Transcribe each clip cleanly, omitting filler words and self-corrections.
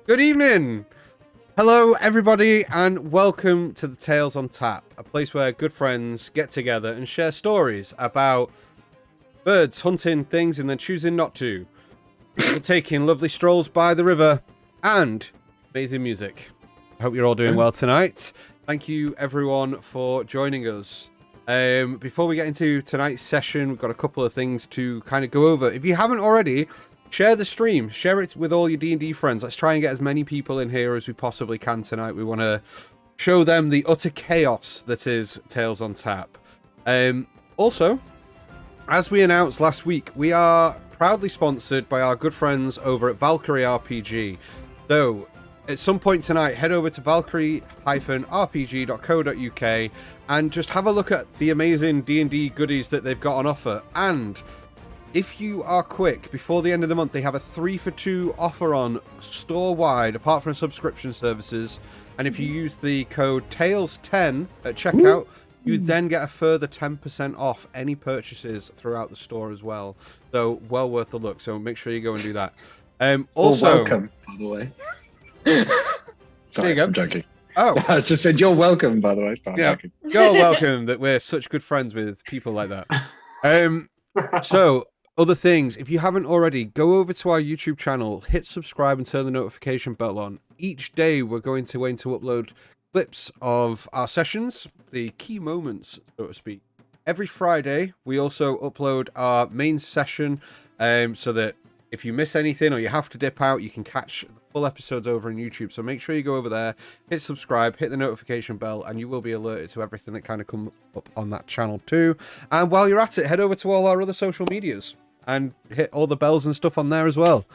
Good evening! Hello, everybody, and welcome to the Tales on Tap, a place where good friends get together and share stories about birds hunting things and then choosing not to, people taking lovely strolls by the river, and amazing music. I hope you're all doing well tonight. Thank you, everyone, for joining us. Before we get into tonight's session, we've got a couple of things to kind of go over. If you haven't already, share the stream. Share it with all your D&D friends. Let's try and get as many people in here as we possibly can tonight. We want to show them the utter chaos that is Tales on Tap. Also, as we announced last week, we are proudly sponsored by our good friends over at Valkyrie RPG. So, at some point tonight, head over to valkyrie-rpg.co.uk and just have a look at the amazing D&D goodies that they've got on offer. And if you are quick, before the end of the month, they have a 3-for-2 offer on store-wide, apart from subscription services. And if you use the code TALES10 at checkout, you then get a further 10% off any purchases throughout the store as well. So, well worth a look. So make sure you go and do that. Also, welcome, by the way. Sorry, I'm joking. Oh, I just said you're welcome, by the way. Yeah, you're welcome. That we're such good friends with people like that. So, other things, if you haven't already, go over to our YouTube channel, hit subscribe and turn the notification bell on. Each day we're going to aim to upload clips of our sessions, the key moments, so to speak. Every Friday, we also upload our main session, so that if you miss anything or you have to dip out, you can catch the full episodes over on YouTube. So make sure you go over there, hit subscribe, hit the notification bell, and you will be alerted to everything that kind of comes up on that channel too. And while you're at it, head over to all our other social medias and hit all the bells and stuff on there as well.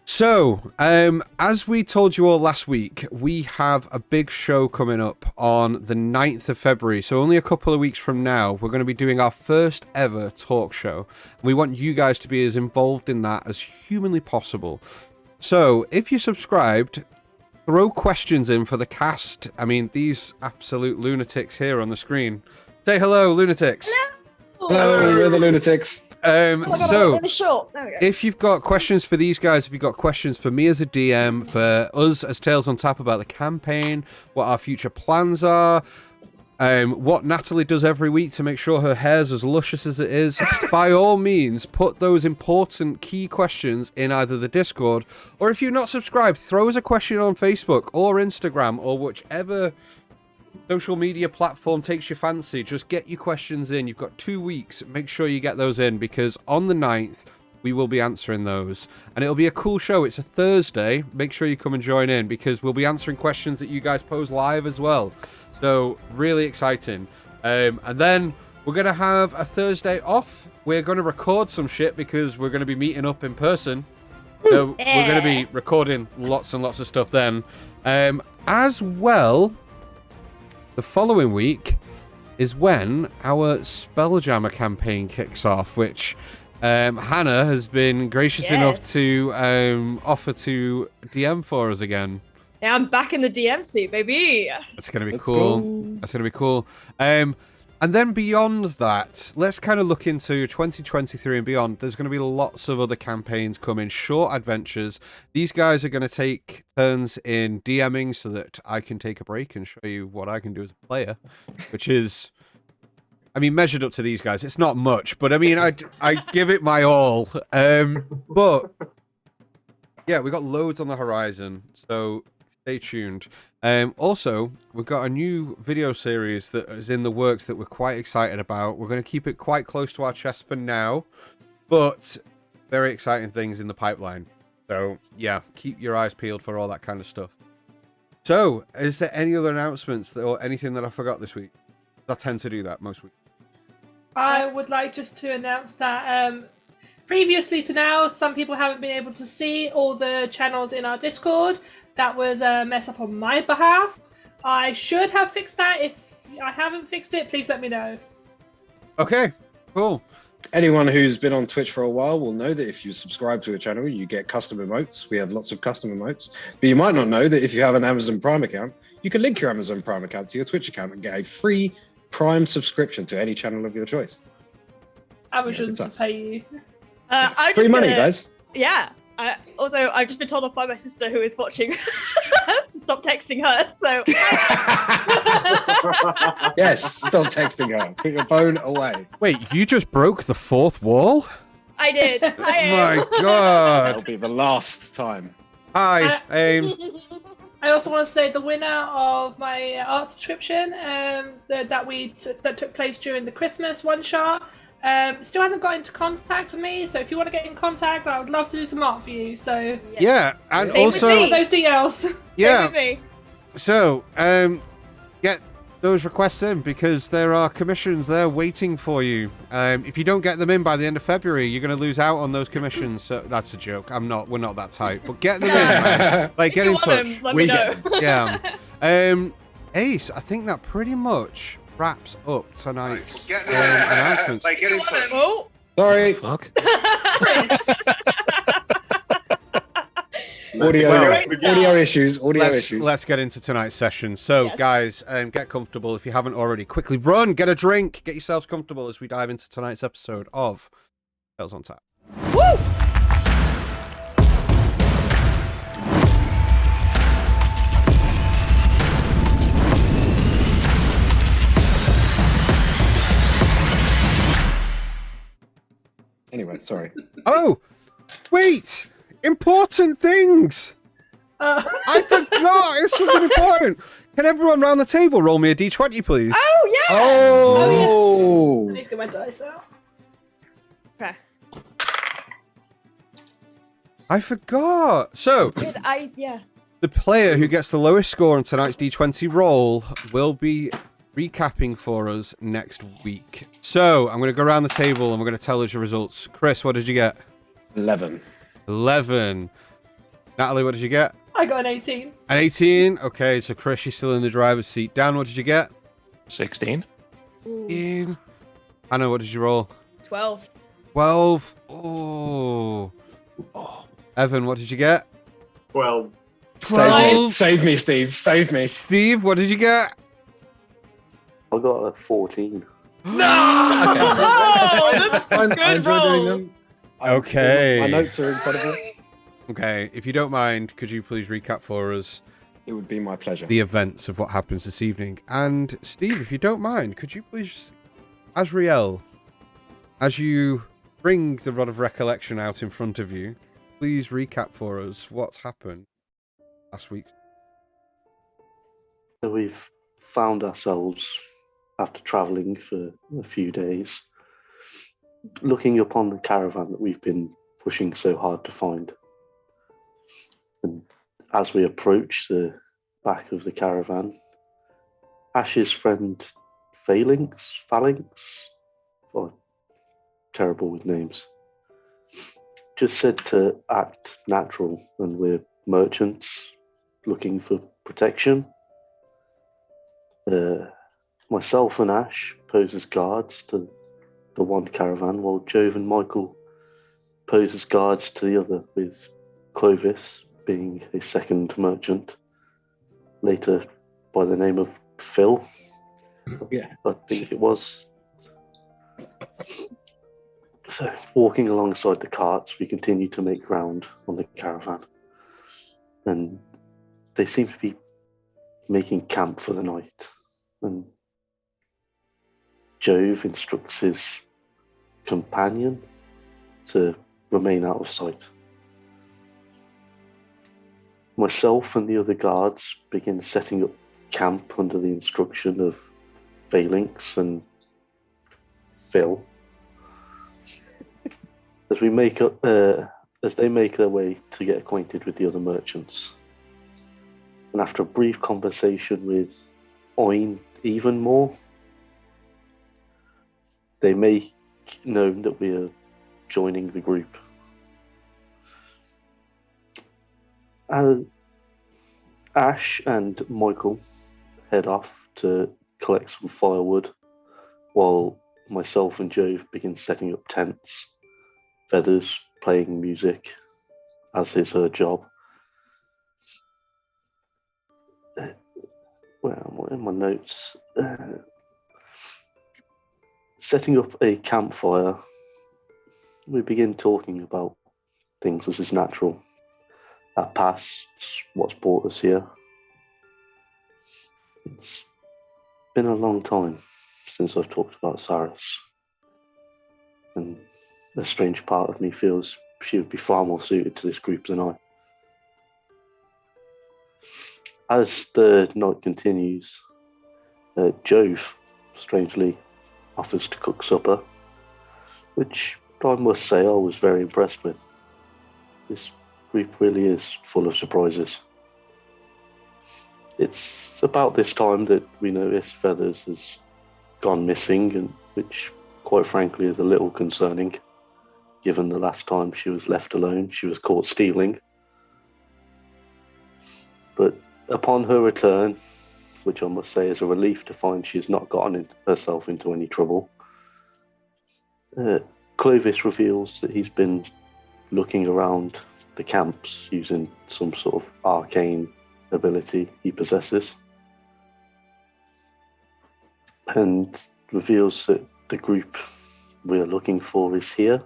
So, as we told you all last week, we have a big show coming up on the 9th of February. So only a couple of weeks from now, we're going to be doing our first ever talk show. We want you guys to be as involved in that as humanly possible. So, if you subscribed, throw questions in for the cast. I mean, these absolute lunatics here on the screen. Say hello, lunatics. Hello, we're the lunatics. So, if you've got questions for these guys, if you've got questions for me as a DM, for us as Tales on Tap about the campaign, what our future plans are, what Natalie does every week to make sure her hair's as luscious as it is, by all means, put those important key questions in either the Discord, or if you're not subscribed, throw us a question on Facebook or Instagram or whichever social media platform takes your fancy. Just get your questions in. You've got 2 weeks. Make sure you get those in, because on the 9th, we will be answering those. And it'll be a cool show. It's a Thursday. Make sure you come and join in, because we'll be answering questions that you guys pose live as well. So, really exciting. And then we're going to have a Thursday off. We're going to record some shit, because we're going to be meeting up in person. So, we're going to be recording lots and lots of stuff then. As well, the following week is when our Spelljammer campaign kicks off, which Hannah has been gracious enough to offer to DM for us again. Yeah, I'm back in the DM seat, baby. That's going to be cool. That's going to be cool. And then beyond that, let's kind of look into 2023 and beyond. There's going to be lots of other campaigns coming, short adventures. These guys are going to take turns in DMing so that I can take a break and show you what I can do as a player, which is, I mean, measured up to these guys, it's not much, but I mean, I give it my all. But yeah, we got loads on the horizon, so stay tuned. Also, we've got a new video series that is in the works that we're quite excited about. We're going to keep it quite close to our chest for now, but very exciting things in the pipeline. So, yeah, keep your eyes peeled for all that kind of stuff. So, is there any other announcements or anything that I forgot this week? I tend to do that most weeks. I would like just to announce that previously to now, some people haven't been able to see all the channels in our Discord. That was a mess up on my behalf. I should have fixed that. If I haven't fixed it, please let me know. Okay, cool. Anyone who's been on Twitch for a while will know that if you subscribe to a channel, you get custom emotes. We have lots of custom emotes. But you might not know that if you have an Amazon Prime account, you can link your Amazon Prime account to your Twitch account and get a free Prime subscription to any channel of your choice. Amazon should pay you. Free money, guys. Yeah. I've just been told off by my sister who is watching to stop texting her. So Yes, stop texting her. Put your phone away. Wait, you just broke the fourth wall? I did. Hi, My God. That'll be the last time. Hi, I also want to say the winner of my art subscription that took place during the Christmas one shot still hasn't got into contact with me. So if you want to get in contact, I would love to do some art for you. So yeah, and Same with also me. those DLs. yeah. with me. So get those requests in because there are commissions there waiting for you. If you don't get them in by the end of February, you're going to lose out on those commissions. So that's a joke. We're not that tight, but get them in. Man. Like, get If you in want touch. them, let We me know. get Yeah. Ace, I think that pretty much wraps up tonight's Get announcements. Like, get in touch. Oh. Sorry. Fuck. Audio issues. Let's get into tonight's session. So, Yes. guys, get comfortable. If you haven't already, quickly run, get a drink, get yourselves comfortable as we dive into tonight's episode of Tales on Tap. Woo! Anyway, sorry. Oh, wait! Important things! I forgot! It's something important! Can everyone round the table roll me a d20, please? Oh yeah. Oh. I need to get my dice out. Okay. I forgot! So, the player who gets the lowest score on tonight's d20 roll will be recapping for us next week. So, I'm going to go around the table and we're going to tell us your results. Chris, what did you get? 11. 11. Natalie, what did you get? I got an 18. An 18. Okay, so Chris, you're still in the driver's seat. Dan, what did you get? 16. 16. Anna, what did you roll? 12. 12. Oh. Evan, what did you get? 12. 12. Save me, Steve. Save me. Steve, what did you get? I got a 14. Okay. Oh, that's Fine. I good enjoy doing rolls. them. Okay. My notes are incredible. Okay, if you don't mind, could you please recap for us It would be my pleasure. the events of what happens this evening? And Steve, if you don't mind, could you please, Azriel, as you bring the Rod of Recollection out in front of you, please recap for us what's happened last week. So we've found ourselves, after travelling for a few days, looking upon the caravan that we've been pushing so hard to find. And as we approach the back of the caravan, Ash's friend Phalanx, oh, terrible with names, just said to act natural, and we're merchants looking for protection. Myself and Ash pose as guards to the one caravan, while Jove and Michael pose as guards to the other, with Clovis being a second merchant, later by the name of Phil. Yeah. I think it was. So, walking alongside the carts, we continue to make ground on the caravan, and they seem to be making camp for the night. And Jove instructs his companion to remain out of sight. Myself and the other guards begin setting up camp under the instruction of Phalanx and Phil. As they make their way to get acquainted with the other merchants. And after a brief conversation with Oin even more, they make known that we are joining the group. Ash and Michael head off to collect some firewood, while myself and Jove begin setting up tents, Feathers playing music, as is her job. Well, in my notes, setting up a campfire, we begin talking about things as is natural. Our past's what's brought us here. It's been a long time since I've talked about Cyrus. And a strange part of me feels she would be far more suited to this group than I. As the night continues, Jove, strangely, offers to cook supper, which I must say I was very impressed with. This group really is full of surprises. It's about this time that we notice Feathers has gone missing, and which, quite frankly, is a little concerning, given the last time she was left alone, she was caught stealing. But upon her return, which I must say is a relief to find she's not gotten herself into any trouble, Clovis reveals that he's been looking around the camps using some sort of arcane ability he possesses, and reveals that the group we're looking for is here.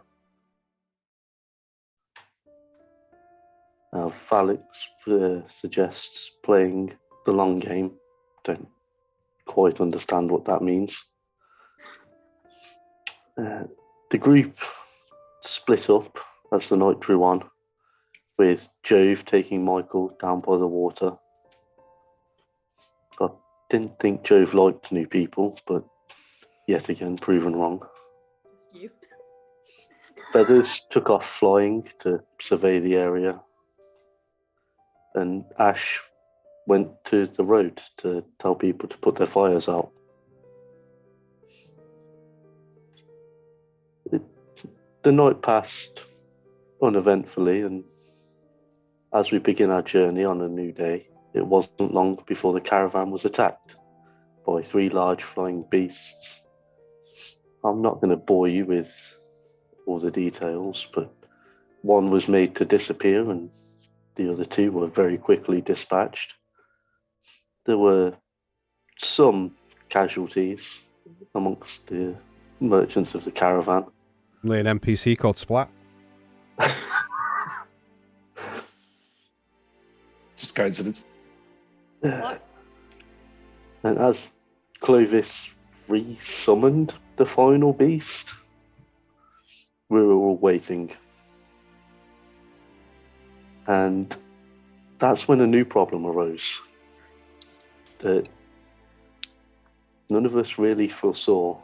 Valix suggests playing the long game. Don't quite understand what that means. The group split up as the night drew on, with Jove taking Michael down by the water. I didn't think Jove liked new people, but yet again proven wrong. You. Feathers took off flying to survey the area, and Ash went to the road to tell people to put their fires out. The night passed uneventfully, and as we begin our journey on a new day, it wasn't long before the caravan was attacked by 3 large flying beasts. I'm not going to bore you with all the details, but one was made to disappear and the other 2 were very quickly dispatched. There were some casualties amongst the merchants of the caravan. Only an NPC called Splat. Just coincidence. What? And as Clovis re-summoned the final beast, we were all waiting. And that's when a new problem arose that none of us really foresaw,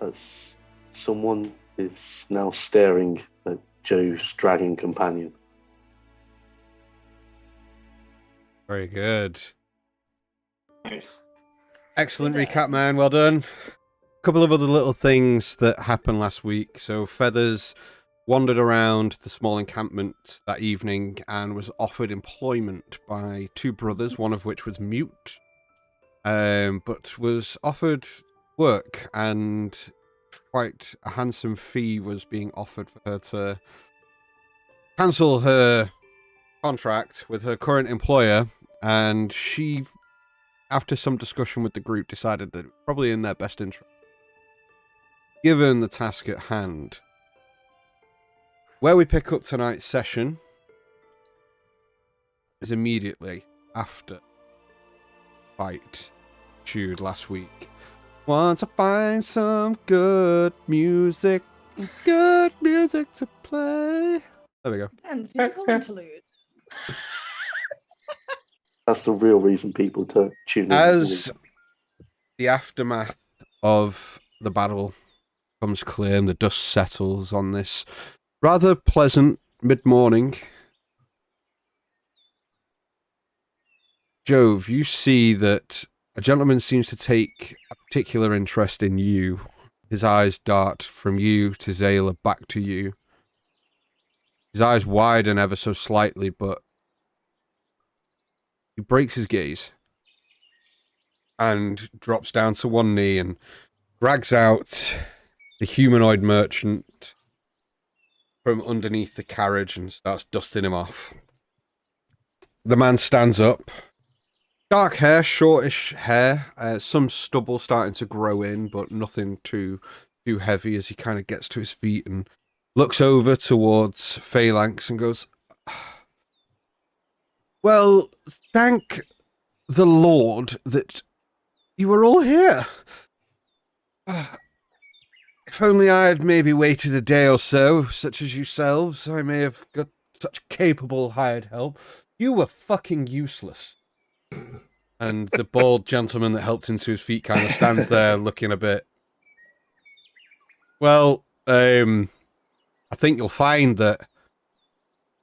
as someone is now staring at Joe's dragon companion. Very good. Nice. Excellent Good recap, man. Well done. A couple of other little things that happened last week. So Feathers wandered around the small encampment that evening and was offered employment by 2 brothers, one of which was mute, but was offered work, and quite a handsome fee was being offered for her to cancel her contract with her current employer. And she, after some discussion with the group, decided that it was probably in their best interest, given the task at hand. Where we pick up tonight's session is immediately after fight chewed last week. Want to find some good music to play. There we go. And musical interludes. That's the real reason people tune in. As the aftermath of the battle becomes clear and the dust settles on this rather pleasant mid-morning, Jove, you see that a gentleman seems to take a particular interest in you. His eyes dart from you to Zayla back to you. His eyes widen ever so slightly, but he breaks his gaze and drops down to one knee and drags out the humanoid merchant from underneath the carriage and starts dusting him off. The man stands up. Dark hair, shortish hair, some stubble starting to grow in, but nothing too heavy as he kind of gets to his feet and looks over towards Phalanx and goes, well, thank the Lord that you were all here. If only I had maybe waited a day or so, such as yourselves, I may have got such capable hired help. You were fucking useless. And the bald gentleman that helped him to his feet kind of stands there looking a bit... Well, I think you'll find that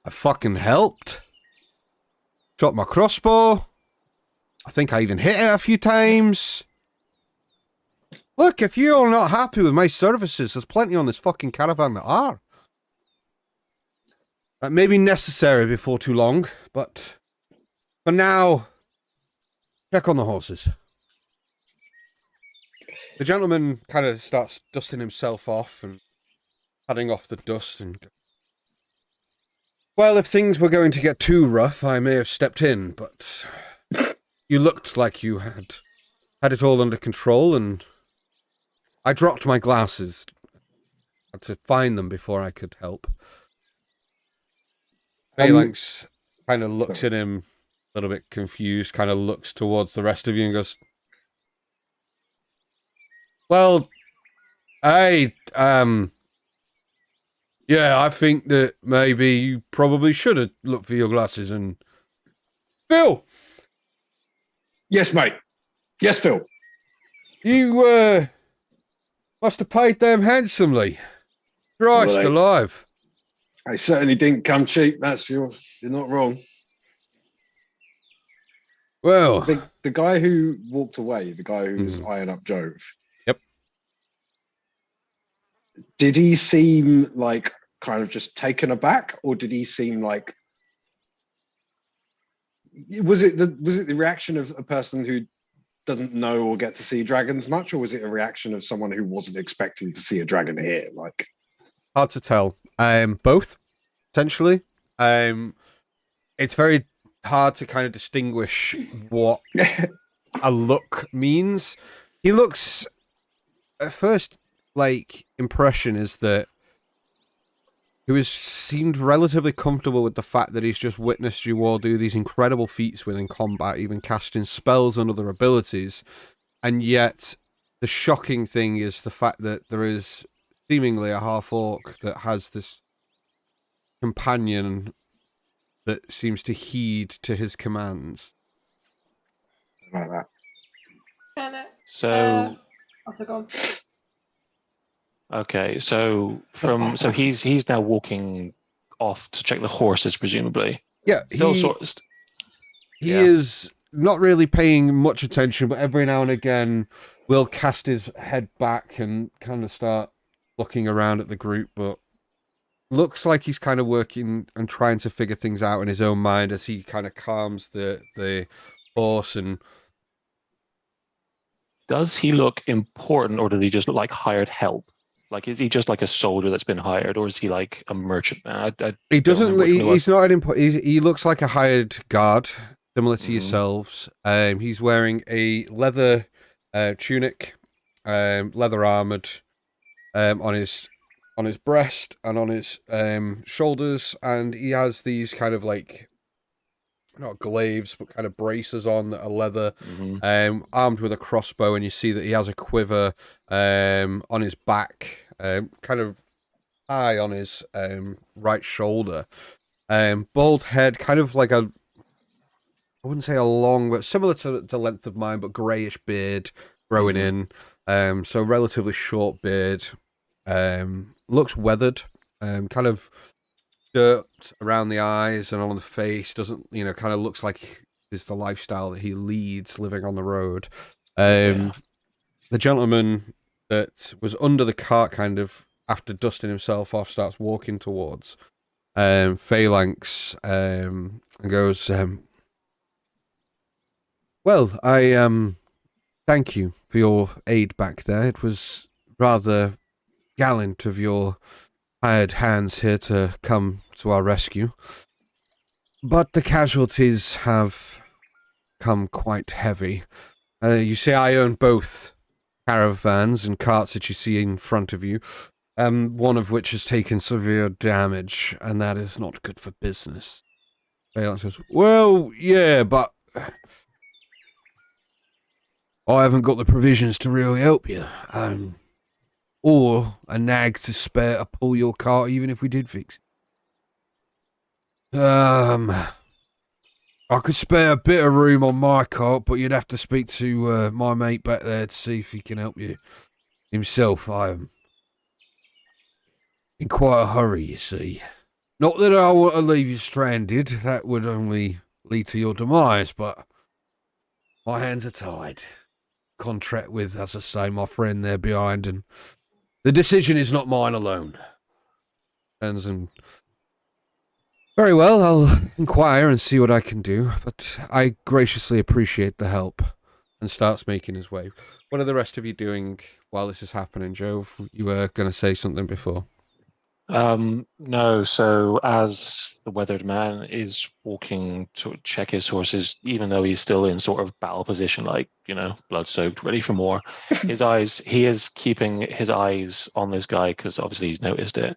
I fucking helped. Shot my crossbow. I think I even hit it a few times. Look, if you're not happy with my services, there's plenty on this fucking caravan that are. That may be necessary before too long, but for now, check on the horses. The gentleman kind of starts dusting himself off and patting off the dust and... Well, if things were going to get too rough, I may have stepped in, but you looked like you had it all under control, and I dropped my glasses. I had to find them before I could help. Phalanx kind of looks at him a little bit confused, kind of looks towards the rest of you and goes, well, yeah, I think that maybe you probably should have looked for your glasses and... Phil! Yes, mate. Yes, Phil. You, must have paid them handsomely. Christ alive. I certainly didn't come cheap. You're not wrong. Well... The guy who walked away, the guy who was eyeing up Jove. Yep. Did he seem like kind of just taken aback, or did he seem like... Was it the reaction of a person who doesn't know or get to see dragons much, or was it a reaction of someone who wasn't expecting to see a dragon here? Like, hard to tell. Both, essentially. It's very hard to kind of distinguish what a look means. He looks, at first, like, impression is that he seemed relatively comfortable with the fact that he's just witnessed you all do these incredible feats within combat, even casting spells and other abilities. And yet, the shocking thing is the fact that there is seemingly a half-orc that has this companion that seems to heed to his commands. like that. So... How's it going? Okay, so he's now walking off to check the horses, presumably. Yeah, he is not really paying much attention, but every now and again will cast his head back and kind of start looking around at the group, but looks like he's kind of working and trying to figure things out in his own mind as he kind of calms the horse. And does he look important, or does he just look like hired help? Like, is he just like a soldier that's been hired, or is he like a merchant man? He doesn't. He's not an import. He looks like a hired guard, similar to yourselves. He's wearing a leather tunic, leather armored, on his breast and on his shoulders, and he has these kind of like, not glaives, but kind of braces on that are leather, armed with a crossbow, and you see that he has a quiver on his back, kind of high on his right shoulder. Bald head, kind of like I wouldn't say a long, but similar to the length of mine, but greyish beard growing in. So relatively short beard. Looks weathered, kind of dirt around the eyes and on the face. Doesn't, kind of looks like is the lifestyle that he leads living on the road. The gentleman that was under the cart, kind of after dusting himself off, starts walking towards Phalanx and goes, well, I thank you for your aid back there. It was rather gallant of your hired hands here to come to our rescue. But the casualties have come quite heavy. You see, I own both caravans and carts that you see in front of you. one of which has taken severe damage, and that is not good for business. Balon says, well, yeah, but I haven't got the provisions to really help you. Or a nag to spare to pull your cart even if we did fix it. I could spare a bit of room on my cart, but you'd have to speak to my mate back there to see if he can help you himself. I am in quite a hurry, you see. Not that I want to leave you stranded. That would only lead to your demise, but my hands are tied. Contract with, as I say, my friend there behind, and the decision is not mine alone. And very well, I'll inquire and see what I can do, but I graciously appreciate the help. And starts making his way. What are the rest of you doing while this is happening, Jove? You were going to say something before. No, so as the weathered man is walking to check his horses, even though he's still in sort of battle position, like, blood soaked, ready for more, he is keeping his eyes on this guy because obviously he's noticed it.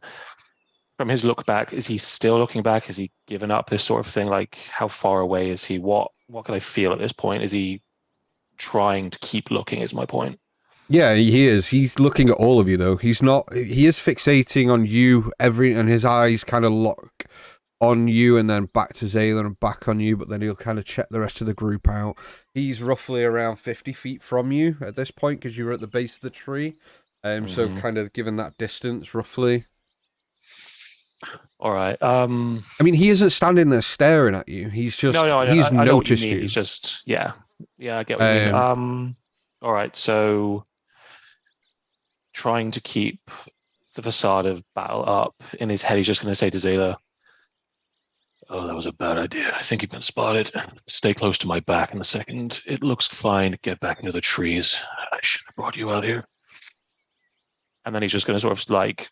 From his look back, is he still looking back? Has he given up this sort of thing? Like, how far away is he? What can I feel at this point? Is he trying to keep looking, is my point? Yeah, he is. He's looking at all of you, though. He is fixating on you, and his eyes kind of lock on you and then back to Zayla and back on you, but then he'll kind of check the rest of the group out. He's roughly around 50 feet from you at this point because you were at the base of the tree. So kind of given that distance, roughly. All right. I mean, he isn't standing there staring at you. He's just, he's noticed you. He's just, yeah, I get what you mean. All right, so trying to keep the facade of battle up in his head, he's just going to say to Zayla, oh, that was a bad idea. I think you've been spotted. Stay close to my back in a second. It looks fine. Get back into the trees. I should have brought you out here. And then he's just going to sort of like,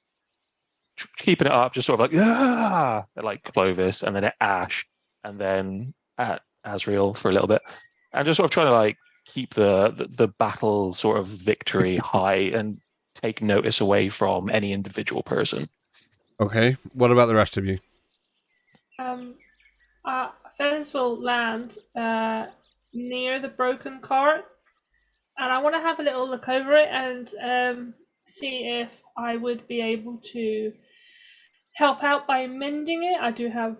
keeping it up, just sort of like Clovis, and then at Ash, and then at Asriel for a little bit, and just sort of trying to like keep the battle sort of victory high and take notice away from any individual person. Okay, what about the rest of you? Feathers will land near the broken cart, and I want to have a little look over it and see if I would be able to help out by mending it. I do have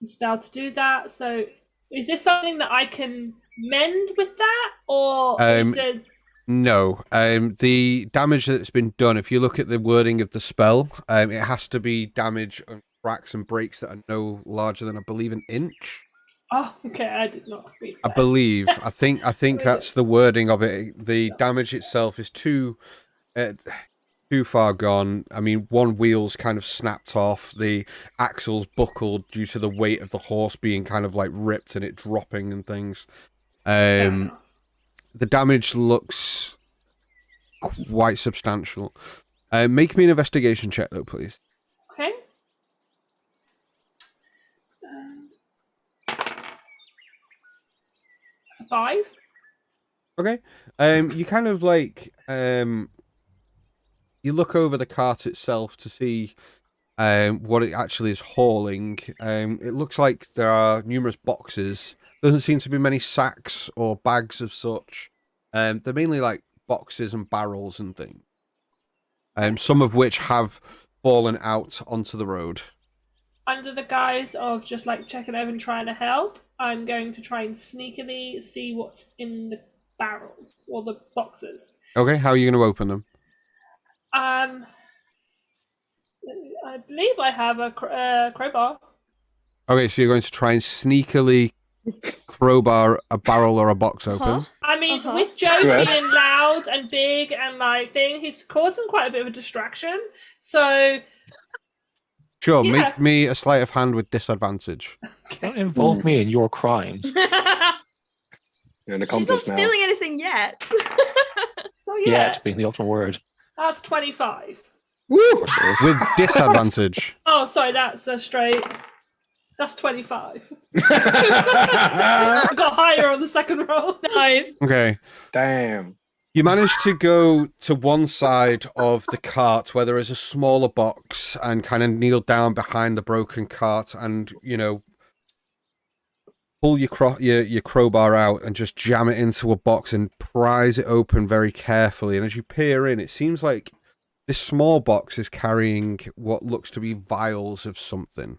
a spell to do that. So is this something that I can mend with that, or is there... No. The damage that's been done, if you look at the wording of the spell, it has to be damage on cracks and breaks that are no larger than, I believe, an inch. Oh, okay. I did not read that. I believe. I think that's the wording of it. The damage itself is too far gone. I mean, one wheel's kind of snapped off. The axle's buckled due to the weight of the horse being kind of like ripped and it dropping and things. The damage looks quite substantial. Make me an investigation check, though, please. Okay. It's a 5. Okay. You kind of like you look over the cart itself to see what it actually is hauling. It looks like there are numerous boxes. Doesn't seem to be many sacks or bags of such. They're mainly like boxes and barrels and things. Some of which have fallen out onto the road. Under the guise of just like checking over and trying to help, I'm going to try and sneakily see what's in the barrels or the boxes. Okay, how are you going to open them? I believe I have a crowbar. Okay, so you're going to try and sneakily crowbar a barrel or a box open. I mean, with Joe being loud and big and like thing, he's causing quite a bit of a distraction. So sure, make me a sleight of hand with disadvantage. Don't involve me in your crimes. You're an She's not stealing anything yet. Oh, Yet being the optimal word. That's 25. Woo! With disadvantage. Oh, sorry, that's a straight. That's 25. I got higher on the second roll. Nice. Okay. Damn. You manage to go to one side of the cart where there is a smaller box and kind of kneel down behind the broken cart and, pull your crowbar out and just jam it into a box and prise it open very carefully. And as you peer in, it seems like this small box is carrying what looks to be vials of something.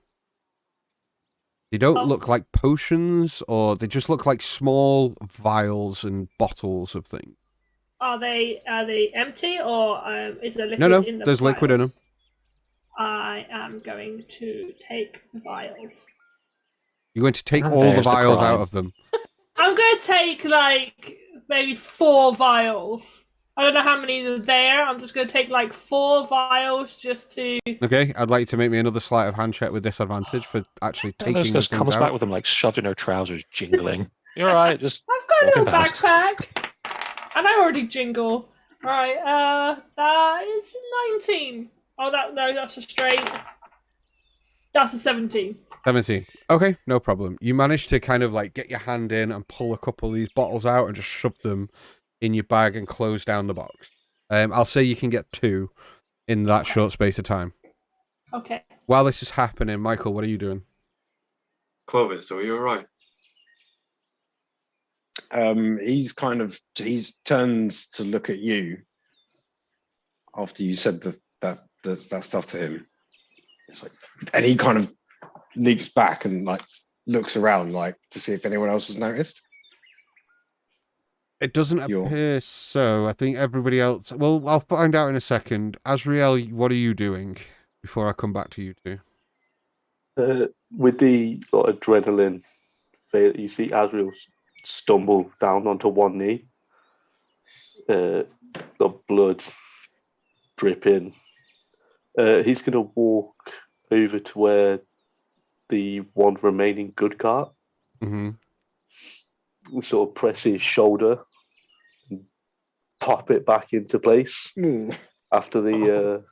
They don't look like potions, or they just look like small vials and bottles of things. Are they empty, or is there liquid in them? No, there's liquid in them. I am going to take the vials. You're going to take all the vials out of them? I'm going to take, maybe 4 vials. I don't know how many are there. I'm just going to take, 4 vials just to... Okay, I'd like you to make me another sleight of hand check with disadvantage for actually taking those things out. Comes back with them, shoved in her trousers, jingling. You're all right, just I've got a little backpack. And I already jingle. Alright, that is 19. Oh, that's a straight. That's a 17. 17. Okay, no problem. You manage to kind of get your hand in and pull a couple of these bottles out and just shove them in your bag and close down the box. I'll say you can get 2 in that short space of time. Okay. While this is happening, Michael, what are you doing? Clovis, are you all right? He turns to look at you after you said that stuff to him. It's and he kind of leaps back and looks around to see if anyone else has noticed. It doesn't appear so. I think everybody else... Well, I'll find out in a second. Azriel, what are you doing before I come back to you two? With the adrenaline, you see Azriel stumble down onto one knee. The blood dripping. He's going to walk over to where the one remaining good cart. Mm-hmm. Sort of press his shoulder and pop it back into place after the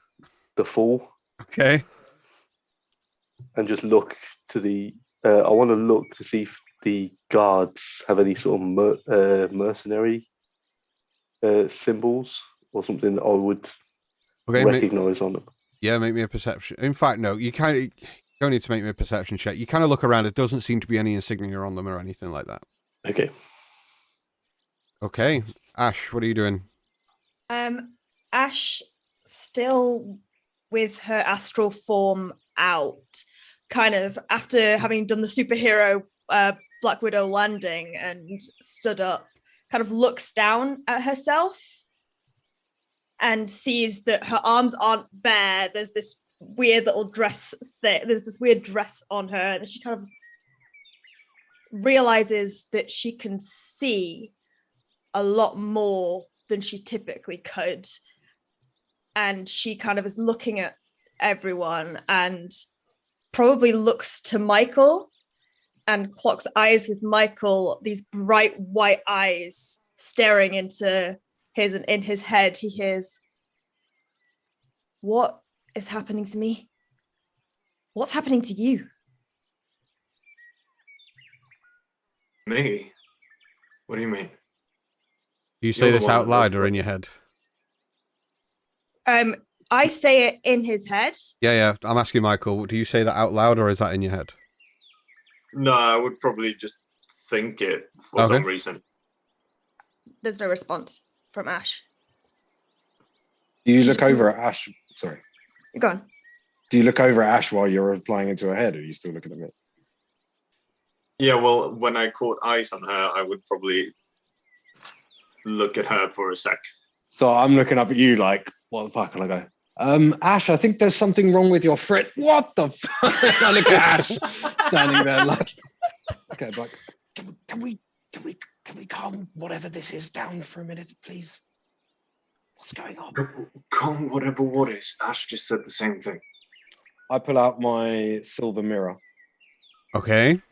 fall. Okay. And just look to the... I want to look to see if the guards have any sort of mercenary symbols or something that I would recognise on them. Yeah, make me a perception. In fact, no, you don't need to make me a perception check. You kind of look around. It doesn't seem to be any insignia on them or anything like that. Okay. Okay. Ash, what are you doing? Ash, still with her astral form out, kind of after having done the superhero Black Widow landing and stood up, kind of looks down at herself and sees that her arms aren't bare. There's this weird little dress there. There's this weird dress on her, and she kind of realizes that she can see a lot more than she typically could. And she kind of is looking at everyone and probably looks to Michael and clocks eyes with Michael, these bright white eyes staring into his, and in his head he hears, "What is happening to me? What's happening to you?" Me? What do you mean? Do you say this out loud or in your head? I say it in his head. Yeah. I'm asking Michael, do you say that out loud or is that in your head? No, I would probably just think it for some reason. There's no response from Ash. Do you look over at Ash? Sorry. Go on. Do you look over at Ash while you're replying into her head, or are you still looking at me? Yeah, well, when I caught eyes on her, I would probably look at her for a sec. So I'm looking up at you like, what the fuck? And I go, Ash, I think there's something wrong with your frit. What the fuck? I look at Ash standing there like, okay, but can we calm whatever this is down for a minute, please? What's going on? Calm whatever what is. Ash just said the same thing. I pull out my silver mirror. Okay. And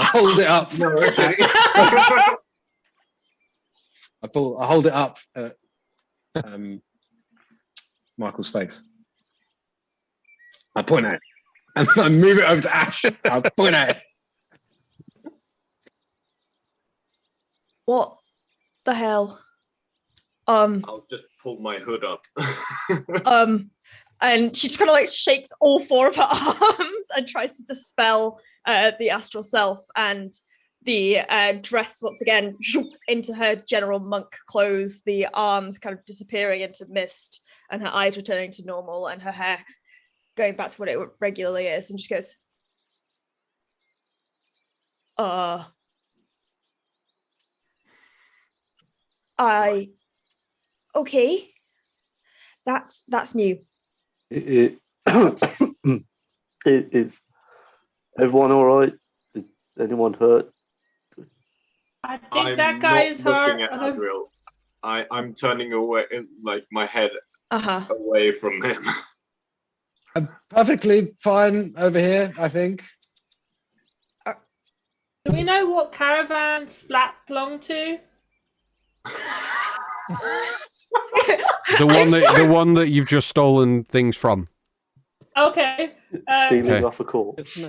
I hold it up. No, okay. I hold it up at Michael's face. I point at it. And I move it over to Ash. I point at it. What the hell? I'll just pull my hood up. And she just kind of like shakes all four of her arms and tries to dispel the astral self, and the dress once again into her general monk clothes, the arms kind of disappearing into mist, and her eyes returning to normal, and her hair going back to what it regularly is, and just goes, okay, that's new. Is everyone all right? Did anyone hurt? I think I'm that guy not is looking hurt. at Azrael. I'm turning away, like my head away from him. I'm perfectly fine over here, I think. Do we know what caravan Splat belonged to? The one that you've just stolen things from. Okay. Stealing off a corpse.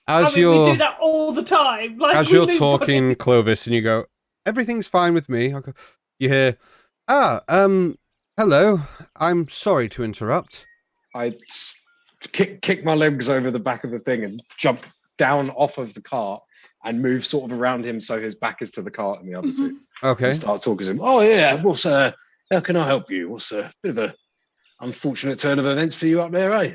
As we you're do that all the time. Like, as you're talking, Clovis, and you go, everything's fine with me. I'll go, you hear, hello. I'm sorry to interrupt. I kick my legs over the back of the thing and jump down off of the cart and move sort of around him so his back is to the cart and the other two. Okay. And start talking to him. Oh yeah, well, sir, how can I help you? What's a bit of a unfortunate turn of events for you up there, eh?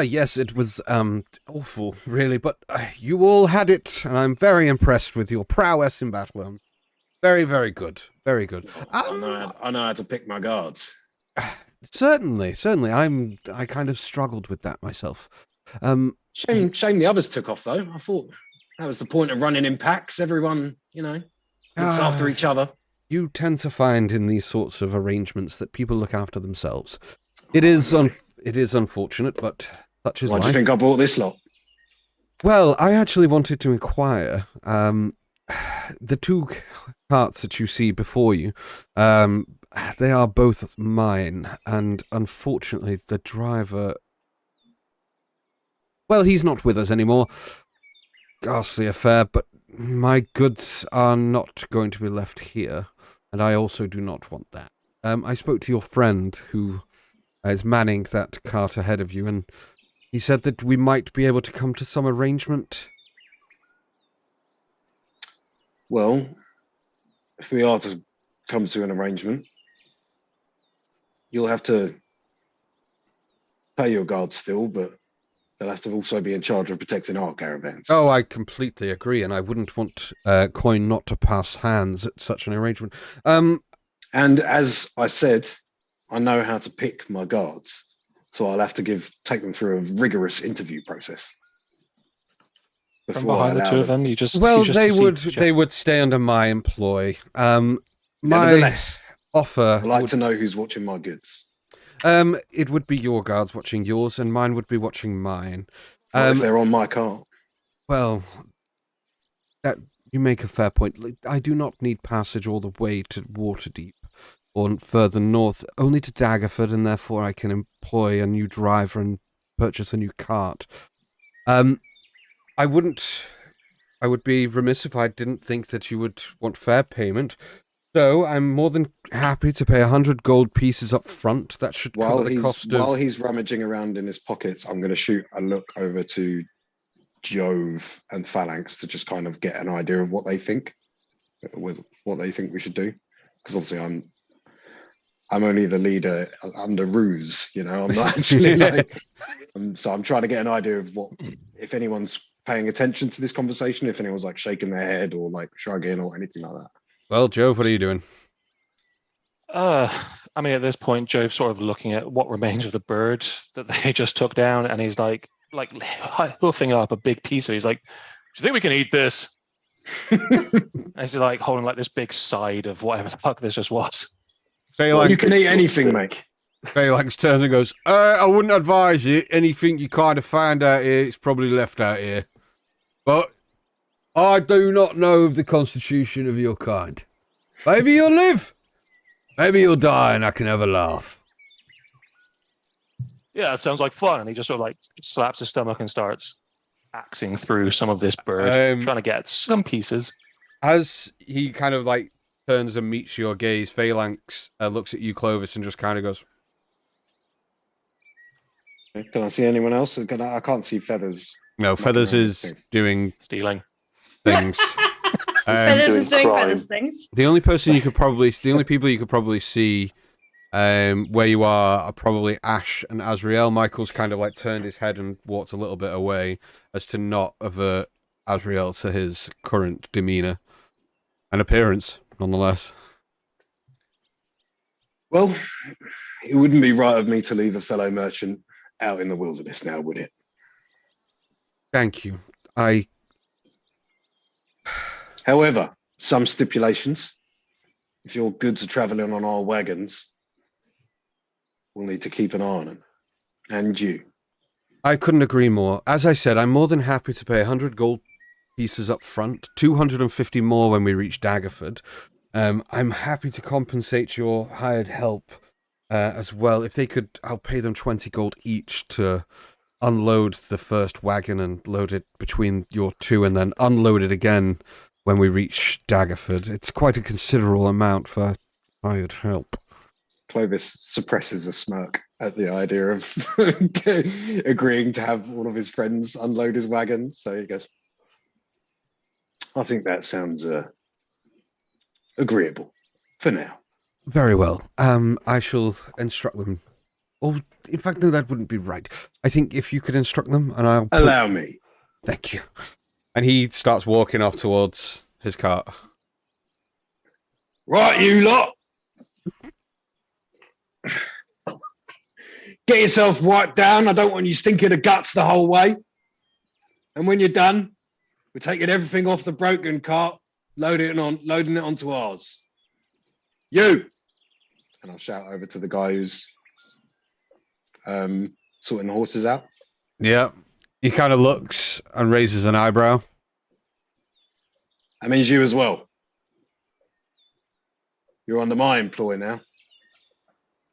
Yes, it was awful, really, but you all had it, and I'm very impressed with your prowess in battle. Very, very good. Very good. I know how to pick my guards. Certainly. I kind of struggled with that myself. Shame the others took off, though. I thought that was the point of running in packs. Everyone, looks after each other. You tend to find in these sorts of arrangements that people look after themselves. It is unfortunate, but such is life. Why do you think I bought this lot? Well, I actually wanted to inquire. The two carts that you see before you, they are both mine, and unfortunately the driver... Well, he's not with us anymore. Ghastly affair, but my goods are not going to be left here, and I also do not want that. I spoke to your friend who is manning that cart ahead of you, and he said that we might be able to come to some arrangement. Well, if we are to come to an arrangement, you'll have to pay your guards still, but they'll have to also be in charge of protecting our caravans. Oh, I completely agree, and I wouldn't want coin not to pass hands at such an arrangement. And as I said, I know how to pick my guards, so I'll have to take them through a rigorous interview process. From behind the two of them, they would stay under my employ. Nevertheless, my offer. I'd like to know who's watching my goods. It would be your guards watching yours, and mine would be watching mine. If they're on my cart. Well, that you make a fair point. I do not need passage all the way to Waterdeep or further north, only to Daggerford, and therefore I can employ a new driver and purchase a new cart. I would be remiss if I didn't think that you would want fair payment. So I'm more than happy to pay 100 gold pieces up front. That should cover the cost of... While he's rummaging around in his pockets, I'm going to shoot a look over to Jove and Phalanx to just kind of get an idea of what they think, with what they think we should do. Because obviously I'm only the leader under ruse, I'm not actually so I'm trying to get an idea of what, if anyone's paying attention to this conversation, if anyone's like shaking their head or like shrugging or anything like that. Well, Jove, what are you doing? At this point, Jove's sort of looking at what remains of the bird that they just took down, and he's like hoofing up a big piece of it. He's like, do you think we can eat this? And he's like holding like this big side of whatever the fuck this just was. You can eat anything, mate. Phalanx turns and goes, I wouldn't advise you. Anything you kind of find out here, it's probably left out here. But I do not know of the constitution of your kind. Maybe you'll live. Maybe you'll die and I can have a laugh. Yeah, it sounds like fun. And he just sort of like slaps his stomach and starts axing through some of this bird, trying to get some pieces. As he kind of like turns and meets your gaze. Phalanx looks at you, Clovis, and just kind of goes. Can I see anyone else? I can't see Feathers. No, Feathers is doing stealing things. Feathers is doing crime. Feathers things. The only people you could probably see where you are probably Ash and Azrael. Michael's kind of like turned his head and walked a little bit away as to not avert Azrael to his current demeanor and appearance, nonetheless. Well, it wouldn't be right of me to leave a fellow merchant out in the wilderness now, would it? Thank you. However, some stipulations. If your goods are traveling on our wagons, we'll need to keep an eye on them. And you. I couldn't agree more. As I said, I'm more than happy to pay 100 gold pieces up front, 250 more when we reach Daggerford. I'm happy to compensate your hired help as well. If they could, I'll pay them 20 gold each to unload the first wagon and load it between your two and then unload it again when we reach Daggerford. It's quite a considerable amount for hired help. Clovis suppresses a smirk at the idea of agreeing to have all of his friends unload his wagon. So he goes, I think that sounds agreeable for now. Very well. I shall instruct them. Oh, in fact, no, that wouldn't be right. I think if you could instruct them, and I'll... Allow me. Thank you. And he starts walking off towards his cart. Right, you lot. Get yourself wiped down. I don't want you stinking of guts the whole way. And when you're done, we're taking everything off the broken cart, loading it onto ours. You! And I'll shout over to the guy who's sorting the horses out. Yeah. He kind of looks and raises an eyebrow. That means you as well. You're under my employ now.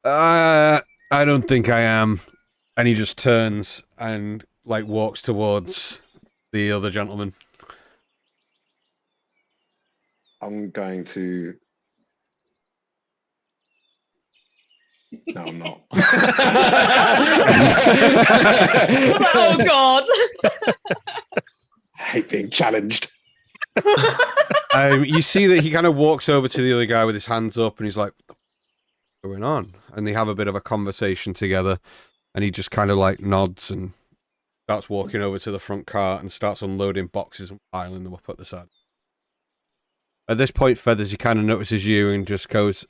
I don't think I am. And he just turns and like walks towards the other gentleman. I'm going to... No, I'm not. Oh, God. I hate being challenged. You see that he kind of walks over to the other guy with his hands up and he's like, what's going on? And they have a bit of a conversation together and he just kind of like nods and starts walking over to the front cart and starts unloading boxes and piling them up at the side. At this point, Feathers, he kind of notices you and just goes,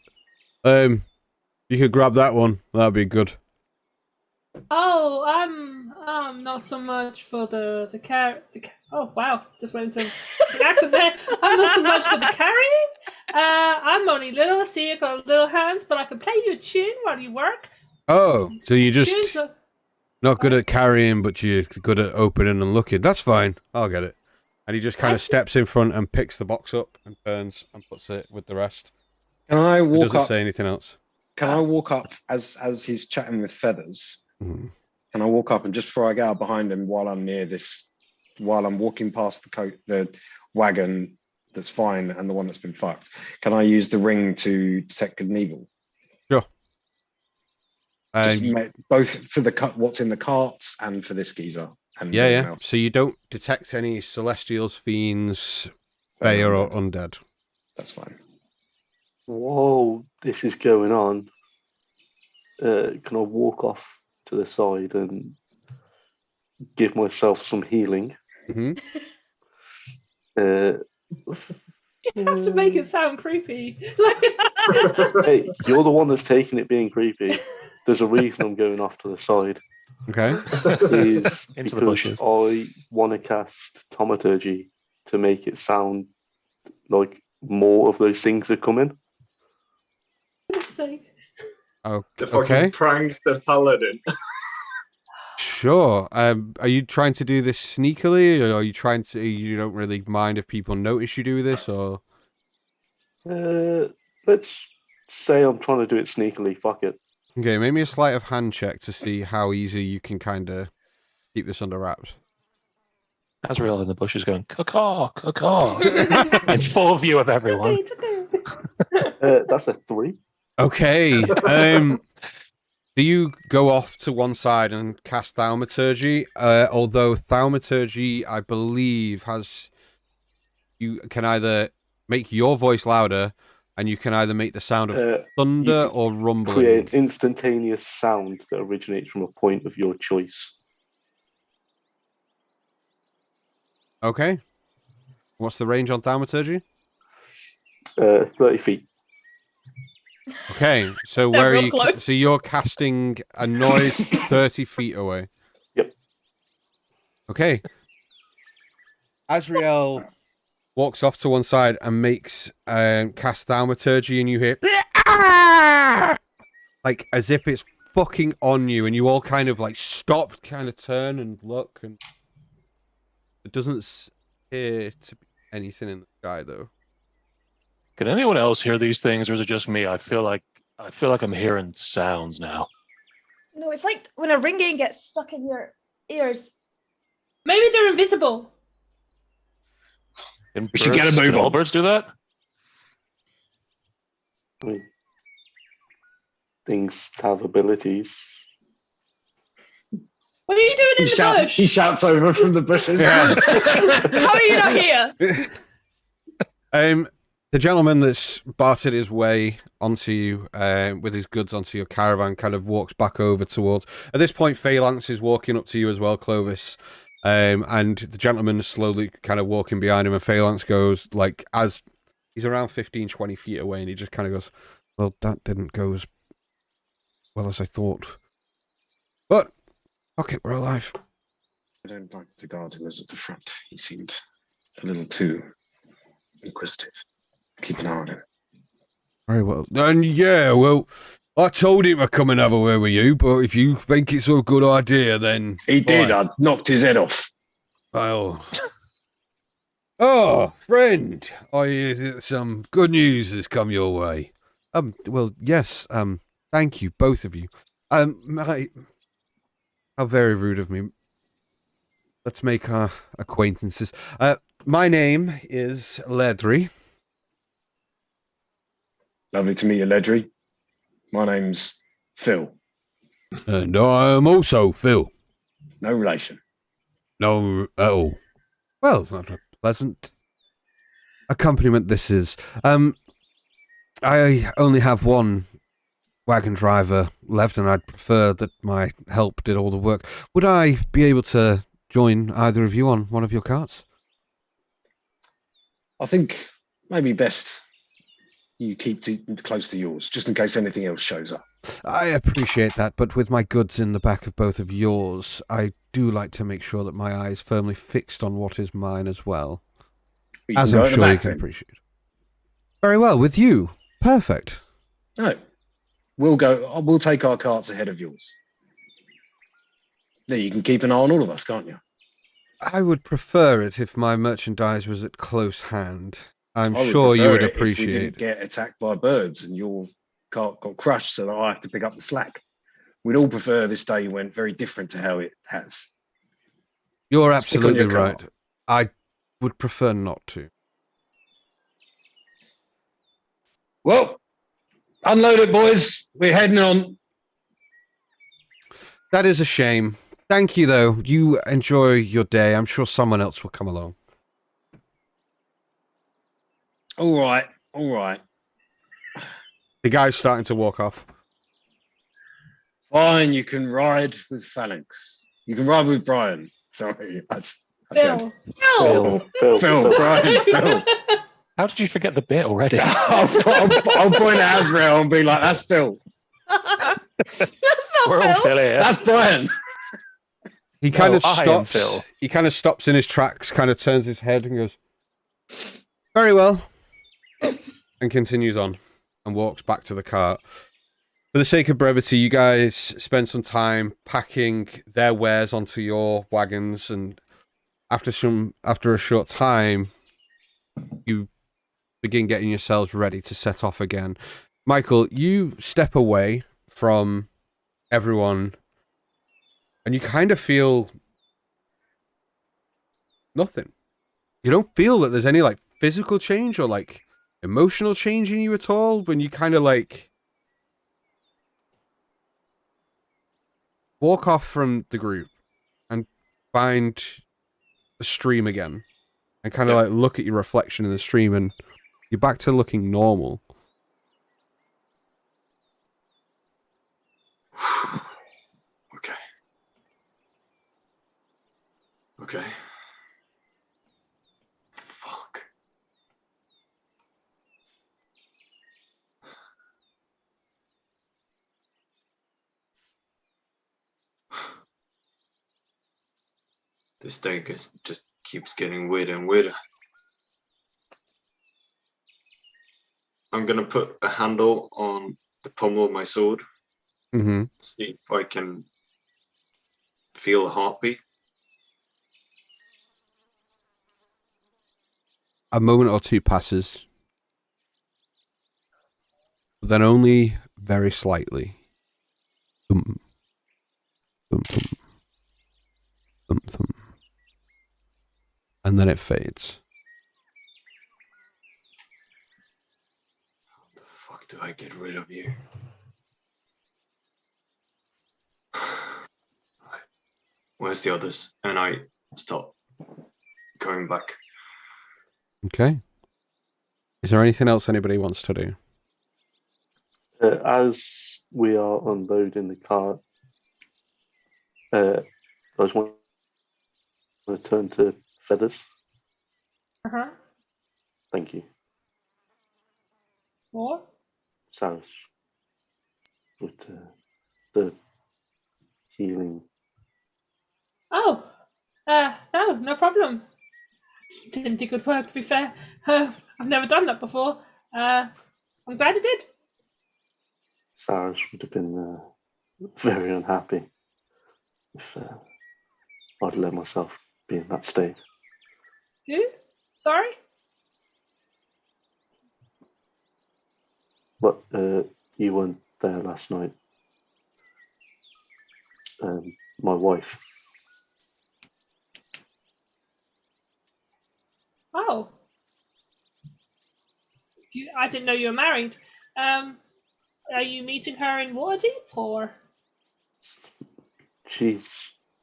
you could grab that one. That'd be good. Oh, I'm not so much for the car. Oh wow, just went into an accent there. I'm not so much for the carrying. I'm only little. See, I got little hands, but I can play you a tune while you work. Oh, so you just not good at carrying, but you're good at opening and looking. That's fine. I'll get it. And he just kind of steps in front and picks the box up and turns and puts it with the rest. Can I walk up? Doesn't say anything else. Can I walk up as he's chatting with Feathers? Mm-hmm. Can I walk up and just before I get out behind him while I'm near this, while I'm walking past the wagon that's fine and the one that's been fucked, can I use the ring to detect good and evil? Sure. Both for what's in the carts and for this geezer. And yeah. Else. So you don't detect any celestials, fiends, Feyre, or undead. That's fine. Whoa, this is going on. Can I walk off to the side and give myself some healing? Mm-hmm. You have to make it sound creepy. Hey, you're the one that's taking it being creepy. There's a reason I'm going off to the side. Okay. Is Into the bushes. I want to cast Thaumaturgy to make it sound like more of those things are coming. For God's sake. Oh, The fucking okay. pranks the paladin. Sure. Are you trying to do this sneakily, or are you trying to? You don't really mind if people notice you do this, or? Let's say I'm trying to do it sneakily. Fuck it. Okay, make me a sleight of hand check to see how easy you can kind of keep this under wraps. Azrael in the bushes going, caw-caw, caw-caw, in full view of everyone. That's a 3. Okay. Do you go off to one side and cast Thaumaturgy? Although Thaumaturgy, I believe, you can either make your voice louder, and you can either make the sound of thunder or rumbling. Create instantaneous sound that originates from a point of your choice. Okay. What's the range on Thaumaturgy? 30 feet. Okay, so where are you? So you're casting a noise 30 feet away. Yep. Okay. Azrael walks off to one side and makes cast Thaumaturgy, and you hear like as if it's fucking on you, and you all kind of like stop, kind of turn and look, and it doesn't appear to be anything in the sky though. Can anyone else hear these things, or is it just me? I feel like I'm hearing sounds now. No, it's like when a ringing gets stuck in your ears. Maybe they're invisible. We should get a move Can all on. birds do that? I mean, things have abilities. What are you doing in the bush? He shouts over from the bushes. How are you not here? The gentleman that's bartered his way onto you with his goods onto your caravan kind of walks back over towards... At this point, Phalanx is walking up to you as well, Clovis. And the gentleman is slowly kind of walking behind him, and Phalanx goes, like, as he's around 15, 20 feet away, and he just kind of goes, well, that didn't go as well as I thought. But, okay, we're alive. I don't like the guard who was at the front. He seemed a little too inquisitive. Keep an eye on him. Very well. And yeah, well, I told him to come and have a word with you, but if you think it's a good idea, then... He did. I knocked his head off. Well... Oh, friend, some good news has come your way. Well, yes, thank you, both of you. How very rude of me. Let's make our acquaintances. My name is Ledry. Lovely to meet you, Ledry. My name's Phil. And I'm also Phil. No relation. No, at all. Well, not a pleasant accompaniment this is. I only have one wagon driver left, and I'd prefer that my help did all the work. Would I be able to join either of you on one of your carts? I think maybe best you keep close to yours, just in case anything else shows up. I appreciate that, but with my goods in the back of both of yours, I do like to make sure that my eye is firmly fixed on what is mine as well. As I'm sure you can appreciate. Very well, with you. Perfect. No. We'll take our carts ahead of yours. There, you can keep an eye on all of us, can't you? I would prefer it if my merchandise was at close hand. I'm I would sure you prefer would it if we appreciate didn't get attacked by birds and your cart got crushed so that I have to pick up the slack. We'd all prefer this day went very different to how it has. You're Stick on absolutely your right. cart. I would prefer not to. Well, unload it, boys. We're heading on. That is a shame. Thank you, though. You enjoy your day. I'm sure someone else will come along. All right. All right. The guy's starting to walk off. Fine, you can ride with Phalanx. You can ride with Brian. Sorry, I said. Phil. Phil, Brian, Phil. How did you forget the bit already? I'll point at Azrael and be like, that's Phil. That's not We're all Phil here. That's Brian. He kind of I am stops. Phil. He kind of stops in his tracks, kind of turns his head and goes, very well, and continues on and walks back to the cart. For the sake of brevity, you guys spend some time packing their wares onto your wagons, and after a short time, you begin getting yourselves ready to set off again. Michael, you step away from everyone, and you kind of feel nothing. You don't feel that there's any like physical change or like emotional change in you at all when you kind of like walk off from the group and find the stream again and kind of like look at your reflection in the stream and you're back to looking normal? Okay. Okay. Fuck. This day just keeps getting weirder and weirder. I'm gonna put a handle on the pommel of my sword. Mm-hmm. See if I can feel a heartbeat. A moment or two passes, but then only very slightly. Thump, thump, thump, thump, thump. And then it fades. How the fuck do I get rid of you? Right. Where's the others? And I start going back. Okay. Is there anything else anybody wants to do? As we are unloading the cart, I just want to turn to Feathers. Uh-huh. Thank you. What? Saris. With the healing. Oh, no problem. Didn't think it would work, to be fair. I've never done that before. I'm glad it did. Saris would have been very unhappy if I'd let myself be in that state. Who? Sorry? But you weren't there last night. My wife. Oh. I didn't know you were married. Are you meeting her in Waterdeep, or? She's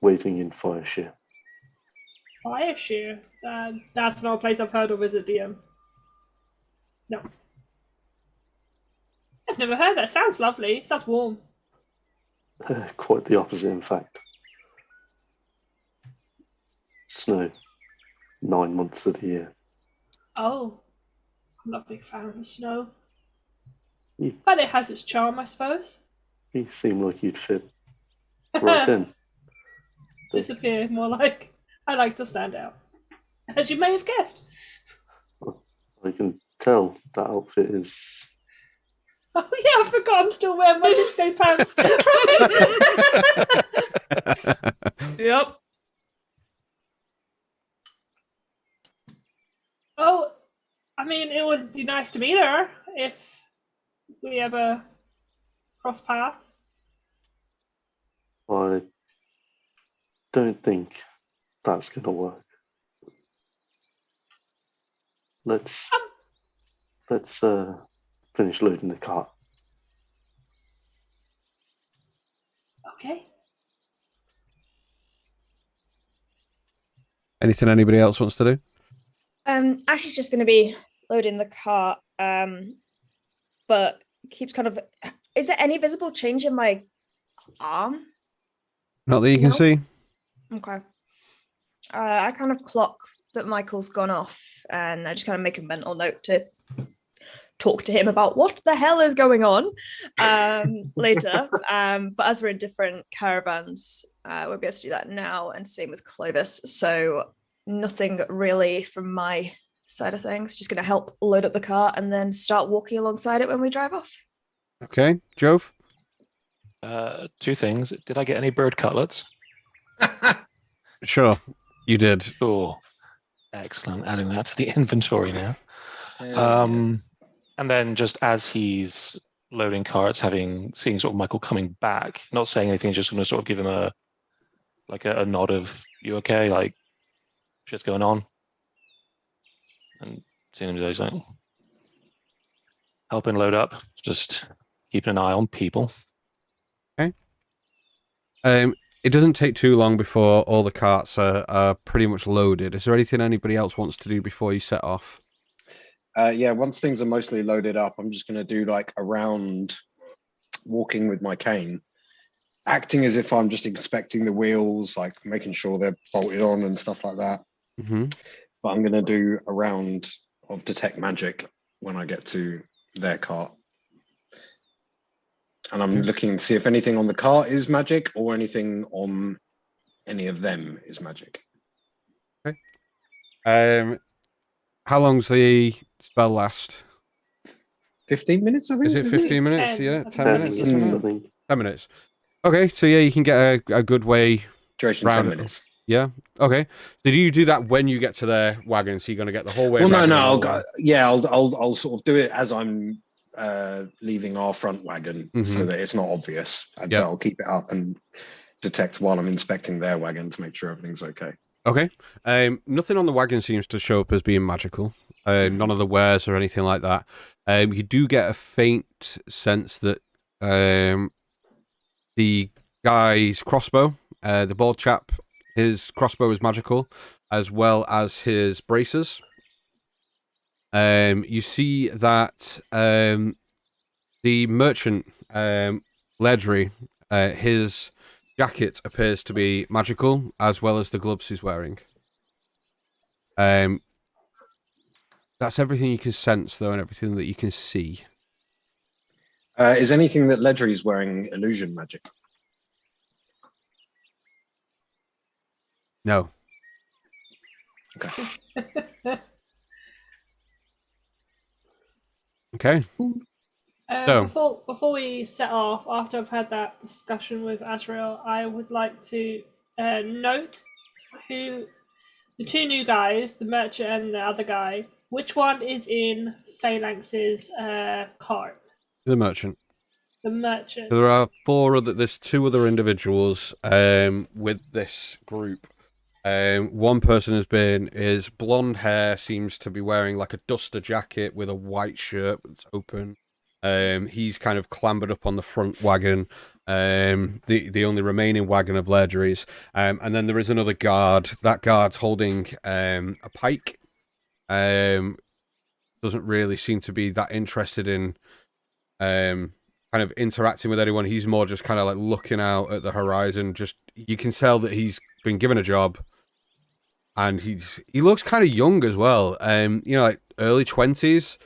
waiting in Fireshare. Fireshare? That's not a place I've heard of, is it, DM? No. I've never heard that. Sounds lovely. Sounds warm. Quite the opposite, in fact. Snow. 9 months of the year. Oh. I'm not a big fan of the snow. You, But it has its charm, I suppose. you seem like you'd fit right in. Disappear, more like. I like to stand out. As you may have guessed. I can tell that outfit is... Oh yeah, I forgot I'm still wearing my disco pants. Yep. Oh, I mean, it would be nice to meet her if we ever cross paths. I don't think that's going to work. Let's finish loading the cart. Okay. Anything anybody else wants to do? Ashley's just going to be loading the cart, but keeps kind of. Is there any visible change in my arm? Not that you can see. Okay. I kind of clock that Michael's gone off, and I just kind of make a mental note to talk to him about what the hell is going on later. But as we're in different caravans, we'll be able to do that now, and same with Clovis. So nothing really from my side of things. Just going to help load up the car and then start walking alongside it when we drive off. Okay, Jove? Two things. Did I get any bird cutlets? Sure, you did. Oh, excellent. Adding that to the inventory now. And then just as he's loading carts, seeing sort of Michael coming back, not saying anything, just going to sort of give him a nod of, you okay? Like, shit's going on. And seeing him do something. helping load up. Just keeping an eye on people. Okay. It doesn't take too long before all the carts are pretty much loaded. Is there anything anybody else wants to do before you set off? Yeah, once things are mostly loaded up, I'm just going to do like a round walking with my cane, acting as if I'm just inspecting the wheels, like making sure they're bolted on and stuff like that. Mm-hmm. But I'm going to do a round of detect magic when I get to their cart. And I'm looking to see if anything on the cart is magic or anything on any of them is magic. Okay. How long's the spell last? 15 minutes, I think. Is it 15 minutes? 10. Yeah, 10 10 minutes or minutes, I something? think. 10 minutes. Okay, so yeah, you can get a good way Duration round 10 it. minutes. Yeah. Okay. So do you do that when you get to their wagon? So you're going to get the whole way. Well, around no, and I'll all go. Yeah, I'll sort of do it as I'm leaving our front wagon, so that it's not obvious. But I'll keep it up and detect while I'm inspecting their wagon to make sure everything's okay. Okay. Nothing on the wagon seems to show up as being magical. None of the wares or anything like that. You do get a faint sense that the guy's crossbow, the bald chap, his crossbow is magical, as well as his braces. You see that the merchant, Ledry, his jacket appears to be magical, as well as the gloves he's wearing. That's everything you can sense, though, and everything that you can see. Is anything that Ledry's wearing illusion magic? No. Okay. Before we set off, after I've had that discussion with Azrael, I would like to note who the two new guys, the merchant and the other guy, which one is in Phalanx's cart? The merchant. The merchant. There are there's two other individuals with this group. One person his blonde hair seems to be wearing like a duster jacket with a white shirt that's open. He's kind of clambered up on the front wagon, the only remaining wagon of Ledry's. And then there is another guard. That guard's holding a pike. Doesn't really seem to be that interested in kind of interacting with anyone. He's more just kind of like looking out at the horizon. Just you can tell that he's been given a job, and he looks kind of young as well. Like early 20s.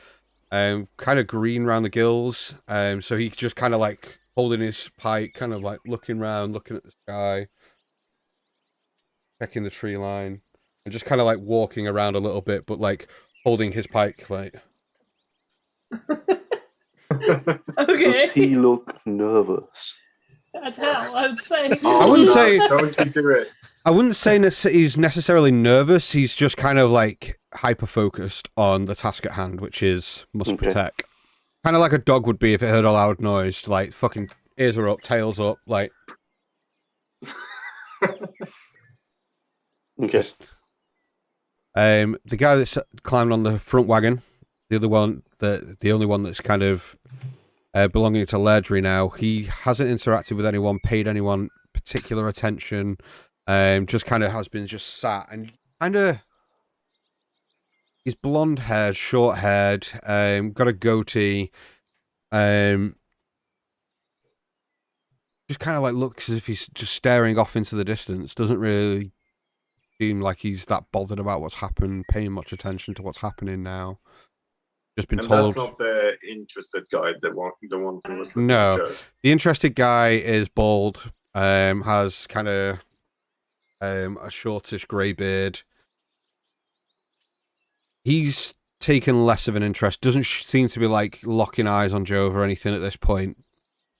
Kind of green around the gills. So he just kind of like holding his pike, kind of like looking around, looking at the sky, checking the tree line, and just kind of like walking around a little bit, but like holding his pike, like. Okay. Does he look nervous? That's hell, I would say. I wouldn't say. Don't you do it. I wouldn't say he's necessarily nervous. He's just kind of like hyper focused on the task at hand, which is must protect. Kind of like a dog would be if it heard a loud noise, like fucking ears are up, tails up, like. Okay. The guy that's climbed on the front wagon, the only one that's kind of belonging to Ledry now, he hasn't interacted with anyone, paid anyone particular attention. Just kind of has been just sat and kind of. He's blonde haired, short haired, got a goatee. Just kind of like looks as if he's just staring off into the distance. Doesn't really seem like he's that bothered about what's happened, paying much attention to what's happening now. Just been told. That's not the interested guy, the one who was looking No, at Joe. the interested guy is bald. Has kind of a shortish grey beard. He's taken less of an interest. Doesn't seem to be like locking eyes on Jove or anything at this point.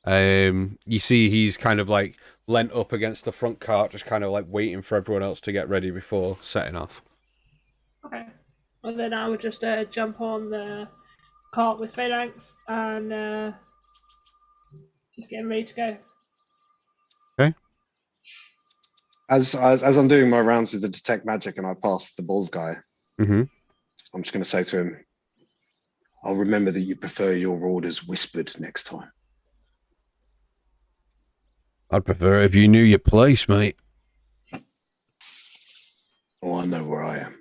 You see he's kind of like leant up against the front cart, just kind of like waiting for everyone else to get ready before setting off. Okay. Well, then I would just jump on the cart with Phalanx and just getting ready to go. Okay. As I'm doing my rounds with the detect magic and I pass the balls guy, Mm-hmm. I'm just going to say to him, I'll remember that you prefer your orders whispered next time. I'd prefer it if you knew your place, mate. Oh, I know where I am.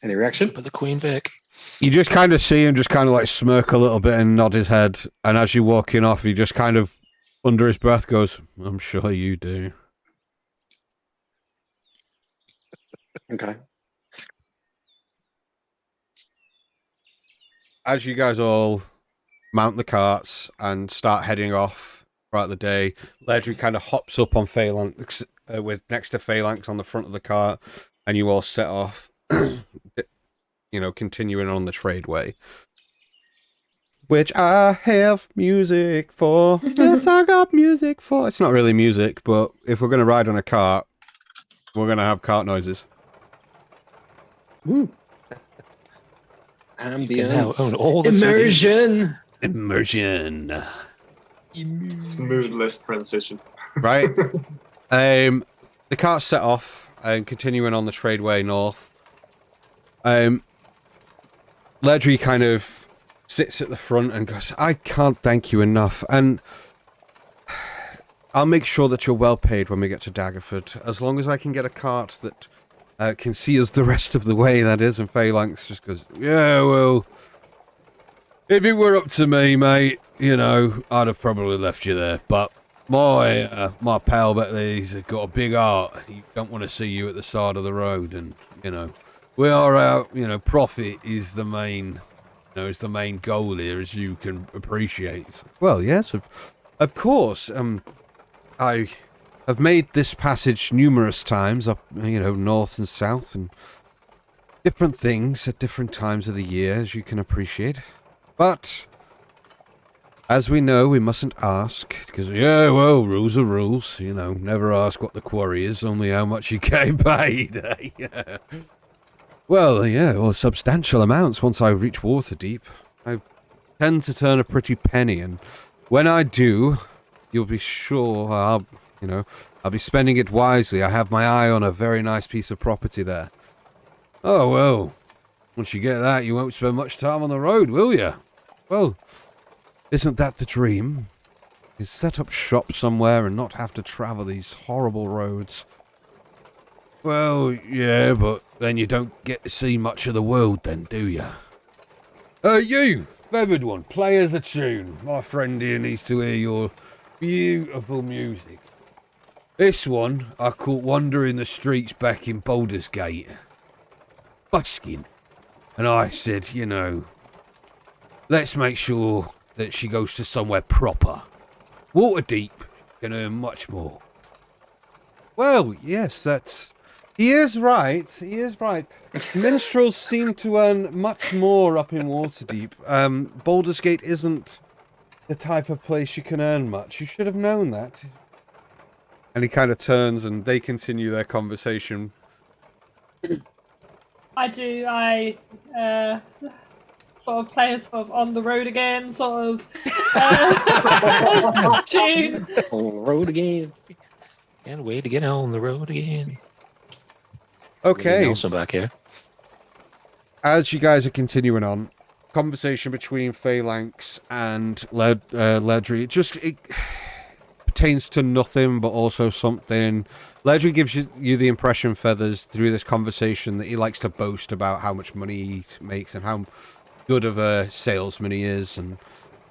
Any reaction? But the Queen Vic. You just kind of see him just kind of like smirk a little bit and nod his head. And as you're walking off, he just kind of, under his breath, goes, I'm sure you do. Okay. As you guys all mount the carts and start heading off throughout the day, Ledry kind of hops up on Phalanx, with next to Phalanx on the front of the cart, and you all set off, continuing on the tradeway. Which I have music for. Yes, I got music for. It's not really music, but if we're going to ride on a cart, we're going to have cart noises. Ooh. Ambience. Now own all the Immersion. Immersion. Smoothless transition. Right? The cart set off and continuing on the tradeway north. Ledry kind of sits at the front and goes, I can't thank you enough, and I'll make sure that you're well paid when we get to Daggerford, as long as I can get a cart that can see us the rest of the way, that is. And Phalanx just goes, yeah, well, if it were up to me, mate, I'd have probably left you there, but my pal back there, he's got a big heart. He don't want to see you at the side of the road, and, we are out, profit is the main, is the main goal here, as you can appreciate. Well, yes, of course. I have made this passage numerous times up, north and south, and different things at different times of the year, as you can appreciate. But as we know, we mustn't ask, because, rules are rules. Never ask what the quarry is, only how much you get paid. Yeah. Well, substantial amounts once I reach Waterdeep. I tend to turn a pretty penny, and when I do, you'll be sure I'll be spending it wisely. I have my eye on a very nice piece of property there. Oh, well, once you get that, you won't spend much time on the road, will you? Well, isn't that the dream? Is set up shop somewhere and not have to travel these horrible roads. Well, yeah, but then you don't get to see much of the world then, do you? You, feathered one, play us a tune. My friend here needs to hear your beautiful music. This one I caught wandering the streets back in Baldur's Gate, busking, and I said, let's make sure that she goes to somewhere proper. Waterdeep can earn much more. Well, yes, he is right. Minstrels seem to earn much more up in Waterdeep. Baldur's Gate isn't the type of place you can earn much. You should have known that. And he kind of turns and they continue their conversation. I do. I sort of play a sort of on the road again, sort of tune. On the road again. Can't wait to get on the road again. Okay. Nelson back here. As you guys are continuing on, conversation between Phalanx and Ledry, it pertains to nothing, but also something. Ledry gives you the impression, Feathers, through this conversation, that he likes to boast about how much money he makes and how good of a salesman he is. And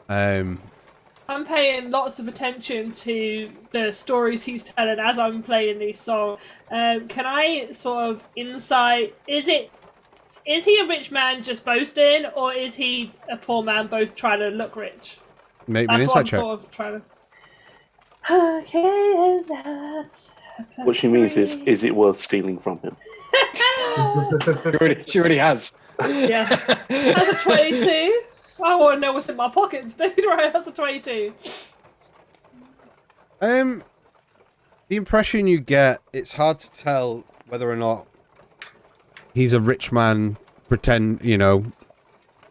I'm paying lots of attention to the stories he's telling as I'm playing these songs. Can I sort of insight? Is he a rich man just boasting, or is he a poor man both trying to look rich? Maybe that's an what I'm inside check. sort of trying to. Okay, that's. What she means is it worth stealing from him? She already has. Yeah, that's a 22. I want to know what's in my pockets, dude. Right, that's a 22. The impression you get, it's hard to tell whether or not he's a rich man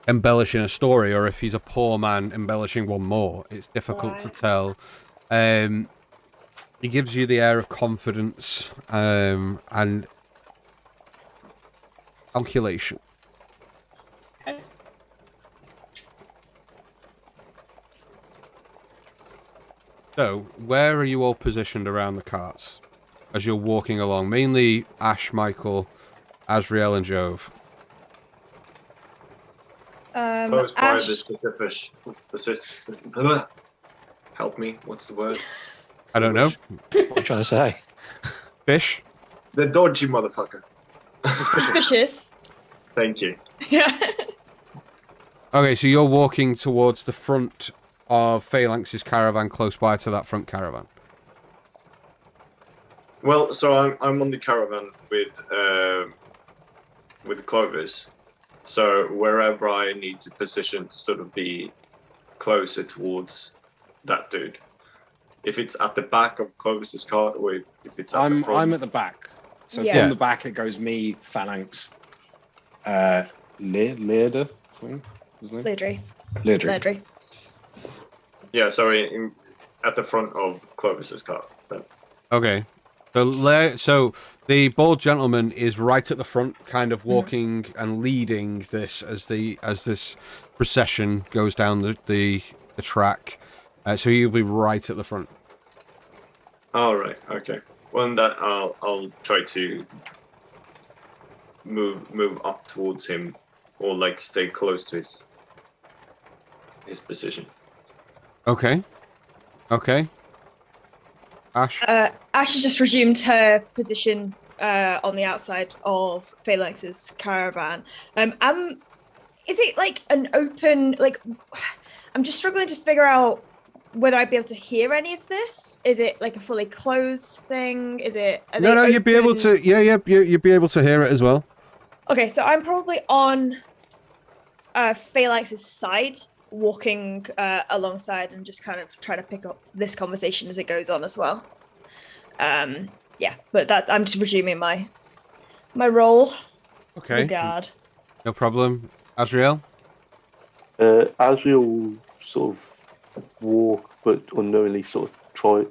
embellishing a story, or if he's a poor man embellishing one more. It's difficult to tell. He gives you the air of confidence, and calculation. Okay. So, where are you all positioned around the carts as you're walking along? Mainly Ash, Michael, Azrael, and Jove. Close by Ash, the specific. Help me. What's the word? I don't know. What are you trying to say? Fish? The dodgy motherfucker. suspicious. Thank you. Yeah. Okay, so you're walking towards the front of Phalanx's caravan, close by to that front caravan. Well, so I'm on the caravan with Clovis. So wherever I need to position to sort of be closer towards that dude. If it's at the back of Clovis's cart, or if it's at the front. I'm at the back. So Yeah. from the back it goes me, Phalanx, Leader, something. His name? Ledry. Leader. Yeah, so at the front of Clovis's cart. Then. Okay. So the bald gentleman is right at the front, kind of walking and leading this as this procession goes down the track. So he'll be right at the front. All right. Okay. Well, in that I'll try to move up towards him, or like stay close to his position. Okay. Ash? Ash has just resumed her position on the outside of Phalanx's caravan. Is it like an open, like, I'm just struggling to figure out whether I'd be able to hear any of this. Is it like a fully closed thing? Is it? No, you'd be able to. Yeah, you'd be able to hear it as well. Okay, so I'm probably on Phalanx's side, walking alongside and just kind of trying to pick up this conversation as it goes on as well. Yeah, but that I'm just resuming my role. Okay. As a guard. No problem. Azrael? Azrael will sort of walk, but unknowingly sort of try.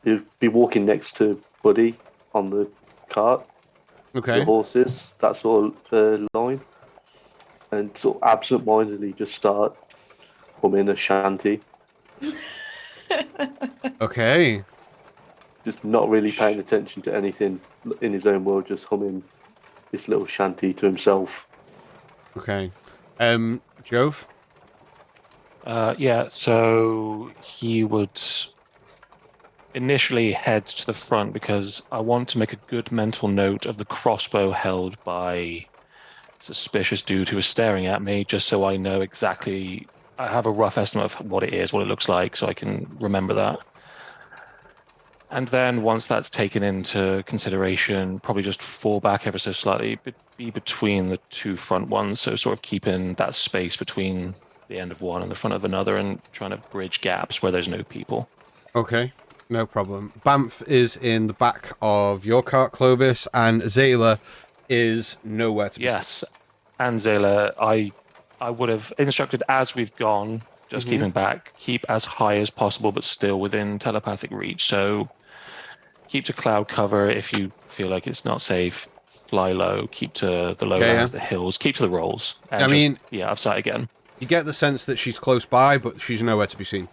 He'll be walking next to Buddy on the cart. Okay. The horses, that sort of line. And sort of absent-mindedly just start humming a shanty. Okay. Just not really paying attention to anything in his own world, just humming this little shanty to himself. Okay. Jove? Yeah, so he would initially head to the front because I want to make a good mental note of the crossbow held by suspicious dude who is staring at me, just so I know exactly. I have a rough estimate of what it is, what it looks like, so I can remember that. And then once that's taken into consideration, probably just fall back ever so slightly, be between the two front ones, so sort of keeping that space between the end of one and the front of another and trying to bridge gaps where there's no people. Okay, no problem. Banff is in the back of your cart, Clovis, and Zayla is nowhere to be Yes, and Zayla, I would have instructed as we've gone, just keeping back, keep as high as possible, but still within telepathic reach. So keep to cloud cover if you feel like it's not safe. Fly low, keep to the lowlands, the hills, keep to the rolls. And out of sight again. You get the sense that she's close by, but she's nowhere to be seen.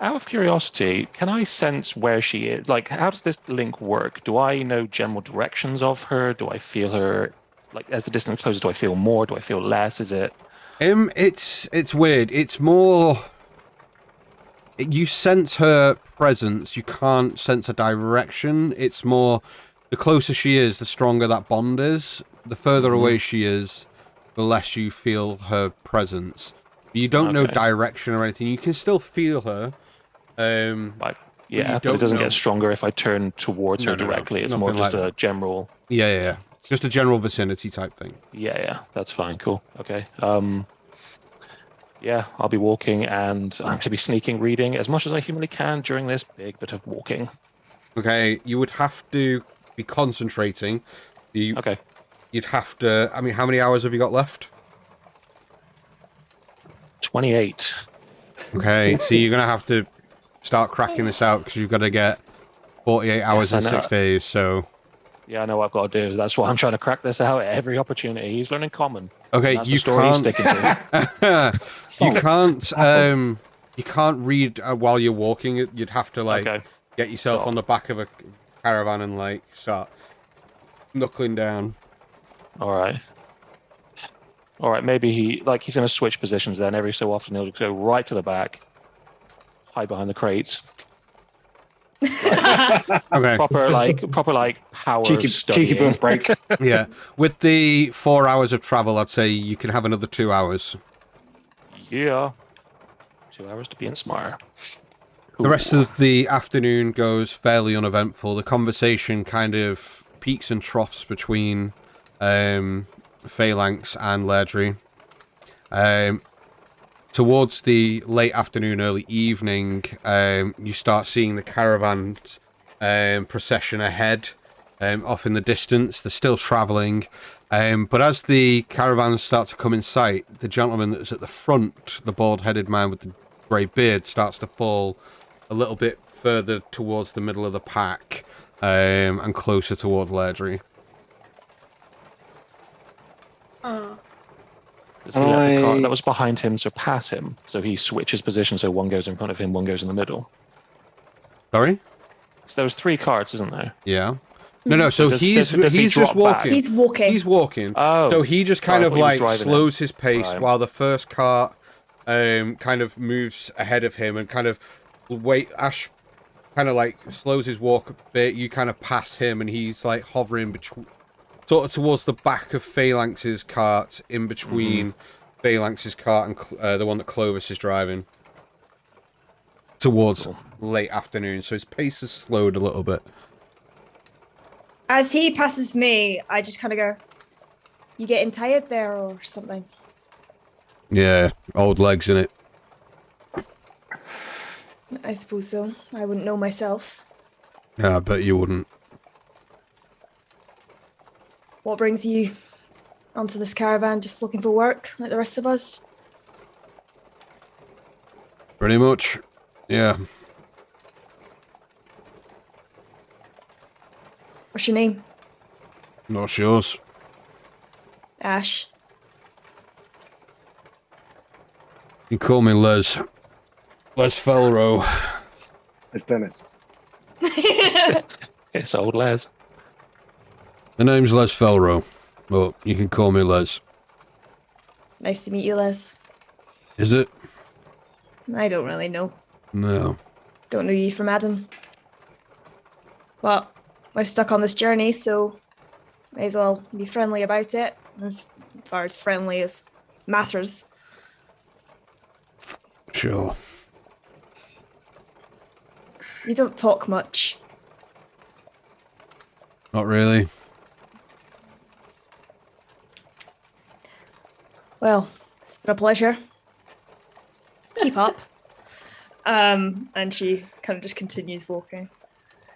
Out of curiosity, can I sense where she is? Like, how does this link work? Do I know general directions of her? Do I feel her, like, as the distance closes, do I feel more? Do I feel less? Is it... It's weird. It's more... You sense her presence. You can't sense a direction. It's more... The closer she is, the stronger that bond is. The further away she is, the less you feel her presence. You don't know direction or anything. You can still feel her. But it doesn't get stronger if I turn towards her directly. It's more just a general... Yeah. Just a general vicinity type thing. Yeah. That's fine. Cool. Okay. Yeah, I'll be walking, and I'm going to be sneaking reading as much as I humanly can during this big bit of walking. Okay, you would have to be concentrating. Okay. You'd have to... I mean, how many hours have you got left? 28. Okay, so you're going to have to start cracking this out because you've got to get 48 hours in 6 days, so... Yeah, I know what I've got to do. That's why I'm trying to crack this out at every opportunity. He's learning common. Okay, That's the story he's sticking to. You can't read while you're walking. You'd have to get yourself on the back of a caravan and start knuckling down. All right. Maybe he's going to switch positions then. Every so often he'll go right to the back, hide behind the crates. Okay. Proper power cheeky birth break. Yeah. With the 4 hours of travel, I'd say you can have another 2 hours. Yeah. 2 hours to be in Smire. The rest of the afternoon goes fairly uneventful. The conversation kind of peaks and troughs between Phalanx and Lairdrie. Towards the late afternoon, early evening, you start seeing the caravan procession ahead, off in the distance. They're still travelling, but as the caravans start to come in sight, the gentleman that's at the front, the bald-headed man with the grey beard, starts to fall a little bit further towards the middle of the pack, and closer towards Lairdrie. Does he let the car that was behind him surpass him? So he switches position so one goes in front of him, one goes in the middle. Sorry? So there was 3 carts, isn't there? Yeah. No, so does he's just walking. He's walking. He's walking. Oh. So he just kind of slows it. his pace while the first cart kind of moves ahead of him and kind of Ash kind of slows his walk a bit. You kind of pass him and he's hovering between, sort of towards the back of Phalanx's cart, in between Phalanx's cart and the one that Clovis is driving. Towards late afternoon, so his pace has slowed a little bit. As he passes me, I just kind of go, "You getting tired there or something?" Yeah, old legs, innit? I suppose so. I wouldn't know myself. Yeah, I bet you wouldn't. What brings you onto this caravan? Just looking for work, like the rest of us? Pretty much, yeah. What's your name? Not yours. Ash. You can call me Les. Les Felrow. It's Dennis. It's old Les. The name's Les Felrow, but you can call me Les. Nice to meet you, Les. Is it? I don't really know. No. Don't know you from Adam. But we're stuck on this journey, so may as well be friendly about it, as far as friendly as matters. Sure. You don't talk much. Not really. Well, it's been a pleasure. Keep up. And she kind of just continues walking.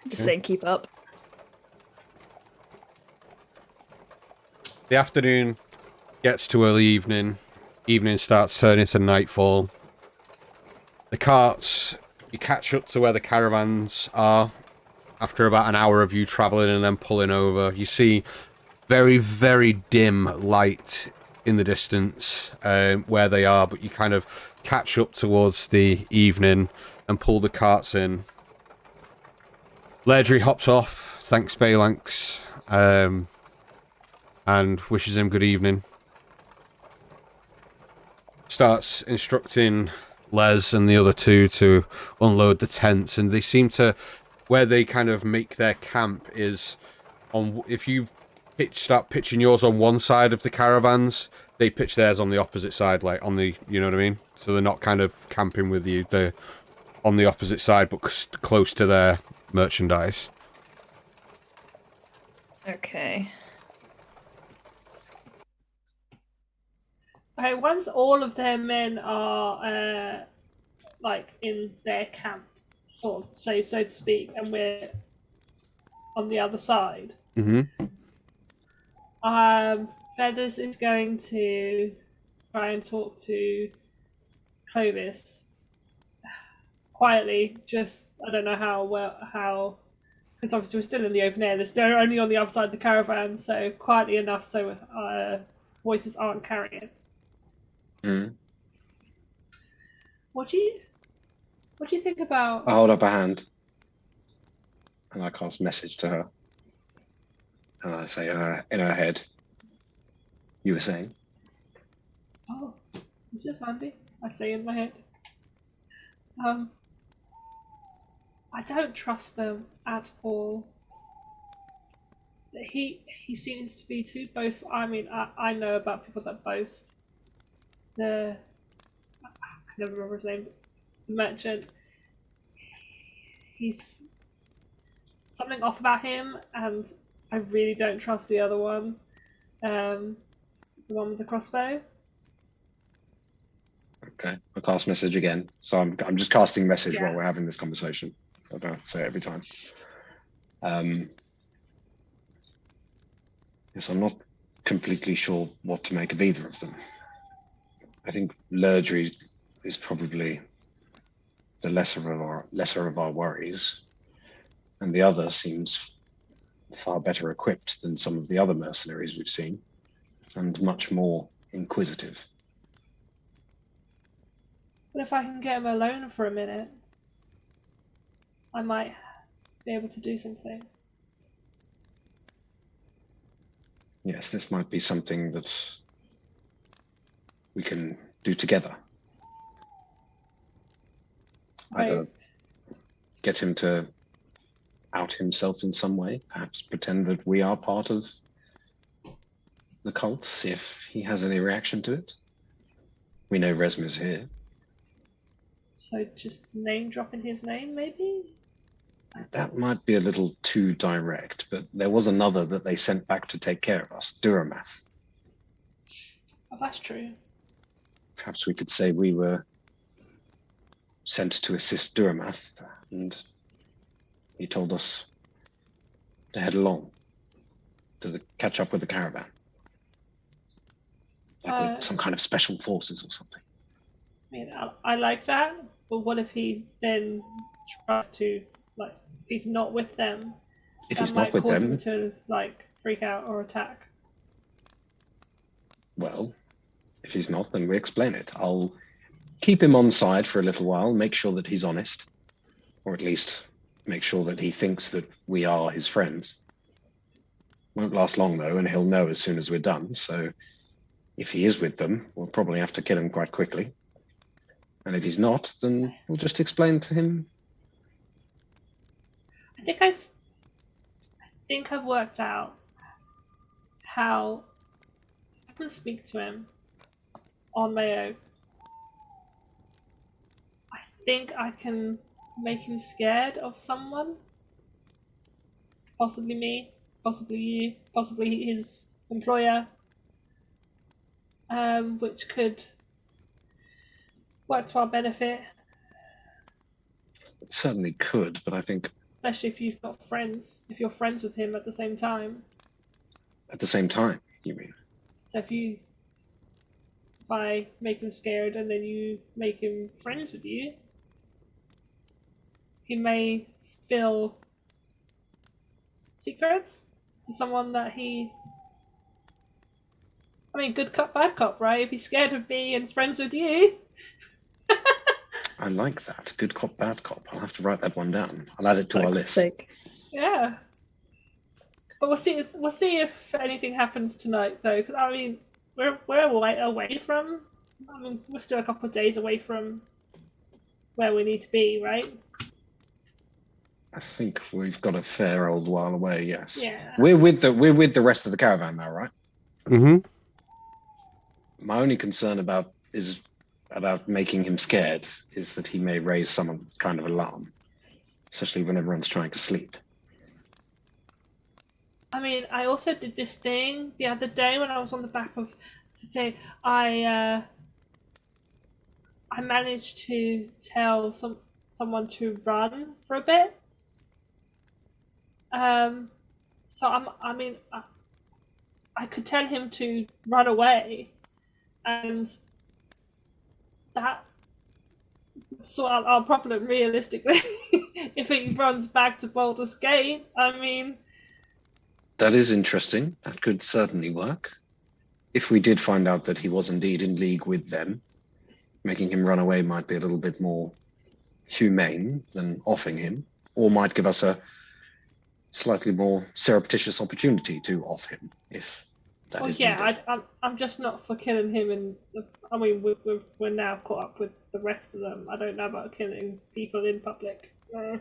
Just saying keep up. The afternoon gets to early evening. Evening starts turning to nightfall. The carts, you catch up to where the caravans are after about an hour of you travelling and then pulling over. You see very, very dim light in the distance where they are, but you kind of catch up towards the evening and pull the carts in. Lairdrie hops off, thanks Phalanx, and wishes him good evening. Starts instructing Les and the other two to unload the tents, and they seem to, where they kind of make their camp is on, if you start pitching yours on one side of the caravans, they pitch theirs on the opposite side, like on the, you know what I mean? So they're not kind of camping with you, they're on the opposite side, but close to their merchandise. Okay. Okay, once all of their men are in their camp, sort of so to speak, and we're on the other side. Feathers is going to try and talk to Clovis quietly. Just I don't know how because obviously we're still in the open air. They're only on the other side of the caravan, so quietly enough so voices aren't carrying. Mm. What do you think about? I hold up a hand, and I cast message to her, and I say in her head, "You were saying." Oh, this is handy. I say in my head. I don't trust them at all. He seems to be too boastful. I mean, I know about people that boast. I never remember his name. The merchant. He's something off about him, and I really don't trust the other one. The one with the crossbow. Okay, I cast message again. So I'm just casting message while we're having this conversation. I don't have to say it every time. Yes, I'm not completely sure what to make of either of them. I think Lurdry is probably the lesser of our worries, and the other seems far better equipped than some of the other mercenaries we've seen, and much more inquisitive. But if I can get him alone for a minute, I might be able to do something. Yes, this might be something that we can do together. Either get him to out himself in some way, perhaps pretend that we are part of the cult, see if he has any reaction to it. We know Resma's here. So just name dropping his name, maybe? That might be a little too direct, but there was another that they sent back to take care of us, Duramath. Oh, that's true. Perhaps we could say we were sent to assist Duramath, and he told us to head along to catch up with the caravan. Like with some kind of special forces or something. I mean, I like that, but what if he then tries to, like, if he's not with them, if that he's might not with cause them, him to, like, freak out or attack? Well, if he's not, then we explain it. I'll keep him on side for a little while, make sure that he's honest, or at least make sure that he thinks that we are his friends. Won't last long, though, and he'll know as soon as we're done, so if he is with them, we'll probably have to kill him quite quickly. And if he's not, then we'll just explain to him. I think I've worked out how I can speak to him on my own. I think I can make him scared of someone. Possibly me, possibly you, possibly his employer. Which could work to our benefit. It certainly could, but I think... Especially if you've got friends, if you're friends with him at the same time. At the same time, you mean? So if I make him scared and then you make him friends with you, he may spill secrets to someone that he... I mean, good cop, bad cop, right? If he's scared of me and friends with you... I like that. Good cop, bad cop. I'll have to write that one down. I'll add it to our list. Sick. Yeah. But we'll see if anything happens tonight, though. Because I mean, we're away from. I mean, we're still a couple of days away from where we need to be, right? I think we've got a fair old while away. Yes. Yeah. We're with the rest of the caravan now, right? Mm-hmm. My only concern about making him scared is that he may raise some kind of alarm, especially when everyone's trying to sleep. I mean, I also did this thing the other day when I was on the back of to say I managed to tell someone to run for a bit. So I could tell him to run away, and that sort out our problem realistically. If he runs back to Baldur's Gate, I mean... That is interesting. That could certainly work. If we did find out that he was indeed in league with them, making him run away might be a little bit more humane than offing him, or might give us a slightly more surreptitious opportunity to off him, if that is needed. I'm just not for killing him, and I mean we're now caught up with the rest of them. I don't know about killing people in public. I'm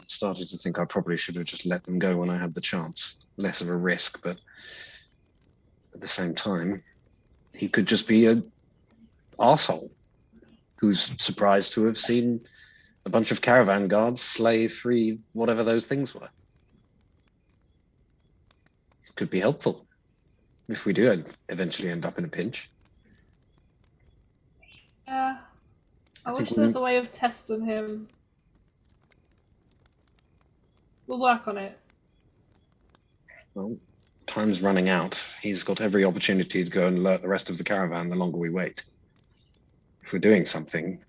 starting to think I probably should have just let them go when I had the chance. Less of a risk, but at the same time, he could just be an arsehole who's surprised to have seen a bunch of caravan guards slay 3 whatever those things were. It could be helpful if we do eventually end up in a pinch. Yeah, I wish there was a way of testing him. We'll work on it. Well, time's running out. He's got every opportunity to go and alert the rest of the caravan the longer we wait. If we're doing something,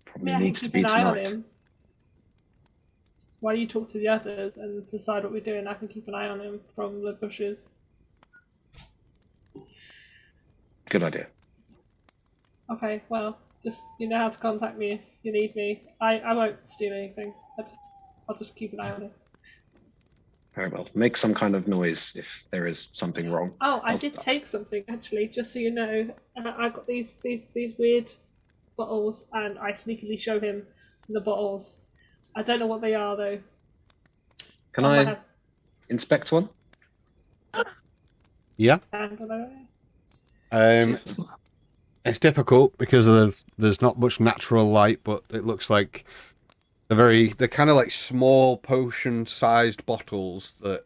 probably needs to be tonight. While you talk to the others and decide what we're doing, I can keep an eye on him from the bushes. Good idea. Okay, well, just you know how to contact me if you need me. I won't steal anything. I'll just keep an eye on it. Very well. Make some kind of noise if there is something wrong. Oh, I did take something actually, just so you know. I got these weird bottles, and I sneakily show him the bottles. I don't know what they are though. Can I inspect one? Yeah. It's difficult because there's not much natural light, but it looks like they're kind of like small potion-sized bottles that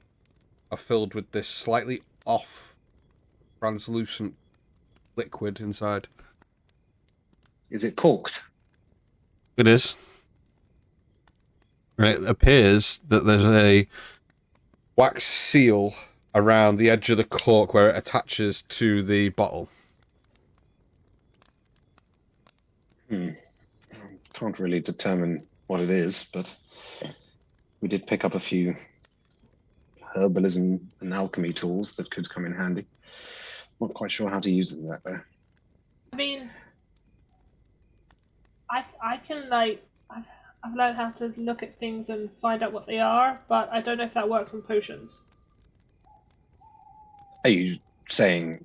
are filled with this slightly off translucent liquid inside. Is it corked? It is. It appears that there's a wax seal around the edge of the cork where it attaches to the bottle. Can't really determine what it is, but we did pick up a few herbalism and alchemy tools that could come in handy. Not quite sure how to use them though. I mean, I can I've learned how to look at things and find out what they are, but I don't know if that works on potions. Are you saying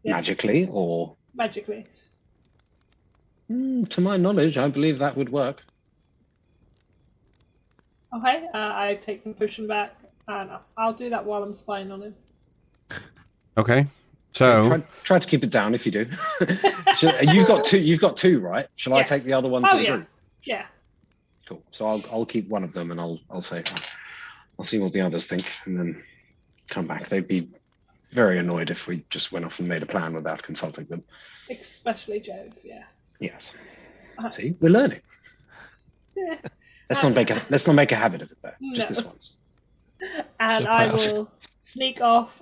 magically or? Magically. To my knowledge, I believe that would work. Okay, I take the potion back, and I'll do that while I'm spying on him. Okay, so try to keep it down if you do. You've got two, right? Shall I take the other one to the group? Yeah. Cool. So I'll keep one of them, and I'll say I'll see what the others think, and then come back. They'd be very annoyed if we just went off and made a plan without consulting them. Especially Jove, yeah. Yes. See, we're learning. Yeah. Let's not make a habit of it though. Just this once. And I will sneak off.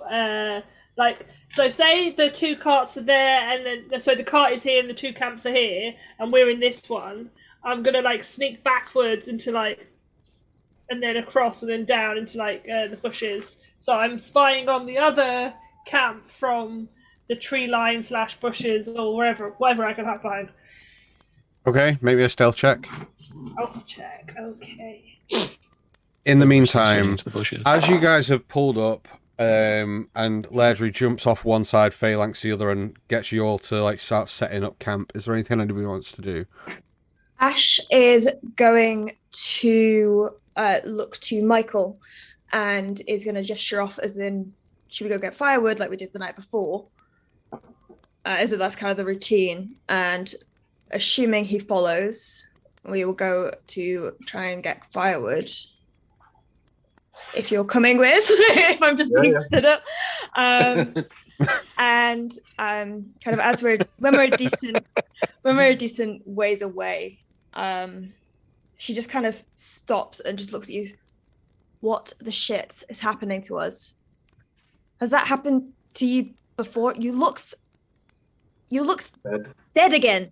So say the 2 carts are there, and then so the cart is here and the 2 camps are here, and we're in this one. I'm gonna sneak backwards into and then across and then down into the bushes. So I'm spying on the other camp from the tree line / bushes or wherever I can hide behind. Okay, maybe a stealth check. Stealth check, okay. In the meantime, as you guys have pulled up, and Lairdrie jumps off one side, Phalanx the other, and gets you all to start setting up camp, is there anything anybody wants to do? Ash is going to look to Michael and is going to gesture off as in, should we go get firewood like we did the night before? As if that's kind of the routine. And assuming he follows, we will go to try and get firewood. If you're coming with, if I'm just being stood up. And kind of as when we're a decent ways away, she just kind of stops and just looks at you. What the shit is happening to us? Has that happened to you before? You looked dead again.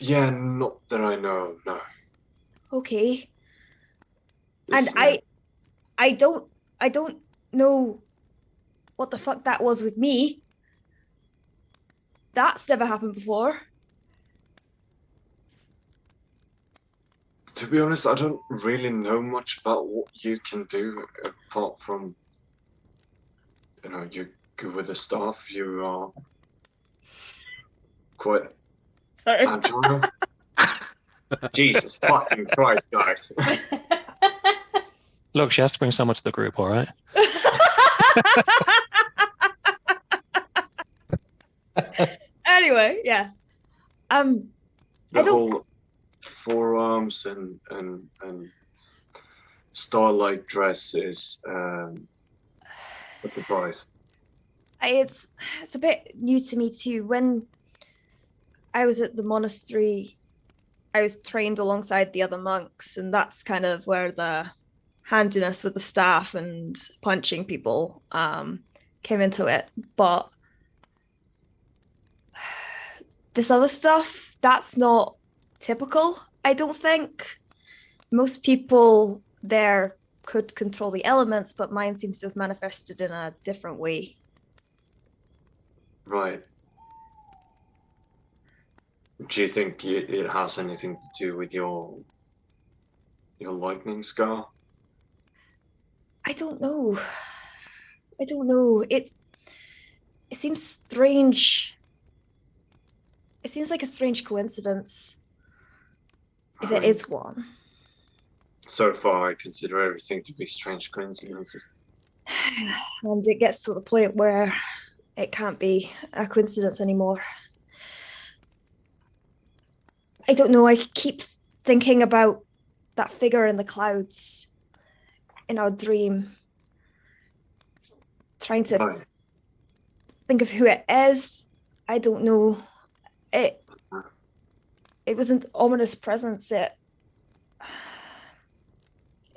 Yeah, not that I know of, no. Okay. This And is I don't know what the fuck that was with me. That's never happened before. To be honest, I don't really know much about what you can do apart from, you're good with the staff. You are quite Sorry. agile. Jesus fucking Christ, guys. Look, she has to bring someone to the group, all right? Anyway, yes. The I don't- whole forearms and starlight dress is a surprise. It's a bit new to me too. When I was at the monastery, I was trained alongside the other monks, and that's kind of where the handiness with the staff and punching people came into it. But this other stuff, that's not typical, I don't think. Most people there could control the elements, but mine seems to have manifested in a different way. Right. Do you think it has anything to do with your lightning scar? I don't know. It seems strange. It seems like a strange coincidence, if it is one. So far, I consider everything to be strange coincidences. And it gets to the point where it can't be a coincidence anymore. I don't know, I keep thinking about that figure in the clouds in our dream. Trying to think of who it is. I don't know. It was an ominous presence. It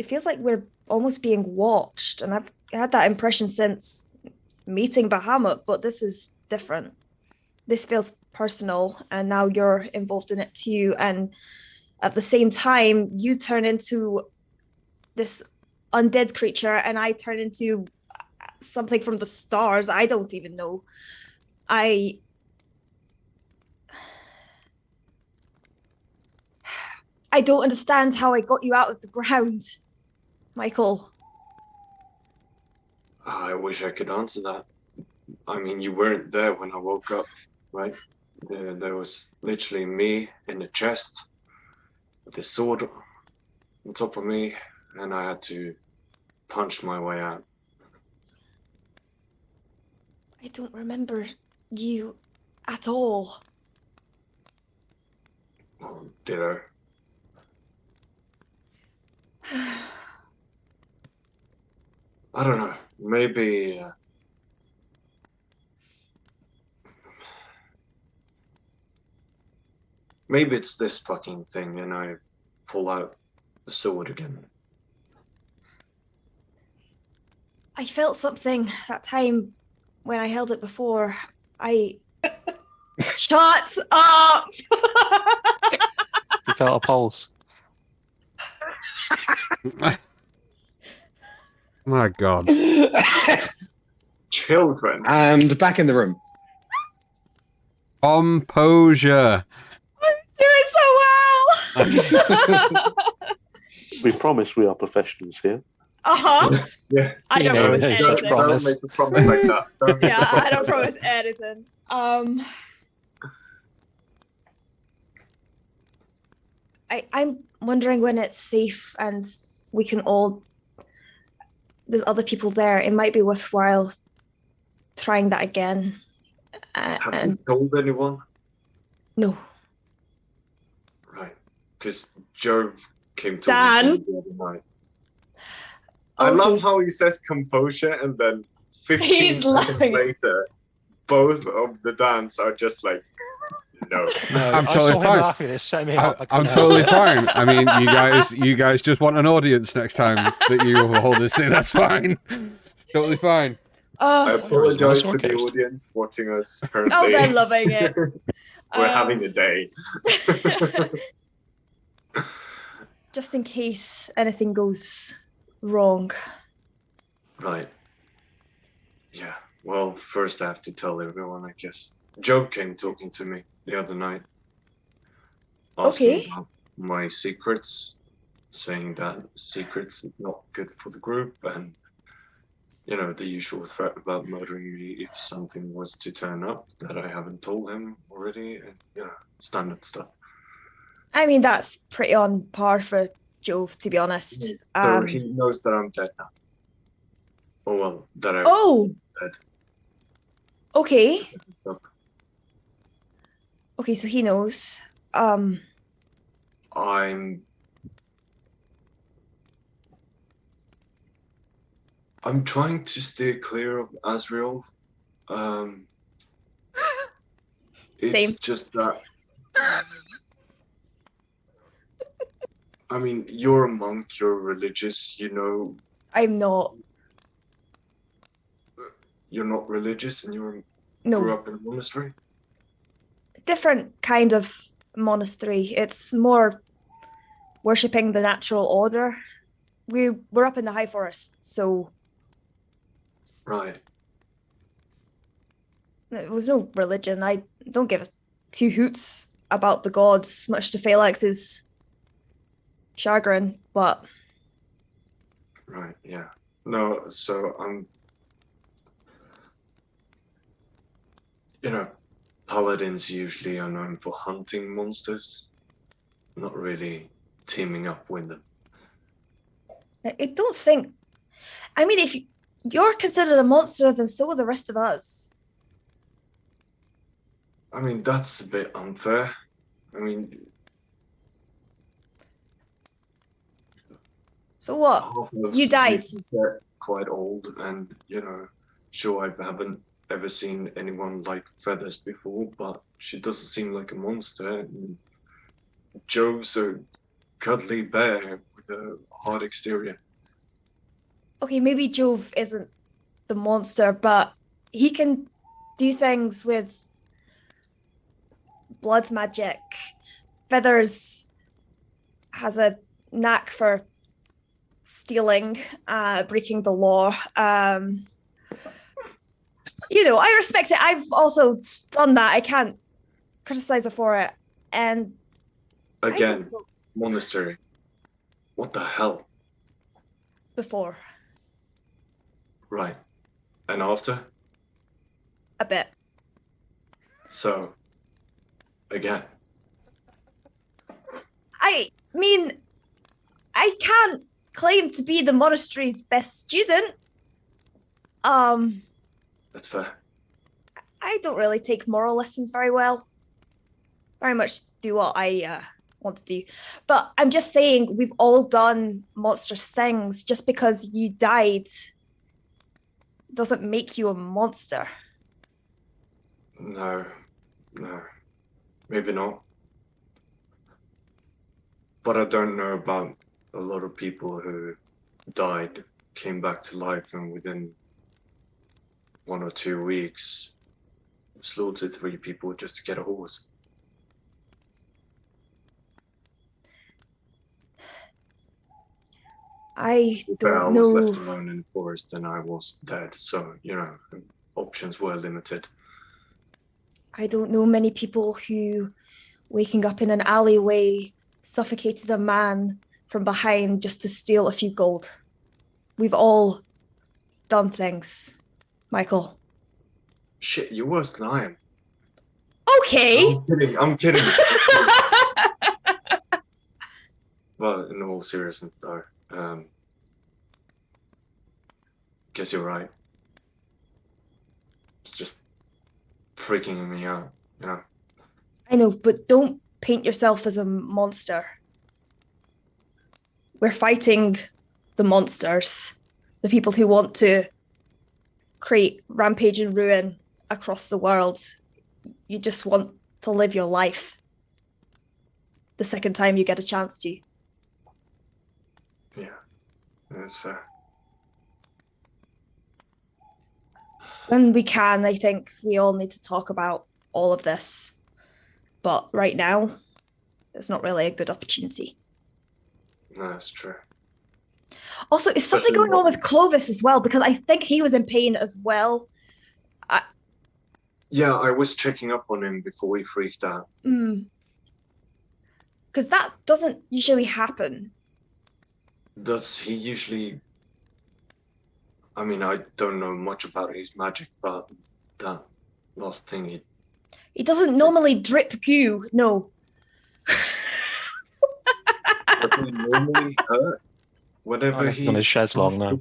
feels like we're almost being watched, and I've had that impression since meeting Bahamut, but this is different. This feels personal, and now you're involved in it too, and at the same time you turn into this undead creature and I turn into something from the stars. I don't even know. I don't understand how I got you out of the ground, Michael. I wish I could answer that. I mean, you weren't there when I woke up, right? There was literally me in a chest with a sword on top of me, and I had to punch my way out. I don't remember you at all. Well, ditto. I don't know. Maybe it's this fucking thing, and I pull out the sword again. I felt something that time when I held it before. Shut up! You felt a pulse. My God. Children. And back in the room. Composure. I'm doing so well! We promise we are professionals here. Uh-huh. Yeah. I don't promise anything. Don't make a promise like that. Yeah, I don't promise anything. I'm wondering when it's safe and we can all, there's other people there, it might be worthwhile trying that again. Have you told anyone? No. Right. Because Jove came to Dan? me the other night. I love how he says composure, and then 15 seconds later, both of the Dans are just like, no. I'm totally fine. I'm totally fine. I mean, you guys just want an audience next time that you hold this thing. That's fine. It's totally fine. I apologize to the audience watching us currently. Oh, they're loving it. We're having a day. Just in case anything goes wrong. Right. Yeah. Well, first I have to tell everyone, I guess. Joe came talking to me the other night, asking about my secrets, saying that secrets are not good for the group, and you know, the usual threat about murdering me if something was to turn up that I haven't told him already, and you know, standard stuff. I mean, that's pretty on par for Jove, to be honest. So he knows that I'm dead now. Oh well, that I'm dead. Okay. Okay, so he knows. I'm trying to steer clear of Azrael. It's Same. just that. I mean, you're a monk, you're religious, you know. I'm not. You're not religious and you No. grew up in a monastery? Different kind of monastery. It's more worshipping the natural order. We're up in the high forest, so. Right. There was no religion. I don't give two hoots about the gods, much to Felix's chagrin, but. Right, yeah. No, so I'm. You know, paladins usually are known for hunting monsters, not really teaming up with them. I don't think. I mean, if you're considered a monster, then so are the rest of us. I mean, that's a bit unfair. I mean. So what? You died. Quite old, and you know, sure, I haven't ever seen anyone like Feathers before, but she doesn't seem like a monster. And Jove's a cuddly bear with a hard exterior. Okay, maybe Jove isn't the monster, but he can do things with blood magic. Feathers has a knack for stealing, breaking the law. You know, I respect it. I've also done that. I can't criticize her for it. And again, monastery. What the hell? Before. Right. And after? A bit. So, again. I mean, I can't claim to be the monastery's best student. That's fair. I don't really take moral lessons very well. Very much do what I want to do. But I'm just saying, we've all done monstrous things. Just because you died doesn't make you a monster. No. Maybe not. But I don't know about a lot of people who died, came back to life, and within 1 or 2 weeks slaughtered 3 people just to get a horse. I don't know. I was left alone in the forest and I was dead, so, you know, options were limited. I don't know many people who, waking up in an alleyway, suffocated a man from behind just to steal a few gold. We've all done things, Michael. Shit, you're worse than I am. Okay. I'm kidding. But in all seriousness, though, guess you're right. It's just freaking me out, you know. I know, but don't paint yourself as a monster. We're fighting the monsters, the people who want to create rampage and ruin across the world. You just want to live your life the second time you get a chance to. Yeah, that's fair. When we can, I think we all need to talk about all of this. But right now, it's not really a good opportunity. No, that's true. Also, is something going on with Clovis as well? Because I think he was in pain as well. Yeah, I was checking up on him before he freaked out. Because that doesn't usually happen. Does he usually... I mean, I don't know much about his magic, but that last thing he doesn't normally drip goo, no. Doesn't he normally hurt whenever he's on his chaise long now.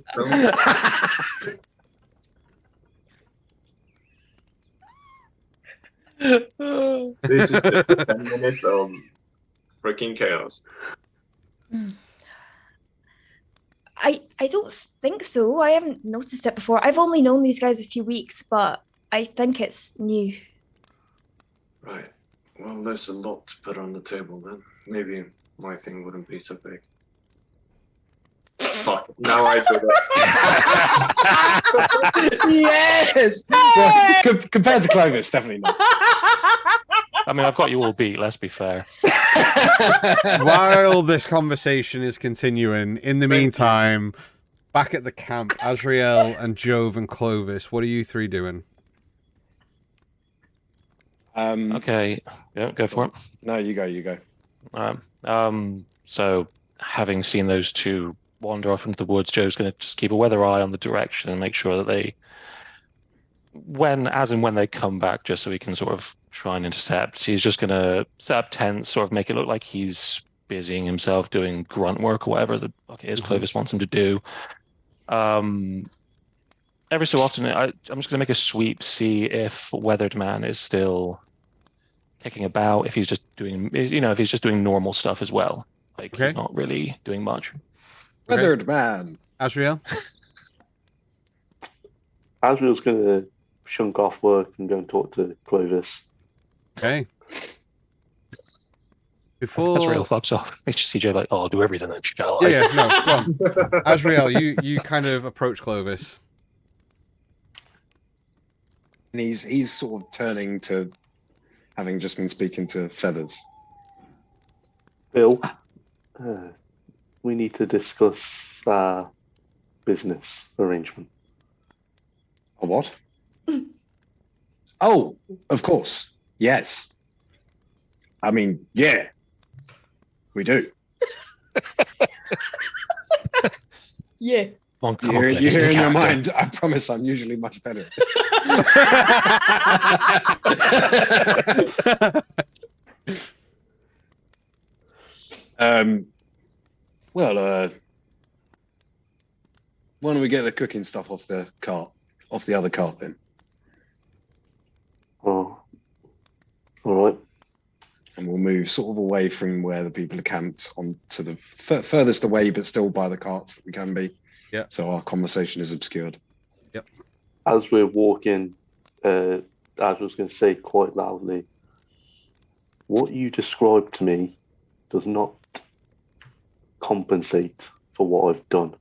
This is just 10 minutes of freaking chaos. I don't think so. I haven't noticed it before. I've only known these guys a few weeks, but I think it's new. Right. Well, there's a lot to put on the table then. Maybe my thing wouldn't be so big. Fuck. Now I do that. Yes! Well, compared to Clovis, definitely not. I mean, I've got you all beat, let's be fair. While this conversation is continuing, in the meantime, back at the camp, Azrael and Jove and Clovis, what are you three doing? Okay, yeah, go for it. No, you go. So, having seen those two wander off into the woods, Joe's going to just keep a weather eye on the direction and make sure that they, when they come back, just so he can sort of try and intercept. He's just going to set up tents, sort of make it look like he's busying himself doing grunt work or whatever the fuck it is Clovis wants him to do. Every so often, I'm just going to make a sweep, see if Weathered Man is still kicking about, if he's just doing, if he's just doing normal stuff as well. Like, he's not really doing much. Weathered Man. Azrael? Azrael's going to shunk off work and go and talk to Clovis. Okay. Before Azrael fucks off. HCJ like, oh, I'll do everything then, shall I? Yeah, no, go on. Azrael, you kind of approach Clovis. And he's sort of turning to having just been speaking to Feathers. Bill, we need to discuss our business arrangement. A what? Oh, of course. Yes. I mean, yeah. We do. Yeah. You hear in your mind, I promise I'm usually much better. Why don't we get the cooking stuff off the other cart then? Oh, all right. And we'll move sort of away from where the people are camped on to the furthest away, but still by the carts that we can be. Yeah. So our conversation is obscured. Yep. As we're walking, as I was going to say quite loudly, what you described to me does not compensate for what I've done.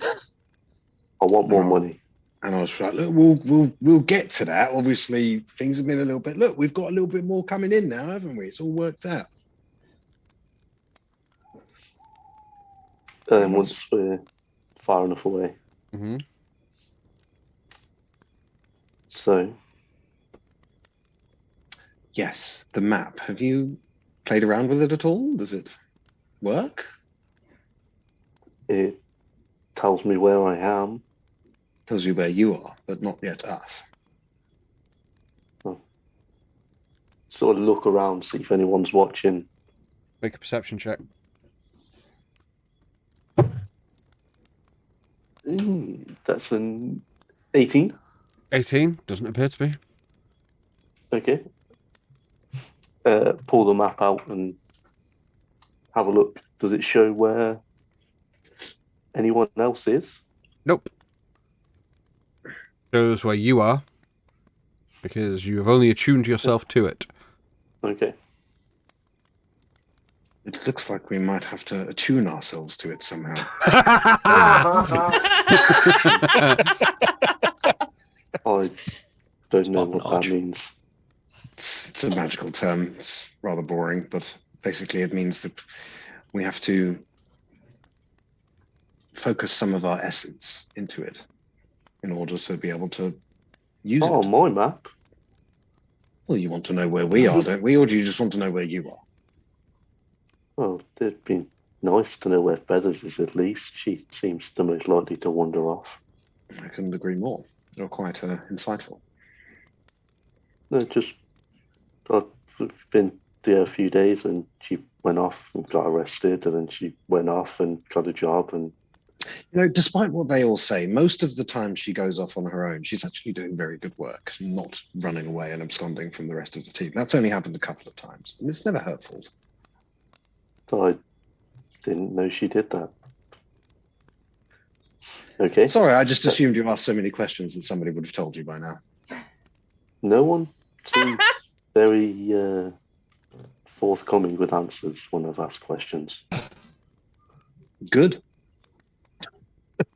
I want more money. And I was like, look, we'll get to that. Obviously, things have been a little bit. Look, we've got a little bit more coming in now, haven't we? It's all worked out. Once we're far enough away. Mm-hmm. So. Yes, the map. Have you played around with it at all? Does it work? It tells me where I am. Tells you where you are, but not yet us. Oh. Sort of look around, see if anyone's watching. Make a perception check. That's an 18. 18? Doesn't appear to be. Okay. Pull the map out and have a look. Does it show where anyone else is? Nope. Shows where you are, because you have only attuned yourself to it. Okay. It looks like we might have to attune ourselves to it somehow. I don't know what that means. It's a magical term. It's rather boring, but basically it means that we have to focus some of our essence into it in order to be able to use it. Oh, my map. Well, you want to know where we are, don't we? Or do you just want to know where you are? Well, it'd be nice to know where Feathers is at least. She seems the most likely to wander off. I couldn't agree more. You're quite insightful. No, just I've been there a few days and she went off and got arrested, and then she went off and got a job. And you know, despite what they all say, most of the time she goes off on her own. She's actually doing very good work, not running away and absconding from the rest of the team. That's only happened a couple of times, and it's never her fault. so I didn't know she did that. Okay. Sorry, I just assumed you asked so many questions that somebody would have told you by now. No one seems very forthcoming with answers when I've asked questions. Good.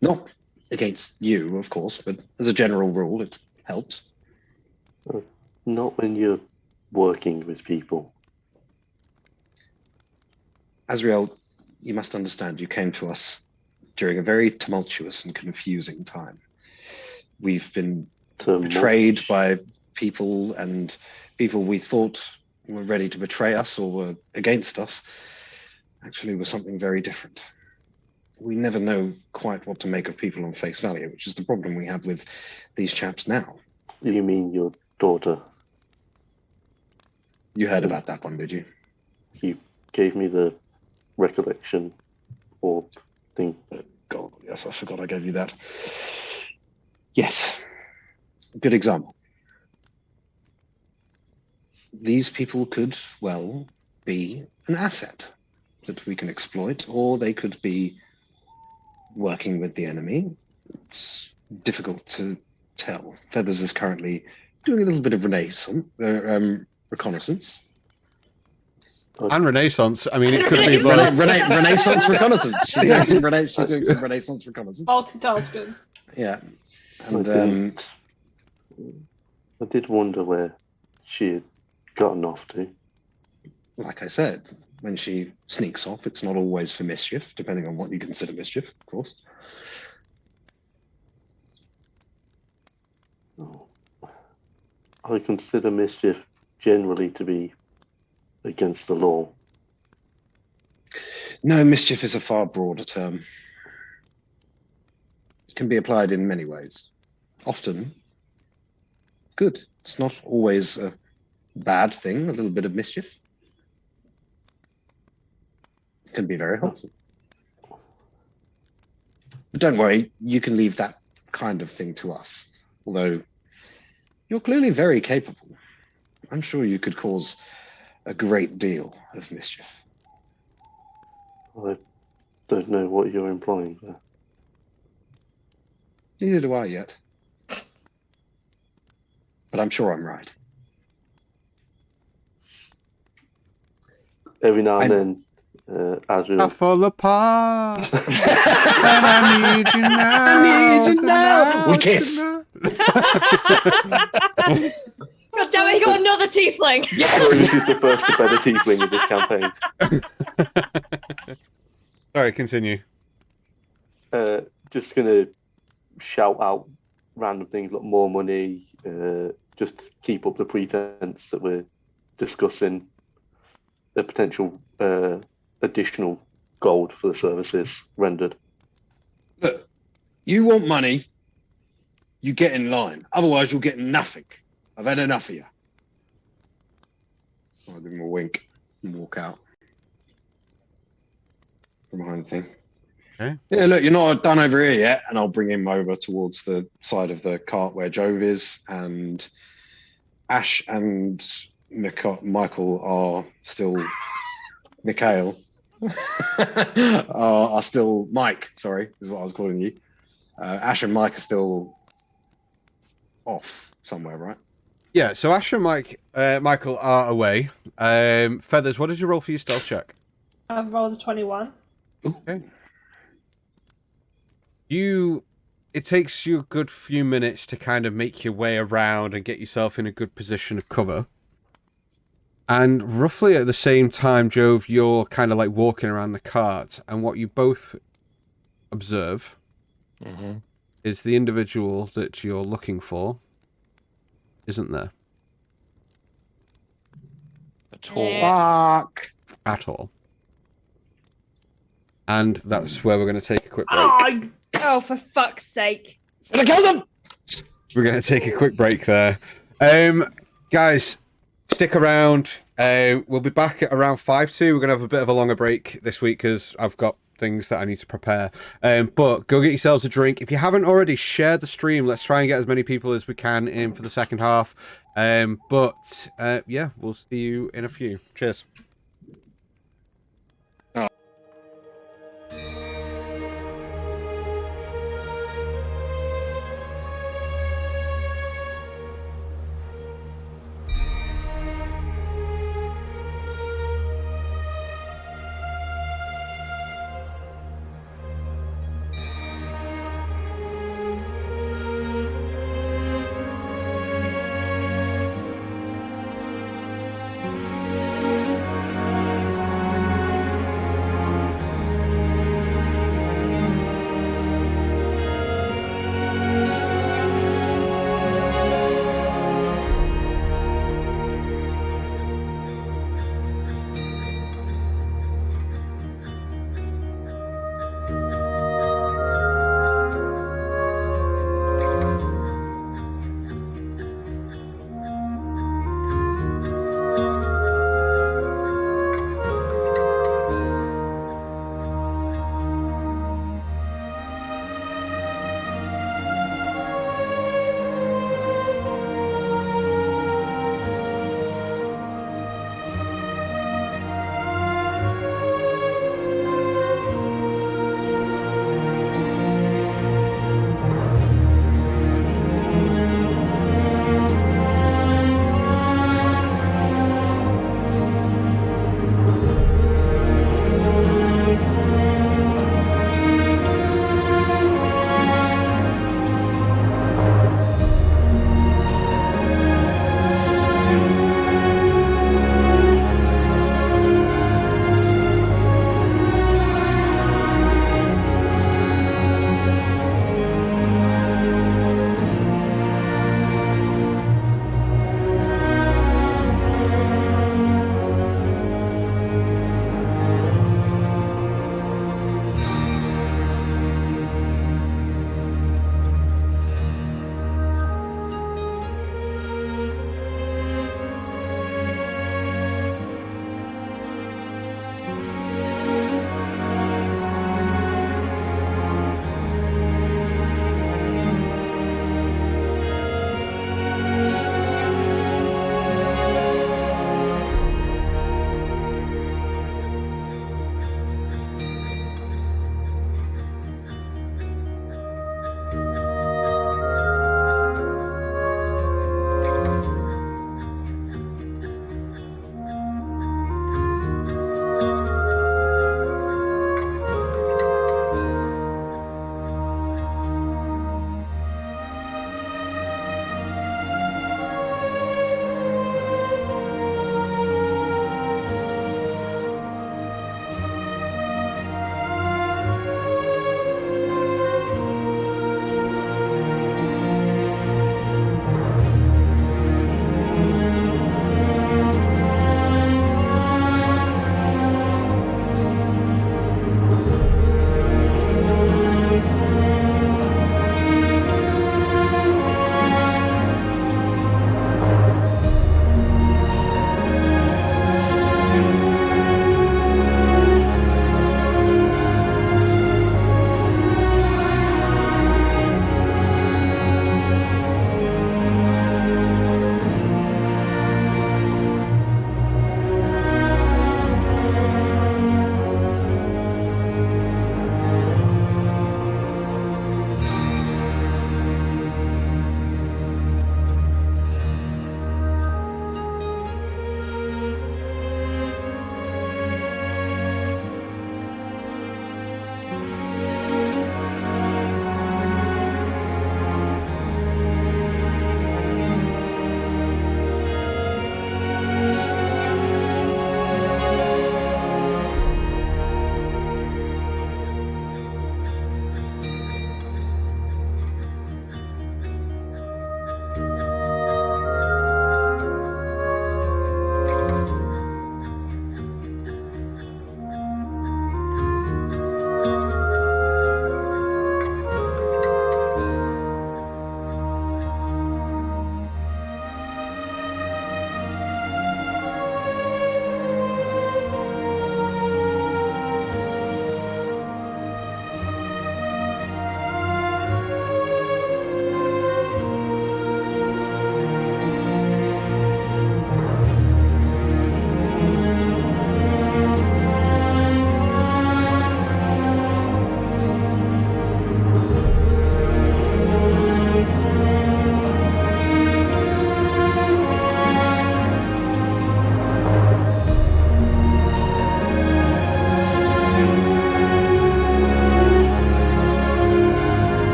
Not against you, of course, but as a general rule, it helps. Not when you're working with people. Azrael, you must understand, you came to us during a very tumultuous and confusing time. We've been betrayed by people, and people we thought were ready to betray us or were against us actually were something very different. We never know quite what to make of people on face value, which is the problem we have with these chaps now. You mean your daughter? You heard about that one, did you? You gave me the recollection orb thing. God, yes, I forgot I gave you that. Yes, good example. These people could, well, be an asset that we can exploit, or they could be working with the enemy. It's difficult to tell. Feathers is currently doing a little bit of reconnaissance. And Renaissance. I mean, it could be both. Renaissance reconnaissance. She's doing some Renaissance reconnaissance. Multitasking. Yeah. And I did wonder where she had gotten off to. Like I said, when she sneaks off, it's not always for mischief, depending on what you consider mischief, of course. I consider mischief generally to be against the law. No, mischief is a far broader term. It can be applied in many ways. Often good. It's not always a bad thing, a little bit of mischief. It can be very helpful. But don't worry, you can leave that kind of thing to us. Although you're clearly very capable. I'm sure you could cause a great deal of mischief. I don't know what you're implying there. Neither do I yet. But I'm sure I'm right. Every now and then, as we I fall apart. And I need you now. I need you now. We kiss. God damn it, you got another tiefling! Yes! This is the first better tiefling in this campaign. Sorry, continue. Just going to shout out random things like more money, just keep up the pretense that we're discussing a potential additional gold for the services rendered. Look, you want money, you get in line. Otherwise, you'll get nothing. I've had enough of you. I'll give him a wink and walk out from behind the thing. Okay. Yeah, look, you're not done over here yet, and I'll bring him over towards the side of the cart where Jove is, and Ash and Michael are still Mikhail are still Mike. Sorry, is what I was calling you. Ash and Mike are still off somewhere, right? Yeah. So Ash and Michael are away. Feathers, what did you roll for your stealth check? I've rolled a 21. Okay. It takes you a good few minutes to kind of make your way around and get yourself in a good position of cover. And roughly at the same time, Jove, you're kind of like walking around the cart, and what you both observe is the individual that you're looking for isn't there. At all. Fuck. At all. And that's where we're going to take a quick break. Oh, for fuck's sake. Gonna kill them! We're going to take a quick break there. Guys, stick around. We'll be back at around 5-2. We're going to have a bit of a longer break this week because I've got things that I need to prepare. But go get yourselves a drink. If you haven't already, share the stream. Let's try and get as many people as we can in for the second half. Yeah, we'll see you in a few. Cheers.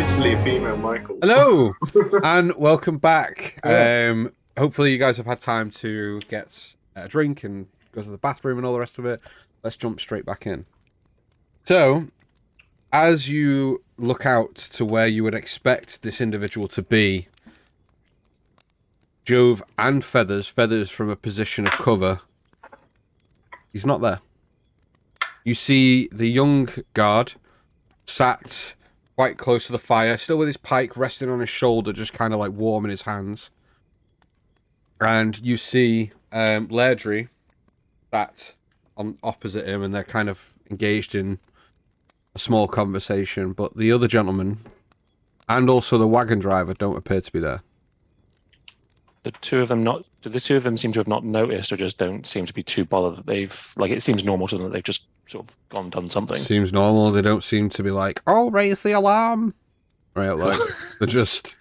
literally a female Michael. Hello, and welcome back. Hopefully you guys have had time to get a drink and go to the bathroom and all the rest of it. Let's jump straight back in. So, as you look out to where you would expect this individual to be, Jove and Feathers from a position of cover, he's not there. You see the young guard sat quite close to the fire, still with his pike resting on his shoulder, just kind of like warm in his hands. And you see Lairdrie sat on opposite him, and they're kind of engaged in a small conversation, but the other gentleman and also the wagon driver don't appear to be there. Do the two of them seem to have not noticed, or just don't seem to be too bothered that they've, like, it seems normal to them that they've just sort of gone and done something? Seems normal. They don't seem to be like, oh, raise the alarm. Right, like, they're just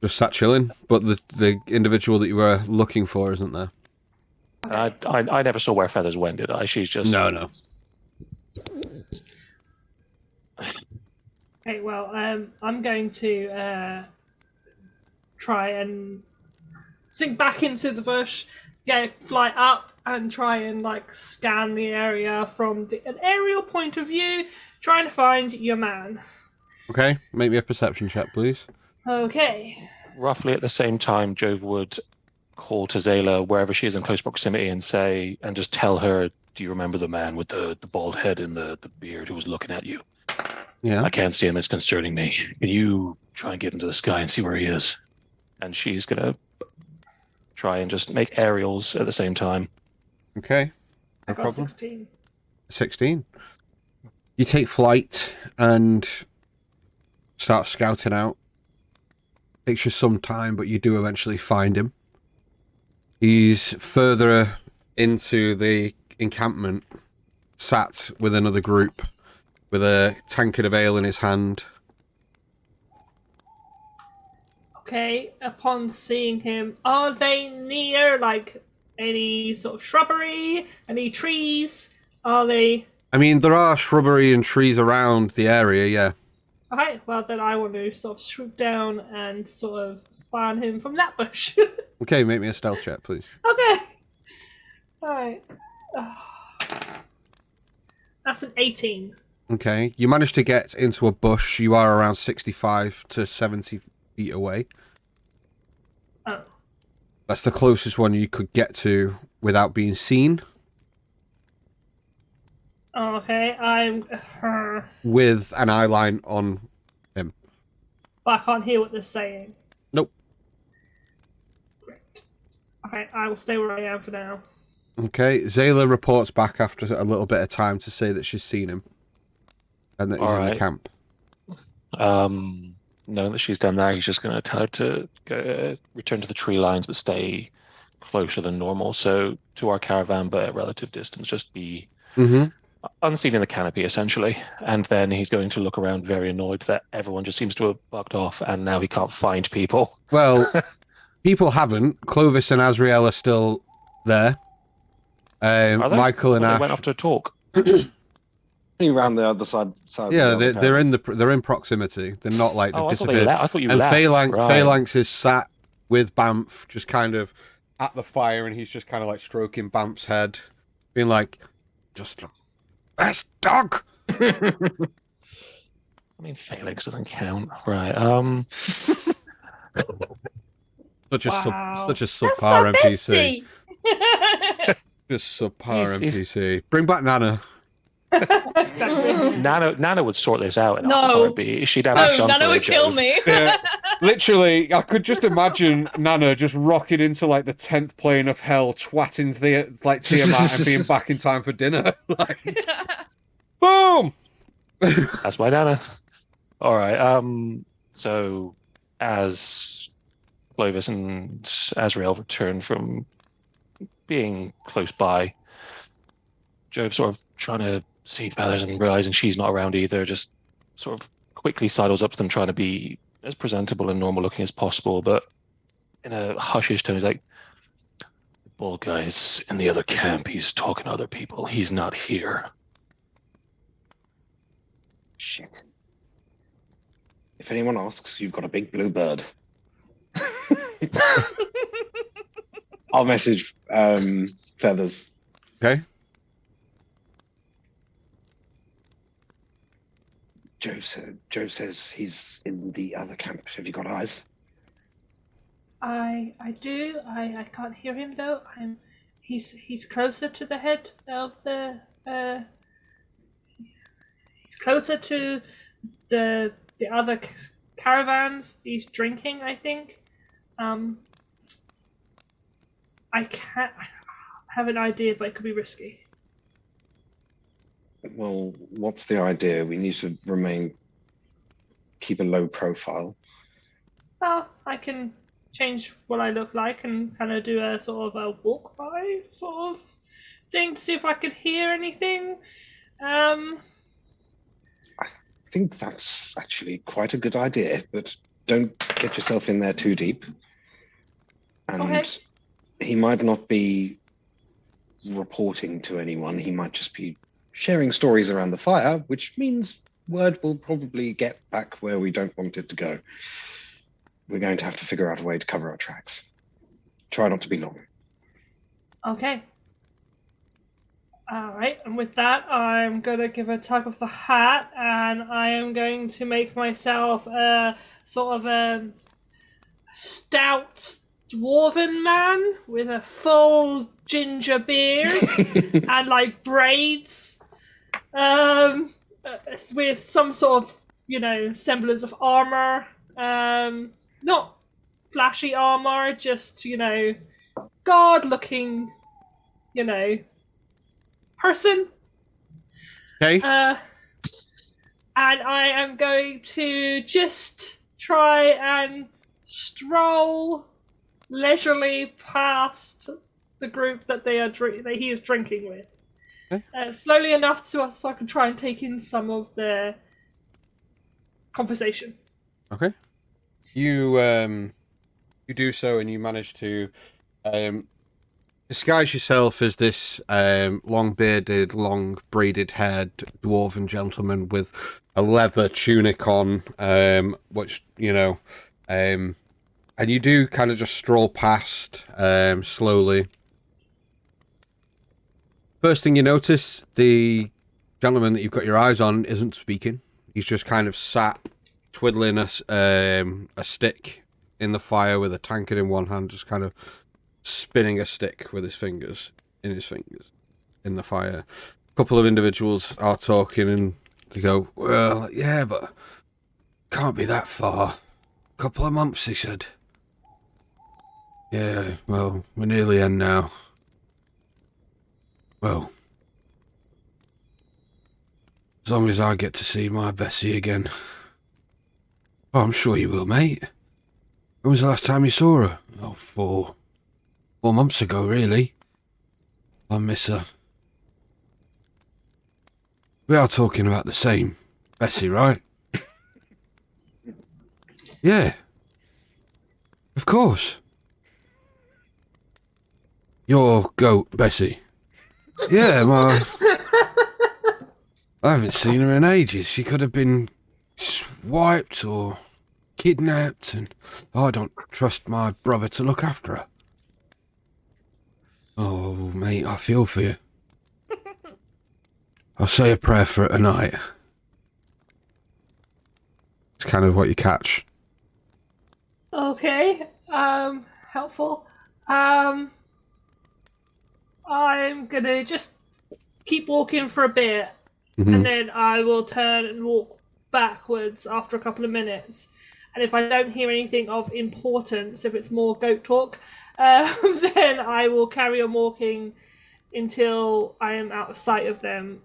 sat chilling, but the individual that you were looking for isn't there. I never saw where Feathers went, did I? She's just... No. Okay, well, I'm going to try and sink back into the bush, fly up, and try and like scan the area from an aerial point of view, trying to find your man. Okay, make me a perception check, please. Okay. Roughly at the same time, Jove would call to Zayla wherever she is in close proximity and just tell her, do you remember the man with the bald head and the beard who was looking at you? Yeah. I can't see him, it's concerning me. Can you try and get into the sky and see where he is? And she's going to try and just make aerials at the same time. Okay. I got 16. 16. You take flight and start scouting out. Takes you some time, but you do eventually find him. He's further into the encampment, sat with another group, with a tankard of ale in his hand. Okay, upon seeing him, are they near, like, any sort of shrubbery? Any trees? Are they... I mean, there are shrubbery and trees around the area, yeah. Okay, well then I want to sort of swoop down and sort of spy on him from that bush. Okay, make me a stealth check, please. Okay. Alright. That's an 18. Okay, you managed to get into a bush. You are around 65 to 70 feet away. Oh. That's the closest one you could get to without being seen. Okay, I'm... With an eye line on him. But I can't hear what they're saying. Nope. Great. Okay, I will stay where I am for now. Okay, Zayla reports back after a little bit of time to say that she's seen him. And that he's in the camp. Knowing that she's done that, he's just going to tell her to return to the tree lines, but stay closer than normal. So to our caravan, but at relative distance, just be unseen in the canopy, essentially. And then he's going to look around very annoyed that everyone just seems to have bucked off, and now he can't find people. Well, people haven't. Clovis and Azriel are still there. Michael and Ash went off to talk. Around the other side. Yeah, they're in proximity. They're not like they've disappeared. I thought you and left. Phalanx is sat with Banff, just kind of at the fire, and he's just kind of like stroking Banff's head, being like, "Just the best dog." I mean, Phalanx doesn't count, right? Such a subpar That's my NPC. bestie. Just subpar NPC. Bring back Nana. Exactly. Nana would sort this out in a No. heartbeat. She'd have a gun Nana for would kill Jove. me. Yeah, literally, I could just imagine Nana just rocking into like the 10th plane of hell, twatting Tiamat and being back in time for dinner. Like, boom! That's my Nana. All right. So as Clovis and Azrael return from being close by, Jove sort of trying to see Feathers and realizing she's not around either, just sort of quickly sidles up to them, trying to be as presentable and normal looking as possible, but in a hushish tone, he's like, "The bald guy's in the other camp. He's talking to other people. He's not here." Shit. If anyone asks, you've got a big blue bird. I'll message Feathers. Okay. Joe says he's in the other camp. Have you got eyes? I do. I can't hear him though. He's closer to the head of the he's closer to the other caravans. He's drinking, I think. I can't have an idea, but it could be risky. Well, what's the idea? We need to keep a low profile. Well, I can change what I look like and kind of do a sort of a walk by sort of thing to see if I could hear anything. I think that's actually quite a good idea, but don't get yourself in there too deep. And okay. He might not be reporting to anyone. He might just be sharing stories around the fire, which means word will probably get back where we don't want it to go. We're going to have to figure out a way to cover our tracks. Try not to be long. Okay. All right, and with that, I'm going to give a tug of the hat, and I am going to make myself a sort of a stout dwarven man with a full ginger beard and like braids, with some sort of, semblance of armor. Not flashy armor, just, god-looking, person. Okay. And I am going to just try and stroll leisurely past the group that that he is drinking with. Okay. Slowly enough so I can try and take in some of their conversation. Okay. You do so, and you manage to disguise yourself as this long-bearded, long-braided-haired dwarven gentleman with a leather tunic on, which, and you do kind of just stroll past slowly. First thing you notice, the gentleman that you've got your eyes on isn't speaking. He's just kind of sat twiddling a stick in the fire with a tankard in one hand, just kind of spinning a stick with his fingers in the fire. A couple of individuals are talking, and they go, "Well, yeah, but can't be that far. Couple of months," he said. "Yeah, well, we're nearly in now. Well, as long as I get to see my Bessie again." "Oh, I'm sure you will, mate. When was the last time you saw her?" "Oh, 4 months ago, really. I miss her." "We are talking about the same Bessie, right?" "Yeah. Of course." "Your goat, Bessie?" "Yeah, well, I haven't seen her in ages. She could have been swiped or kidnapped, and I don't trust my brother to look after her." "Oh, mate, I feel for you. I'll say a prayer for her tonight." It's kind of what you catch. Okay, helpful. I'm gonna just keep walking for a bit, and then I will turn and walk backwards after a couple of minutes. And if I don't hear anything of importance, if it's more goat talk, then I will carry on walking until I am out of sight of them,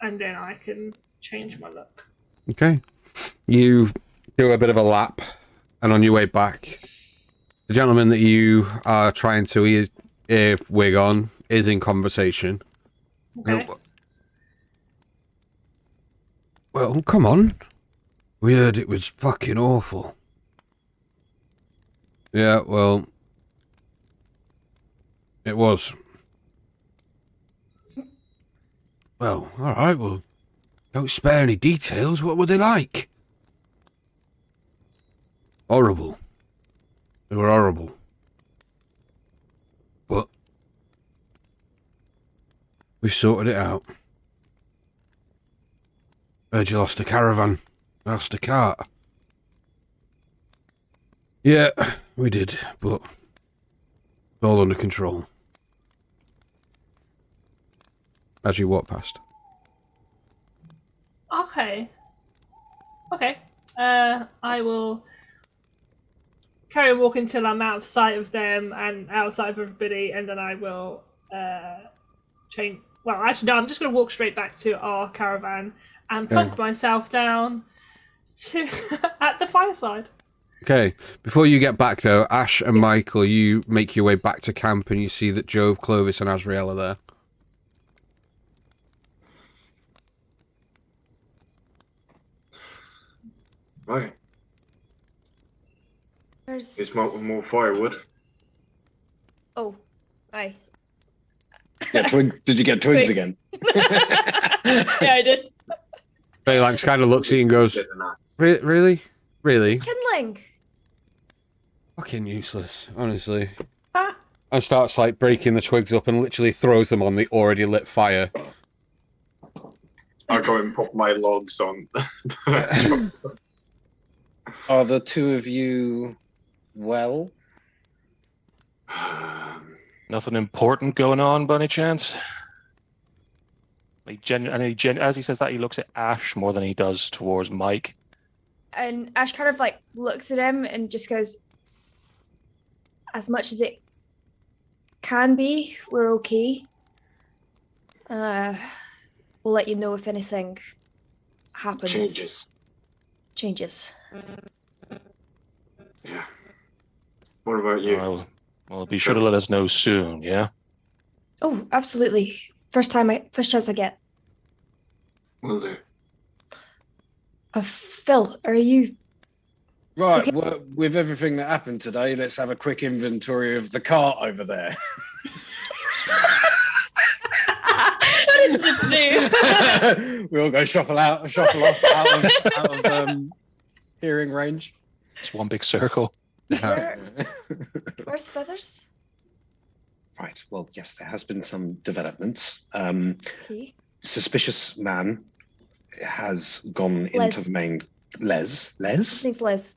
and then I can change my look. Okay. You do a bit of a lap, and on your way back, the gentleman that you are trying to wig on is in conversation. Okay. "Well, come on. We heard it was fucking awful." "Yeah, well, it was." "Well, alright, well, don't spare any details. What were they like?" Horrible. They were horrible. But we sorted it out. Heard you lost a caravan. Lost a cart. Yeah, we did, but it's all under control. As you walk past. Okay. Okay. I will carry on walking until I'm out of sight of them and out of sight of everybody, and then I will change. Well, actually, no. I'm just going to walk straight back to our caravan and plunk myself down to at the fireside. Okay. Before you get back, though, Ash and Michael, you make your way back to camp, and you see that Jove, Clovis, and Azrael are there. Right. There's... It's more firewood. Oh, aye. Yeah, did you get twigs again? Yeah, I did. Phalanx kind of looks at you and goes, Really? Really? Kindling. Fucking useless, honestly. And starts like breaking the twigs up and literally throws them on the already lit fire. I'll go and put my logs on. Are the two of you well? Nothing important going on by any chance? As he says that, he looks at Ash more than he does towards Mike. And Ash kind of like looks at him and just goes, as much as it can be, we're okay. We'll let you know if anything happens. Changes. Yeah. What about you? Well, be sure to let us know soon, yeah? Oh, absolutely. First chance I get. Will do. Phil, are you... Right, okay? well, with everything that happened today, let's have a quick inventory of the cart over there. What did you do? We all go shuffle off out of hearing range. It's one big circle. Where's Feathers? Right, well, yes, there has been some developments. Okay. Suspicious man has gone Les. into the main... Les? His name's Les.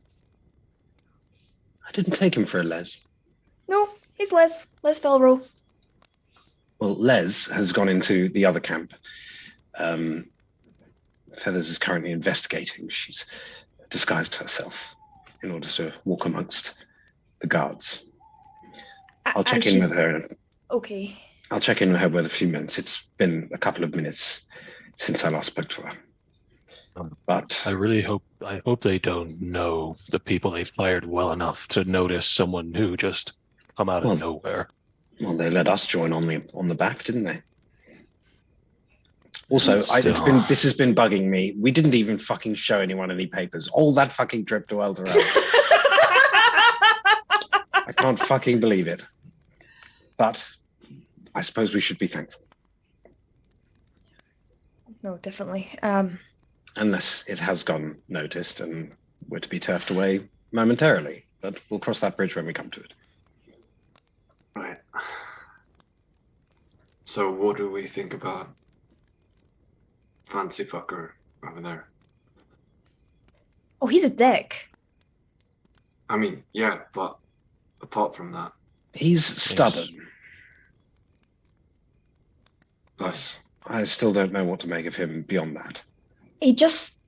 I didn't take him for a Les. No, he's Les. Les Felrow. Well, Les has gone into the other camp. Feathers is currently investigating. She's disguised herself in order to walk amongst the guards. I'll check in with her. Okay. I'll check in with her with a few minutes. It's been a couple of minutes since I last spoke to her. But I hope they don't know the people they've fired well enough to notice someone new just come out of nowhere. Well, they let us join on the back, didn't they? Also, this has been bugging me. We didn't even fucking show anyone any papers. All that fucking trip to El Dorado. I can't fucking believe it. But I suppose we should be thankful. No, definitely. Unless it has gone noticed and we're to be turfed away momentarily. But we'll cross that bridge when we come to it. Right. So what do we think about fancy fucker over there? Oh, he's a dick. I mean, yeah, but apart from that... He's stubborn. Yes. I still don't know what to make of him beyond that. He just,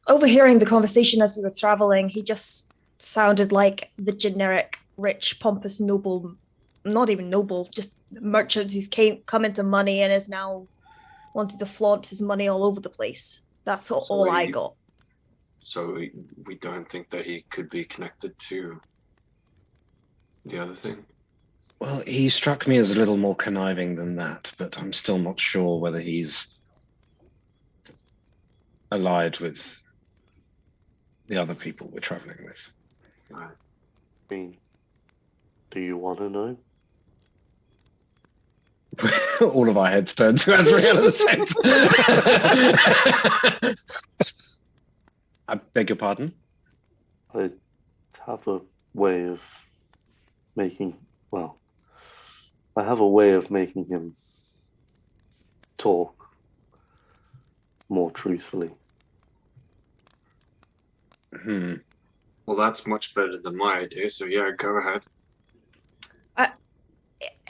overhearing the conversation as we were traveling, he just sounded like the generic, rich, pompous, noble, not even noble, just merchant who's come into money and is now wanting to flaunt his money all over the place. That's all I got. So we don't think that he could be connected to the other thing? Well, he struck me as a little more conniving than that, but I'm still not sure whether he's allied with the other people we're traveling with. Right. I mean, do you want to know? All of our heads turn to Azrael at the same time. I beg your pardon? I have a way of making, well, I have a way of making him talk more truthfully. Well, that's much better than my idea, so yeah, go ahead.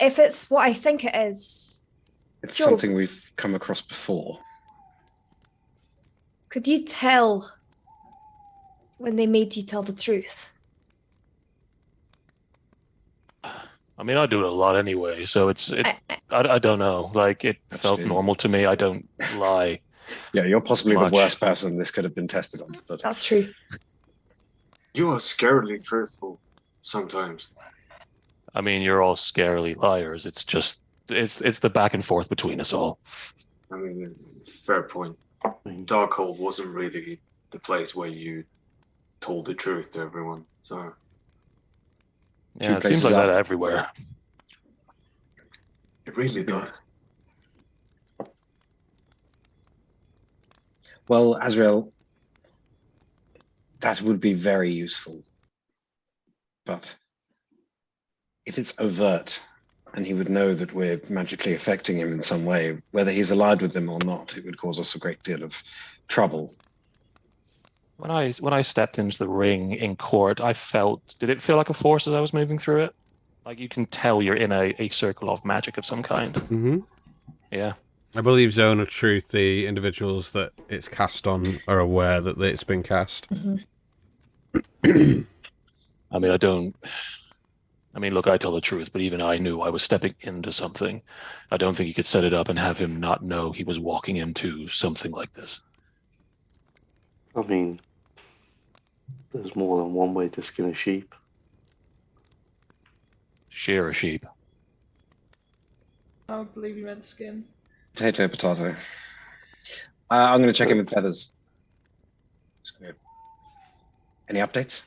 If it's what I think it is, It's Sure. something we've come across before. Could you tell when they made you tell the truth? I mean, I do it a lot anyway, so I don't know. Like, it felt Actually- normal to me. I don't lie. Yeah, you're possibly Much. the worst person this could have been tested on. But That's true. You are scarily truthful sometimes. I mean, you're all scarily liars. It's just it's the back and forth between us all. I mean, fair point. Darkhold wasn't really the place where you told the truth to everyone, so Yeah, it places seems like up. that everywhere. it really does. well, Azrael, that would be very useful. But if it's overt, and he would know that we're magically affecting him in some way, whether he's allied with them or not, it would cause us a great deal of trouble. When I stepped into the ring in court, did it feel like a force as I was moving through it? Like you can tell you're in a circle of magic of some kind. Mm-hmm. Yeah. I believe Zone of Truth, the individuals that it's cast on are aware that it's been cast. Mm-hmm. I mean, look, I tell the truth, but even I knew I was stepping into something. I don't think you could set it up and have him not know he was walking into something like this. I mean, there's more than one way to skin a sheep. Shear a sheep. I don't believe you meant skin. Potato, potato. I'm going to check in with Feathers. Any updates?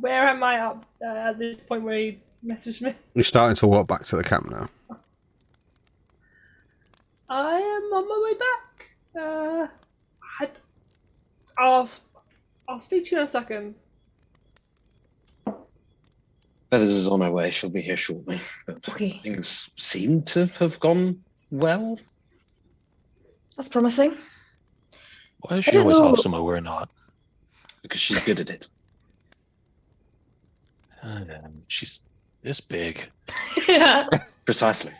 Where am I up at this point where he messaged me? We're starting to walk back to the camp now. I am on my way back. I'll speak to you in a second. Feathers is on her way. She'll be here shortly. But Okay. things seem to have gone well. That's promising. Why is I she don't always know. off somewhere we're not? Because she's good at it. She's this big. Yeah. Precisely.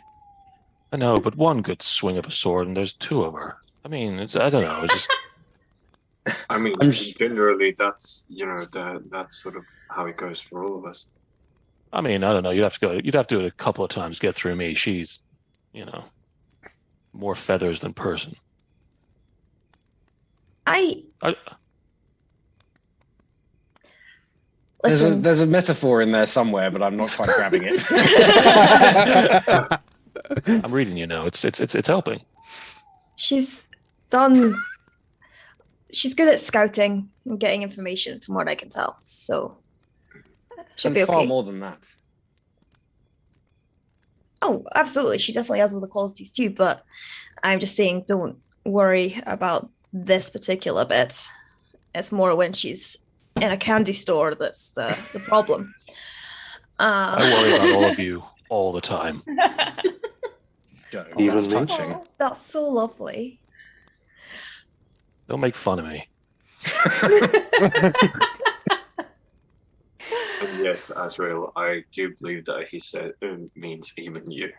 I know, but one good swing of a sword and there's two of her. I mean, I don't know. It's just I mean, generally, that's that's sort of how it goes for all of us. I mean, I don't know. You'd have to do it a couple of times to get through me. She's, more feathers than person. Listen. There's a metaphor in there somewhere, but I'm not quite grabbing it. I'm reading you now. It's helping. She's good at scouting and getting information from what I can tell, so she'll And be far okay. more than that. Oh, absolutely. She definitely has other qualities too, but I'm just saying don't worry about this particular bit. It's more when she's in a candy store that's the problem. I worry about all of you all the time. Even That's me? touching. That's so lovely. Don't make fun of me. And yes, Azrael, I do believe that he said means even you.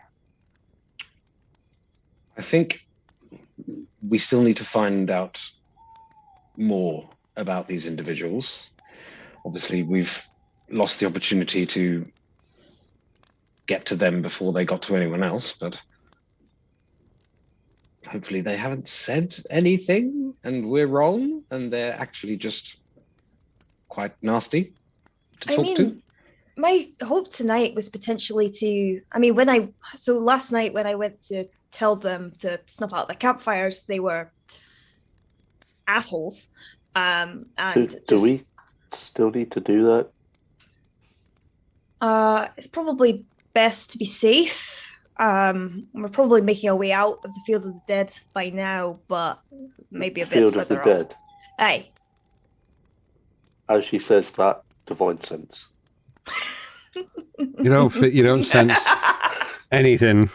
I think we still need to find out more about these individuals. Obviously, we've lost the opportunity to get to them before they got to anyone else, but hopefully they haven't said anything and we're wrong and they're actually just quite nasty to talk to. My hope tonight was potentially to, last night when I went to tell them to snuff out the campfires, they were assholes. Do we still need to do that? It's probably best to be safe. We're probably making our way out of the Field of the Dead by now, but maybe a bit Field further of the off. Dead. Aye. As she says that, divine sense. You don't sense anything.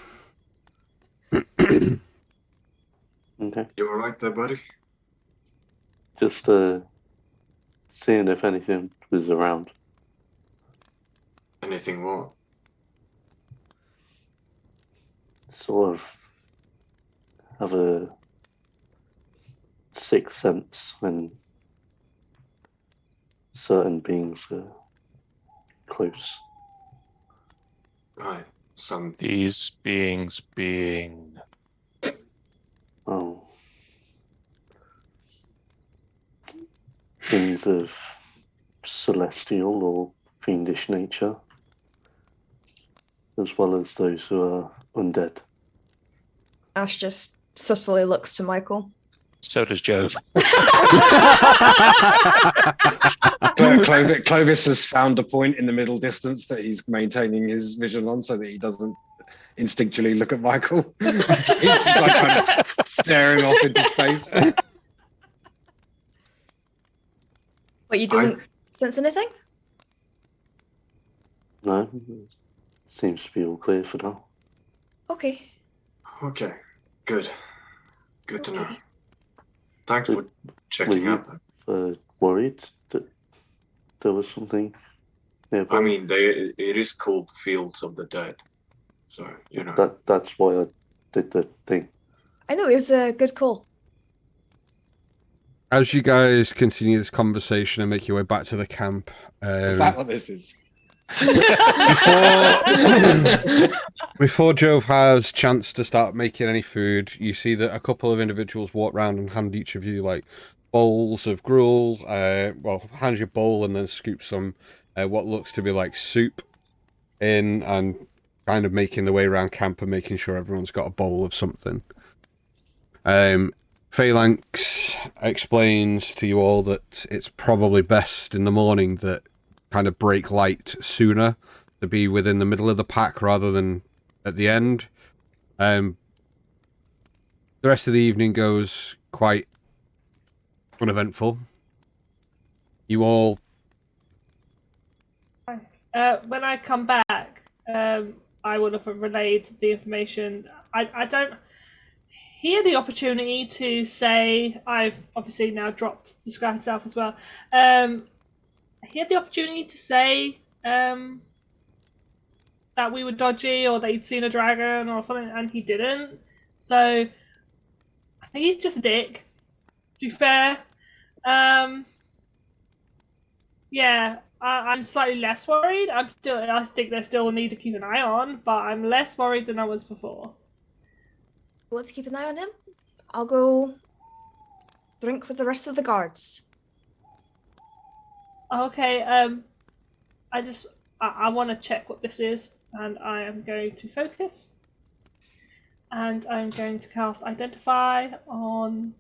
Okay. You all right there, buddy? Just seeing if anything was around. Anything more? Sort of have a sixth sense when certain beings are close. Right. Some These beings being. Oh. Things of celestial or fiendish nature, as well as those who are undead. Ash just subtly looks to Michael. So does Jove. Clovis has found a point in the middle distance that he's maintaining his vision on so that he doesn't instinctually look at Michael. He's just like kind of staring off into space. But you didn't sense anything? No, seems to be all clear for now. Okay. Okay. Good. Good to know. Okay. Thanks for checking out. Worried that there was something nearby? I mean, it is called Fields of the Dead, so you know. That's why I did the thing. I know, it was a good call. As you guys continue this conversation and make your way back to the camp, Is that what this is? before Jove has chance to start making any food, you see that a couple of individuals walk around and hand each of you like bowls of gruel. Hand you a bowl and then scoop some what looks to be like soup in, and kind of making the way around camp and making sure everyone's got a bowl of something. Phalanx explains to you all that it's probably best in the morning that kind of break light sooner, to be within the middle of the pack rather than at the end. The rest of the evening goes quite uneventful. You all... When I come back, I would have relayed the information. I don't hear the opportunity to say, I've obviously now dropped the sky itself as well. He had the opportunity to say that we were dodgy or that he'd seen a dragon or something, and he didn't. So I think he's just a dick, to be fair. Yeah, I'm slightly less worried. I think there's still a need to keep an eye on, but I'm less worried than I was before. You want to keep an eye on him? I'll go drink with the rest of the guards. Okay, I want to check what this is, and I am going to focus. And I'm going to cast Identify on...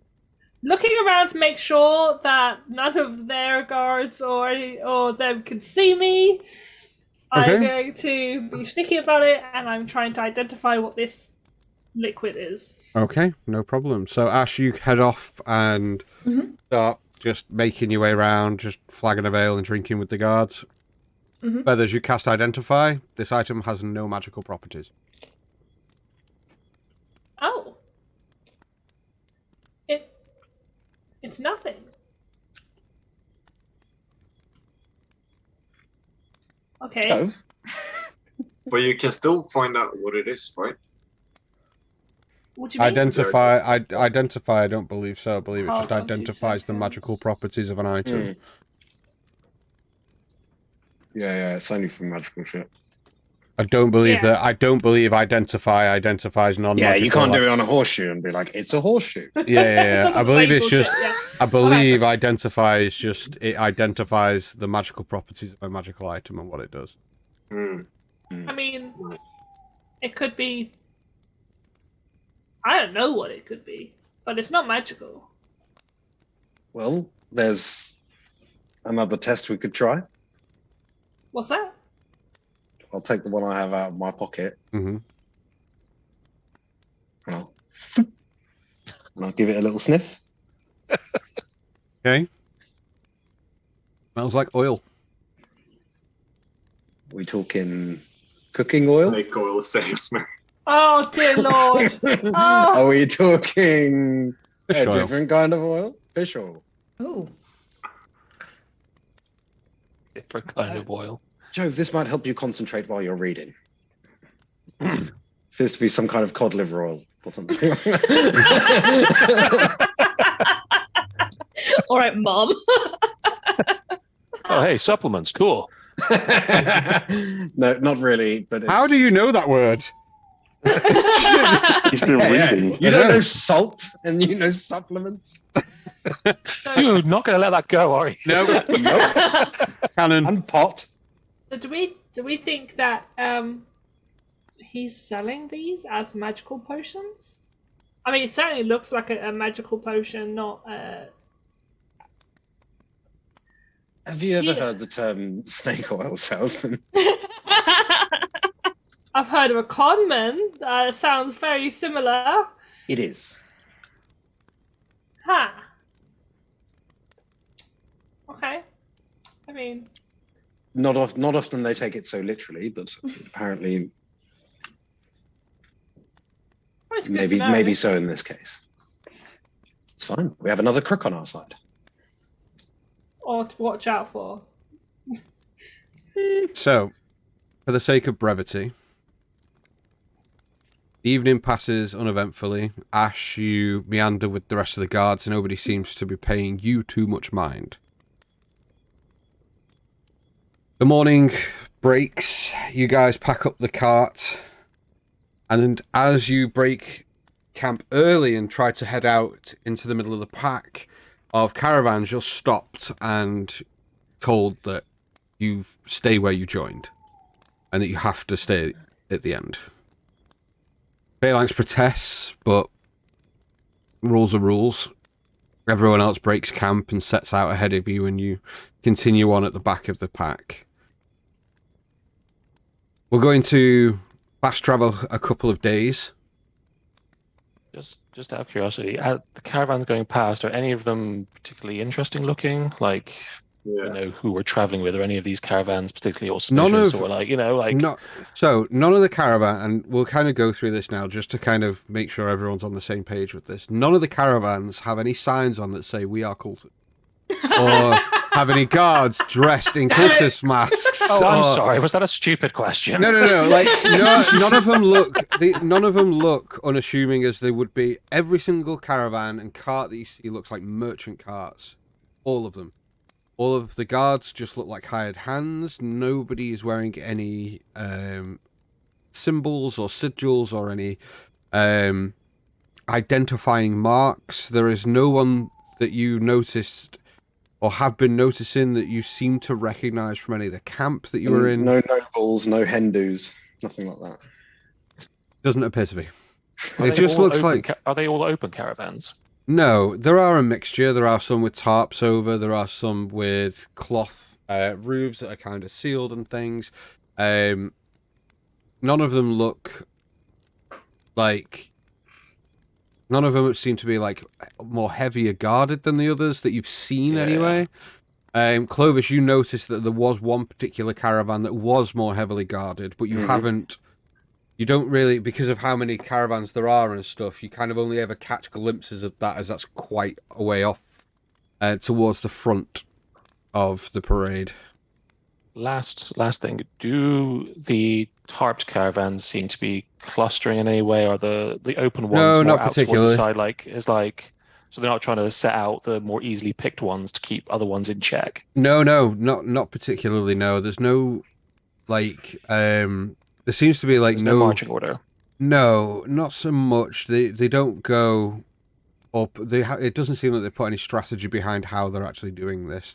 Looking around to make sure that none of their guards or them can see me. Okay. I'm going to be sneaky about it, and I'm trying to identify what this liquid is. Okay, no problem. So Ash, you head off and start just making your way around, just flagging a veil and drinking with the guards. Feathers, you cast Identify. This item has no magical properties. Oh. It's nothing. Okay. So, But you can still find out what it is, right? What do you mean? Identify, I don't believe so. I believe it just identifies the magical properties of an item. Yeah, it's only for magical shit. I don't believe that. I don't believe Identify identifies non-magical. Yeah, you can't do it on a horseshoe and be like, it's a horseshoe. Yeah. I believe it's just. Yeah. I believe Identify is just, it identifies the magical properties of a magical item and what it does. I mean, it could be. I don't know what it could be, but it's not magical. Well, there's another test we could try. What's that? I'll take the one I have out of my pocket. And I'll give it a little sniff. Okay. Smells like oil. We talking cooking oil? Make oil saves me. Oh dear Lord! Oh. Are we talking Fish a oil. different kind of oil? Fish oil. Oh. Different kind of oil. Jove, this might help you concentrate while you're reading. Appears to be some kind of cod liver oil or something. All right, Mom. Oh, hey, supplements, cool. No, not really. But How do you know that word? He's been reading. You don't know salt and you know supplements. You're not going to let that go, are you? No. Nope. Canon. And pot. So do we think that he's selling these as magical potions? I mean, it certainly looks like a magical potion, not. Have you ever Yeah. heard the term snake oil salesman? I've heard of a conman. Sounds very similar. It is. Huh. Okay. I mean, Not often they take it so literally, but apparently it's good to know. maybe so in this case. It's fine. We have another crook on our side. Or to watch out for. So, for the sake of brevity, the evening passes uneventfully. Ash, you meander with the rest of the guards. Nobody seems to be paying you too much mind. The morning breaks. You guys pack up the cart. And as you break camp early and try to head out into the middle of the pack of caravans, you're stopped and told that you stay where you joined. And that you have to stay at the end. Phalanx protests, but rules are rules. Everyone else breaks camp and sets out ahead of you, and you continue on at the back of the pack. We're going to fast travel a couple of days. Just out of curiosity, the caravans going past, are any of them particularly interesting looking? Like, you know, who we're traveling with, or any of these caravans particularly auspicious, or like, you know, like... So, none of the caravan, and we'll kind of go through this now just to kind of make sure everyone's on the same page with this. None of the caravans have any signs on that say, "We are cultists." Or have any guards dressed in cultist masks. Oh, I'm sorry. Was that a stupid question? No. Like, none of them look unassuming as they would be. Every single caravan and cart that you see looks like merchant carts. All of them. All of the guards just look like hired hands. Nobody is wearing any symbols or sigils or any identifying marks. There is no one that you noticed or have been noticing that you seem to recognize from any of the camp that you were in. No nobles, no Hindus, nothing like that. Doesn't appear to be. Are It they just all looks open like... Are they all open caravans? No, there are a mixture. There are some with tarps over. There are some with cloth roofs that are kind of sealed and things. None of them look like... None of them seem to be like more heavier guarded than the others that you've seen anyway. Clovis, you noticed that there was one particular caravan that was more heavily guarded, but you haven't... You don't really, because of how many caravans there are and stuff, you kind of only ever catch glimpses of that as that's quite a way off towards the front of the parade. Last thing, do the tarped caravans seem to be clustering in any way, or the open ones No, more not out towards particularly. the side, so they're not trying to set out the more easily picked ones to keep other ones in check? No, not particularly, no. There's no, like, there seems to be, like, There's no marching order. No, not so much. They don't go up. It doesn't seem like they put any strategy behind how they're actually doing this.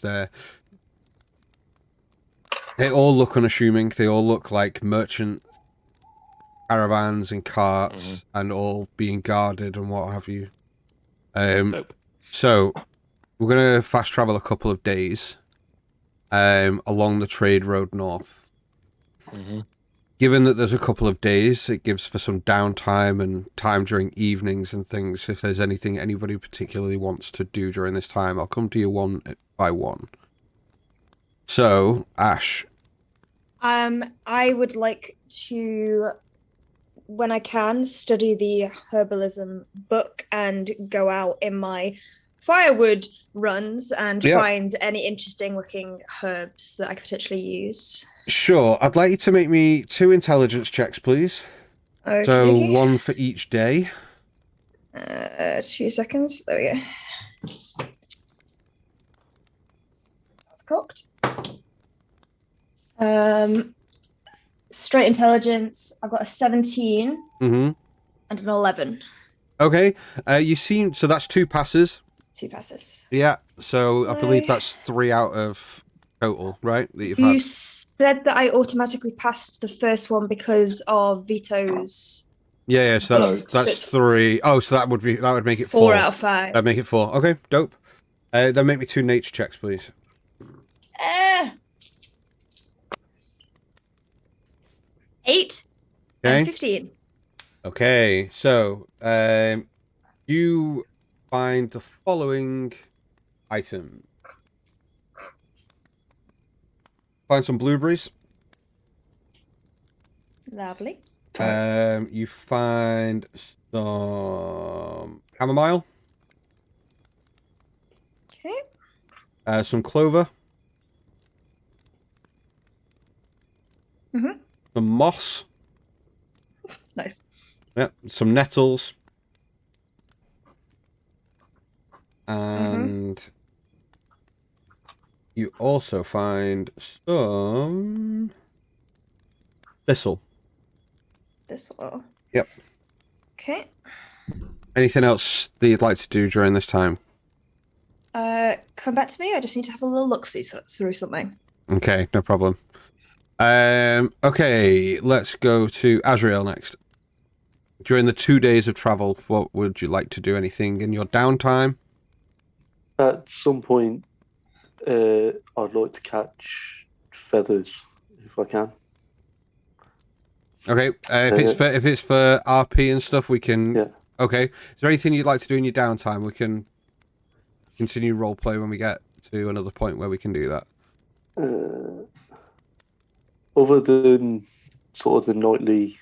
They all look unassuming. They all look like merchant caravans and carts, and all being guarded and what have you. Nope. So we're gonna fast travel a couple of days along the trade road north. Given that there's a couple of days, it gives for some downtime and time during evenings and things. If there's anything anybody particularly wants to do during this time, I'll come to you one by one. So, Ash. I would like to, when I can, study the herbalism book and go out in my firewood runs and find any interesting looking herbs that I could potentially use. Sure. I'd like you to make me 2 intelligence checks, please. Okay. So 1 for each day. 2 seconds. There we go. That's cocked. Straight intelligence. I've got a 17 and an 11. Okay. So that's 2 passes. 2 passes. Yeah. So I believe that's 3 out of total, right? That you've You had. said that I automatically passed the first one because of Vito's. Yeah. So that's 3. Oh, so that would make it 4. 4 out of 5. That'd make it 4. Okay. Dope. Then make me 2 nature checks, please. 8 and 15. Okay, so you find the following item. Find some blueberries. Lovely. You find some chamomile. Okay. Some clover. Some moss. Nice. Yep. Some nettles. And you also find some thistle. Thistle. Yep. Okay. Anything else that you'd like to do during this time? Come back to me. I just need to have a little look through something. Okay, no problem. Okay, let's go to Azrael next. During the 2 days of travel, what would you like to do? Anything in your downtime? At some point, I'd like to catch feathers if I can. Okay, if it's for RP and stuff, we can. Yeah. Okay. Is there anything you'd like to do in your downtime? We can continue roleplay when we get to another point where we can do that. Other than sort of the nightly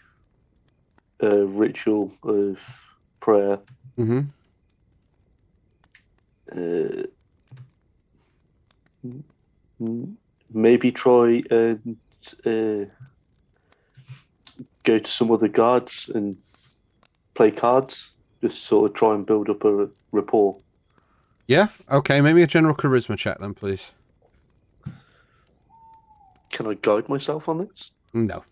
ritual of prayer, maybe try and go to some other guards and play cards. Just sort of try and build up a rapport. Yeah. Okay. Maybe a general charisma check then, please. Can I guide myself on this? No.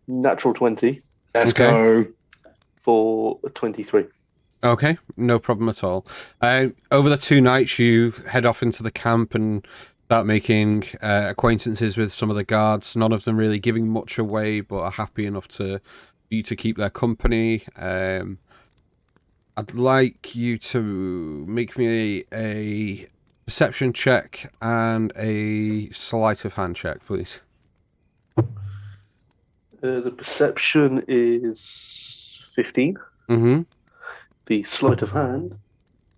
Natural 20. Let's go. For a 23. Okay, no problem at all. Over the 2 nights, you head off into the camp and start making acquaintances with some of the guards. None of them really giving much away, but are happy enough for you to keep their company. I'd like you to make me a perception check and a sleight of hand check, please. The perception is 15. The sleight of hand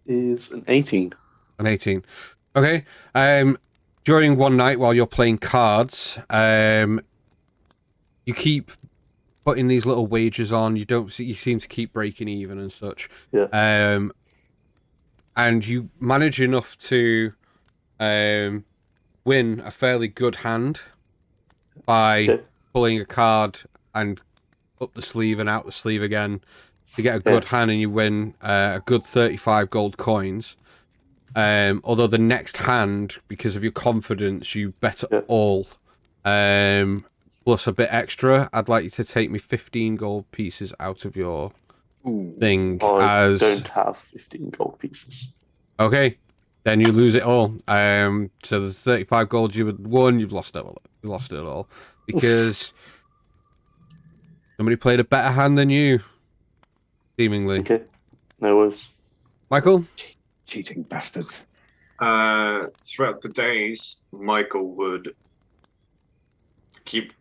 is an 18. An 18. Okay. During one night while you're playing cards, you keep putting these little wagers on. You seem to keep breaking even and such. Yeah. And you manage enough to win a fairly good hand by pulling a card and up the sleeve and out the sleeve again to get a good hand, and you win a good 35 gold coins. Although the next hand, because of your confidence, you bet it all. Plus a bit extra. I'd like you to take me 15 gold pieces out of your thing. I don't have 15 gold pieces. Okay, then you lose it all. So the 35 gold you had won, you've lost it all. You lost it all because somebody played a better hand than you, seemingly. Okay, no worries. Michael? Cheating bastards. Throughout the days, Michael would keep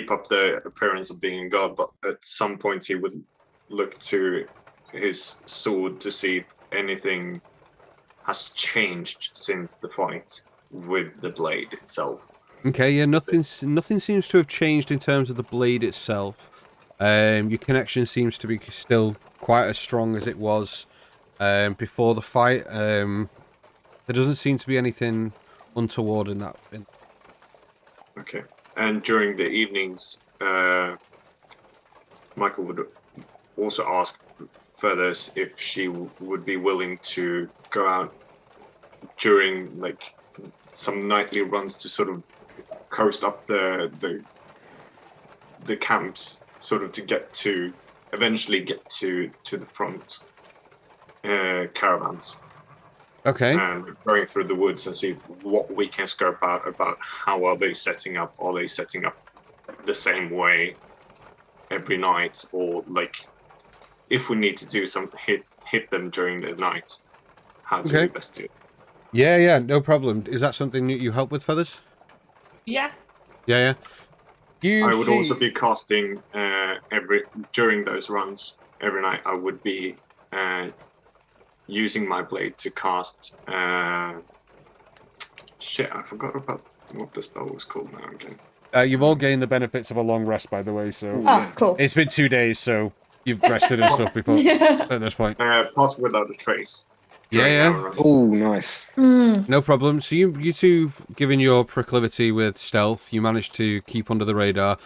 up the appearance of being a god, but at some point he would look to his sword to see if anything has changed since the fight with the blade itself. Okay, yeah, nothing seems to have changed in terms of the blade itself. Your connection seems to be still quite as strong as it was before the fight. There doesn't seem to be anything untoward in that. Okay. And during the evenings, Michael would also ask Feathers if she would be willing to go out during like some nightly runs to sort of coast up the camps, sort of to eventually get to the front caravans. Okay. And going through the woods and see what we can scope out about how are they setting up. Are they setting up the same way every night, or like if we need to do some hit them during the night, how do we best do it? Yeah, no problem. Is that something that you help with, Feathers? Yeah. Yeah. I would also be casting during those runs every night. I would be using my blade to cast. Shit, I forgot about what the spell was called now again. You've all gained the benefits of a long rest, by the way. So cool. It's been 2 days, so you've rested and stuff before at this point. Pass without a trace. Yeah. Oh, nice. No problem. So you two, given your proclivity with stealth, you managed to keep under the radar.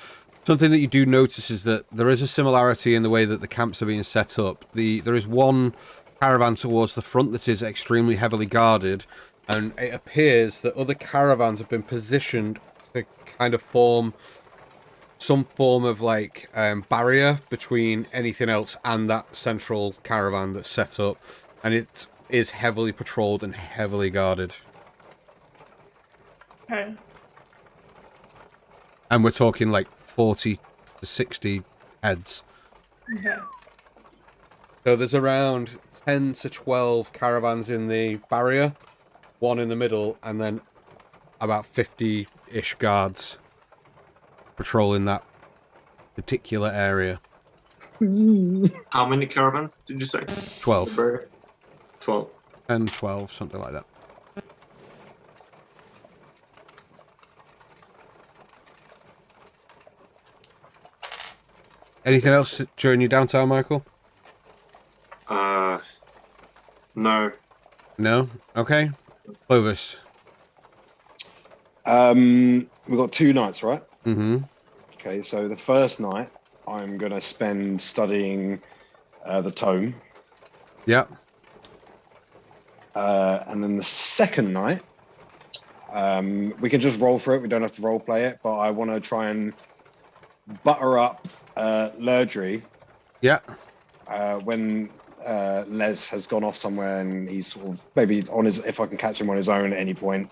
Something that you do notice is that there is a similarity in the way that the camps are being set up. There is one caravan towards the front that is extremely heavily guarded, and it appears that other caravans have been positioned to kind of form some form of like barrier between anything else and that central caravan that's set up, and it is heavily patrolled and heavily guarded. Okay. And we're talking like 40 to 60 heads. Okay. So there's around 10 to 12 caravans in the barrier, one in the middle, and then about 50-ish guards patrolling that particular area. How many caravans did you say? 12. 12. 10, 12, something like that. Anything else during your downtime, Michael? No. No? Okay. Clovis. We've got 2 nights, right? Mm-hmm. Okay, so the first night I'm going to spend studying the tome. Yep. And then the second night, we can just roll for it. We don't have to role play it, but I want to try and butter up Lurdry. Yeah. When Les has gone off somewhere and he's sort of maybe on his, if I can catch him on his own at any point,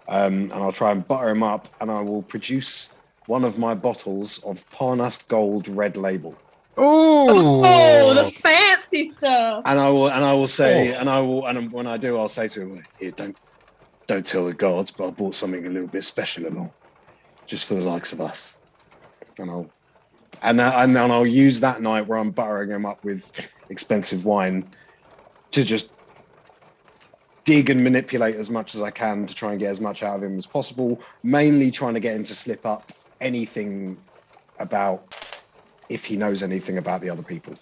and I'll try and butter him up, and I will produce one of my bottles of Parnast Gold Red Label. Oh, the fancy stuff. And I will say, and when I do, I'll say to him, "Here, don't tell the gods, but I bought something a little bit special along, just for the likes of us." And then I'll use that night where I'm buttering him up with expensive wine to just dig and manipulate as much as I can to try and get as much out of him as possible. Mainly trying to get him to slip up anything about if he knows anything about the other people.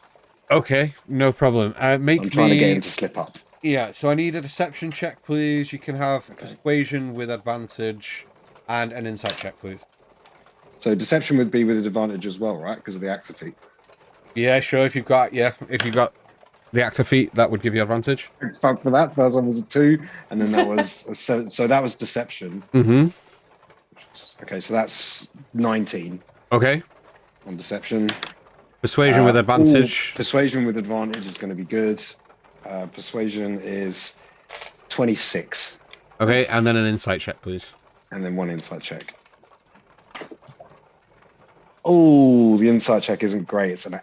Okay, no problem. I'm trying to get him to slip up. Yeah, so I need a deception check, please. You can have persuasion with advantage and an insight check, please. So deception would be with an advantage as well, right? Because of the actor feat. Yeah, sure. If you've got the actor feat, that would give you advantage. Fuck for that. First one was a 2, and then that was so that was deception. Mm-hmm. Okay, so that's 19. Okay. On deception. Persuasion with advantage. Persuasion with advantage is going to be good. Persuasion is 26. Okay, and then an insight check, please. And then 1 insight check. Oh, the insight check isn't great. It's an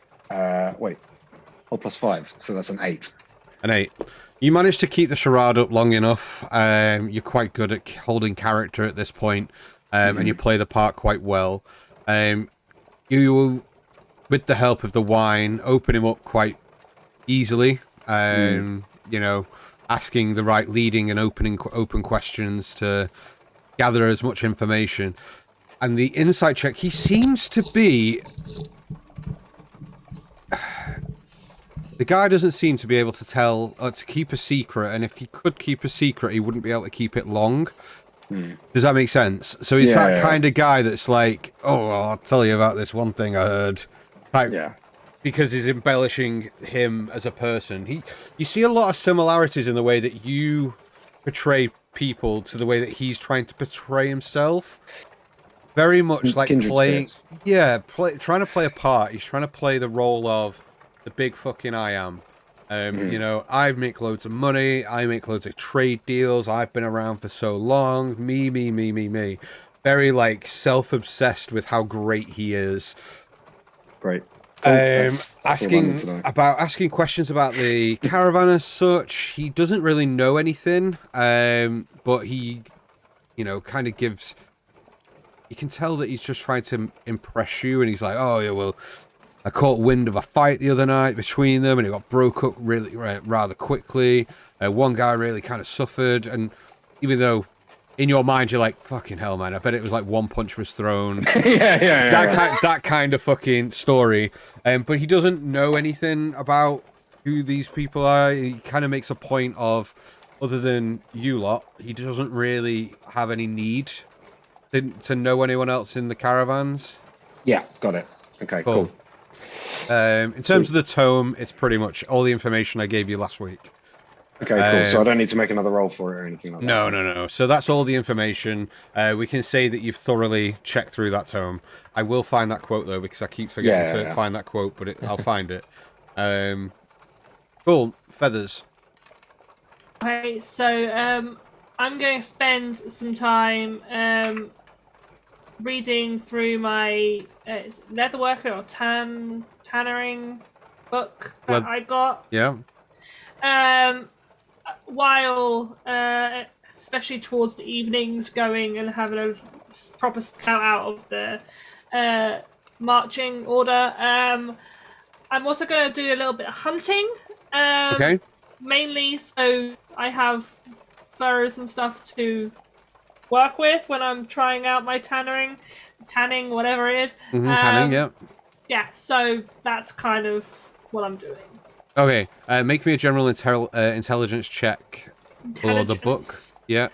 plus 5, so that's an 8. An 8. You managed to keep the charade up long enough. You're quite good at holding character at this point, and you play the part quite well. You, with the help of the wine, open him up quite easily. You know, asking the right leading and open questions to gather as much information. And the insight check, he seems to be... The guy doesn't seem to be able to tell or to keep a secret, and if he could keep a secret, he wouldn't be able to keep it long. Does that make sense? So he's that kind of guy that's like, oh, I'll tell you about this one thing I heard. Type, because he's embellishing him as a person. You see a lot of similarities in the way that you portray people to the way that he's trying to portray himself. Very much like playing... trying to play a part. He's trying to play the role of the big fucking I am. You know, I make loads of money. I make loads of trade deals. I've been around for so long. Me. Very, like, self-obsessed with how great he is. Great. Asking questions about the caravan as such. He doesn't really know anything, but he, you know, kind of gives... You can tell that he's just trying to impress you, and he's like, oh, yeah, well... I caught wind of a fight the other night between them, and it got broke up rather quickly. One guy really kind of suffered, and even though in your mind you're like, fucking hell, man, I bet it was like one punch was thrown. That kind of fucking story. But he doesn't know anything about who these people are. He kind of makes a point of, other than you lot, he doesn't really have any need to know anyone else in the caravans. Yeah, got it. Okay, cool. In terms of the tome, it's pretty much all the information I gave you last week. Okay, cool. So I don't need to make another roll for it or anything like that? No. So that's all the information. We can say that you've thoroughly checked through that tome. I will find that quote, though, because I keep forgetting to find that quote, but I'll find it. Cool. Feathers. Okay, so I'm going to spend some time reading through my leatherworker or tannering book that I got. Yeah. While, especially towards the evenings, going and having a proper scout out of the marching order. I'm also going to do a little bit of hunting. Okay. Mainly so I have furs and stuff to work with when I'm trying out my tanning, whatever it is. Tanning, yeah. Yeah, so that's kind of what I'm doing. Okay, make me a general intelligence check for the book. Yeah.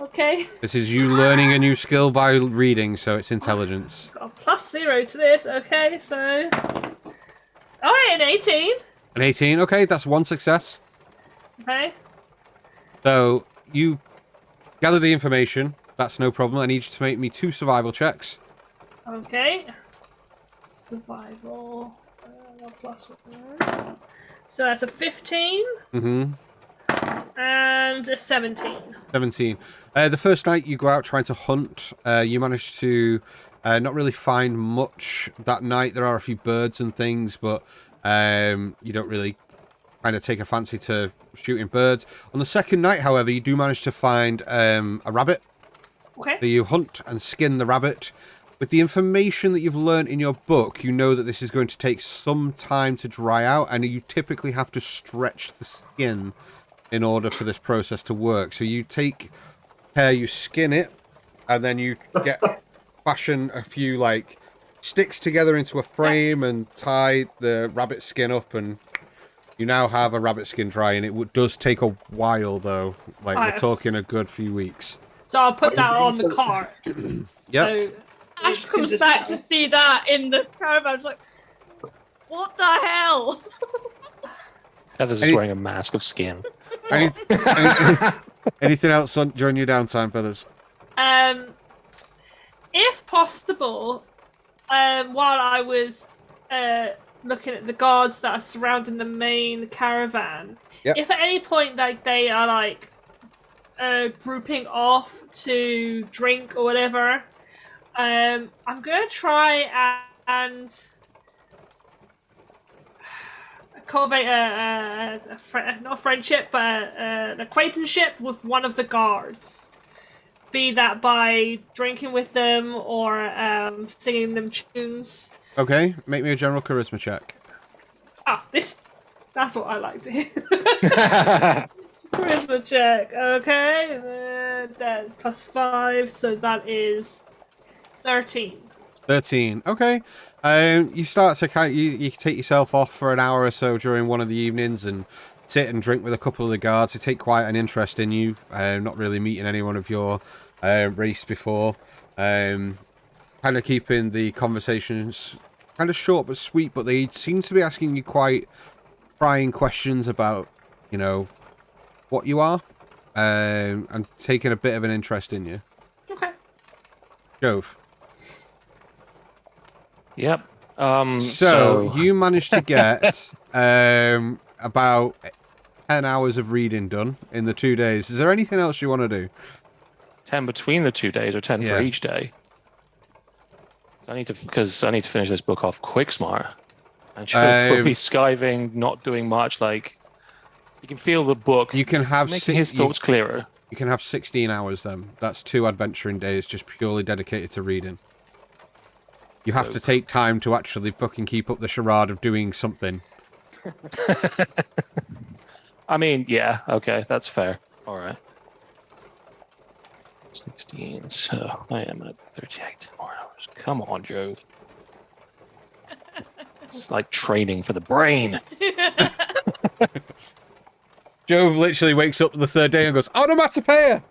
Okay. This is you learning a new skill by reading, so it's intelligence. Got a +0 to this, okay, so... Oh, an 18. An 18, okay, that's one success. Okay. So, you gather the information, that's no problem. I need you to make me 2 survival checks. Okay. Survival. +1. So that's a 15. And a 17. 17. The first night you go out trying to hunt, you manage to not really find much that night. There are a few birds and things, but you don't really kind of take a fancy to shooting birds. On the second night, however, you do manage to find a rabbit. Okay. So you hunt and skin the rabbit. With the information that you've learned in your book, you know that this is going to take some time to dry out, and you typically have to stretch the skin in order for this process to work. So you take care, you skin it, and then you fashion a few like sticks together into a frame and tie the rabbit skin up, and you now have a rabbit skin drying. It does take a while, though. Like, we're talking a good few weeks. So I'll put that on the cart. Yep. So Ash comes back to see that in the caravan. It's like, what the hell? Heather's just wearing a mask of skin. Anything else during your downtime, Feathers? If possible, while I was looking at the guards that are surrounding the main caravan, if at any point like they are like grouping off to drink or whatever, I'm gonna try and cultivate not a friendship, but an acquaintanceship with one of the guards. Be that by drinking with them or singing them tunes. Okay, make me a general charisma check. Ah, this That's what I like to hear. Charisma check. Okay. Then +5, so that is 13. 13. Okay. You start to you take yourself off for an hour or so during one of the evenings and sit and drink with a couple of the guards who take quite an interest in you. Not really meeting anyone of your race before. Kind of keeping the conversations kind of short but sweet, but they seem to be asking you quite prying questions about, you know, what you are, and taking a bit of an interest in you. Okay. Jove. Yep. So you managed to get about 10 hours of reading done in the 2 days. Is there anything else you want to do? 10 between the 2 days, or 10 for each day? I need to finish this book off quick, smart. And will be skiving, not doing much. Like, you can feel the book. You can have making his thoughts clearer. You can have 16 hours then. That's 2 adventuring days just purely dedicated to reading. You have to take time to actually fucking keep up the charade of doing something. I mean, yeah, okay, that's fair. All right. 16, so I am at 38 more hours. Come on, Jove. It's like training for the brain. Jove literally wakes up the 3rd day and goes, onomatopoeia!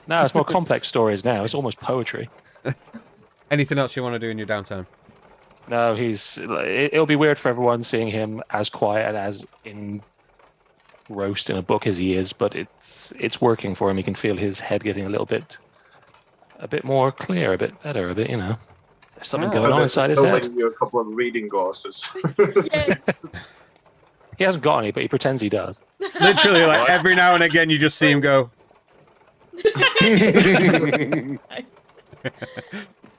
No, it's more complex stories now. It's almost poetry. Anything else you want to do in your downtime? No, it'll be weird for everyone seeing him as quiet and as engrossed in a book as he is, but it's working for him. He can feel his head getting a bit more clear, a bit better, a bit, you know. There's something going on inside his head. You a couple of reading glasses. He hasn't got any, but he pretends he does. Literally, like every now and again, you just see him go.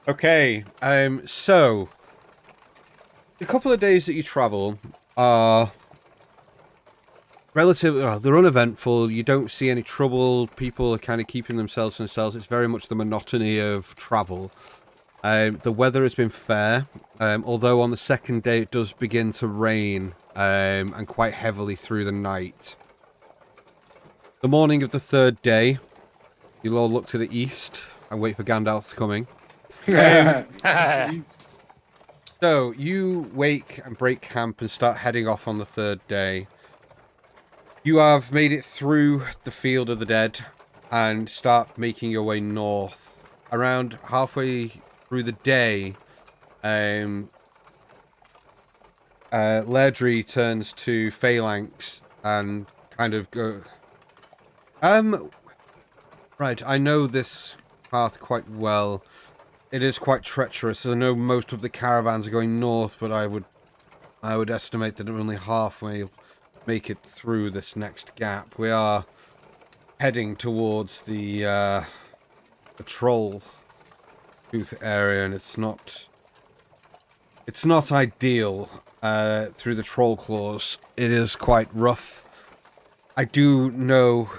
Okay, so the couple of days that you travel are relatively, they're uneventful. You don't see any trouble. People are kind of keeping themselves to themselves. It's very much the monotony of travel. The weather has been fair, although on the 2nd day it does begin to rain, and quite heavily through the night. The morning of the 3rd day, you'll all look to the east and wait for Gandalf's coming. So you wake and break camp and start heading off on the 3rd day. You have made it through the Field of the Dead and start making your way north. Around halfway through the day, Lairdre turns to Phalanx and kind of go, right, I know this path quite well. It is quite treacherous. I know most of the caravans are going north, but I would estimate that only half may make it through this next gap. We are heading towards the troll tooth area, and it's not ideal through the troll claws. It is quite rough. I do know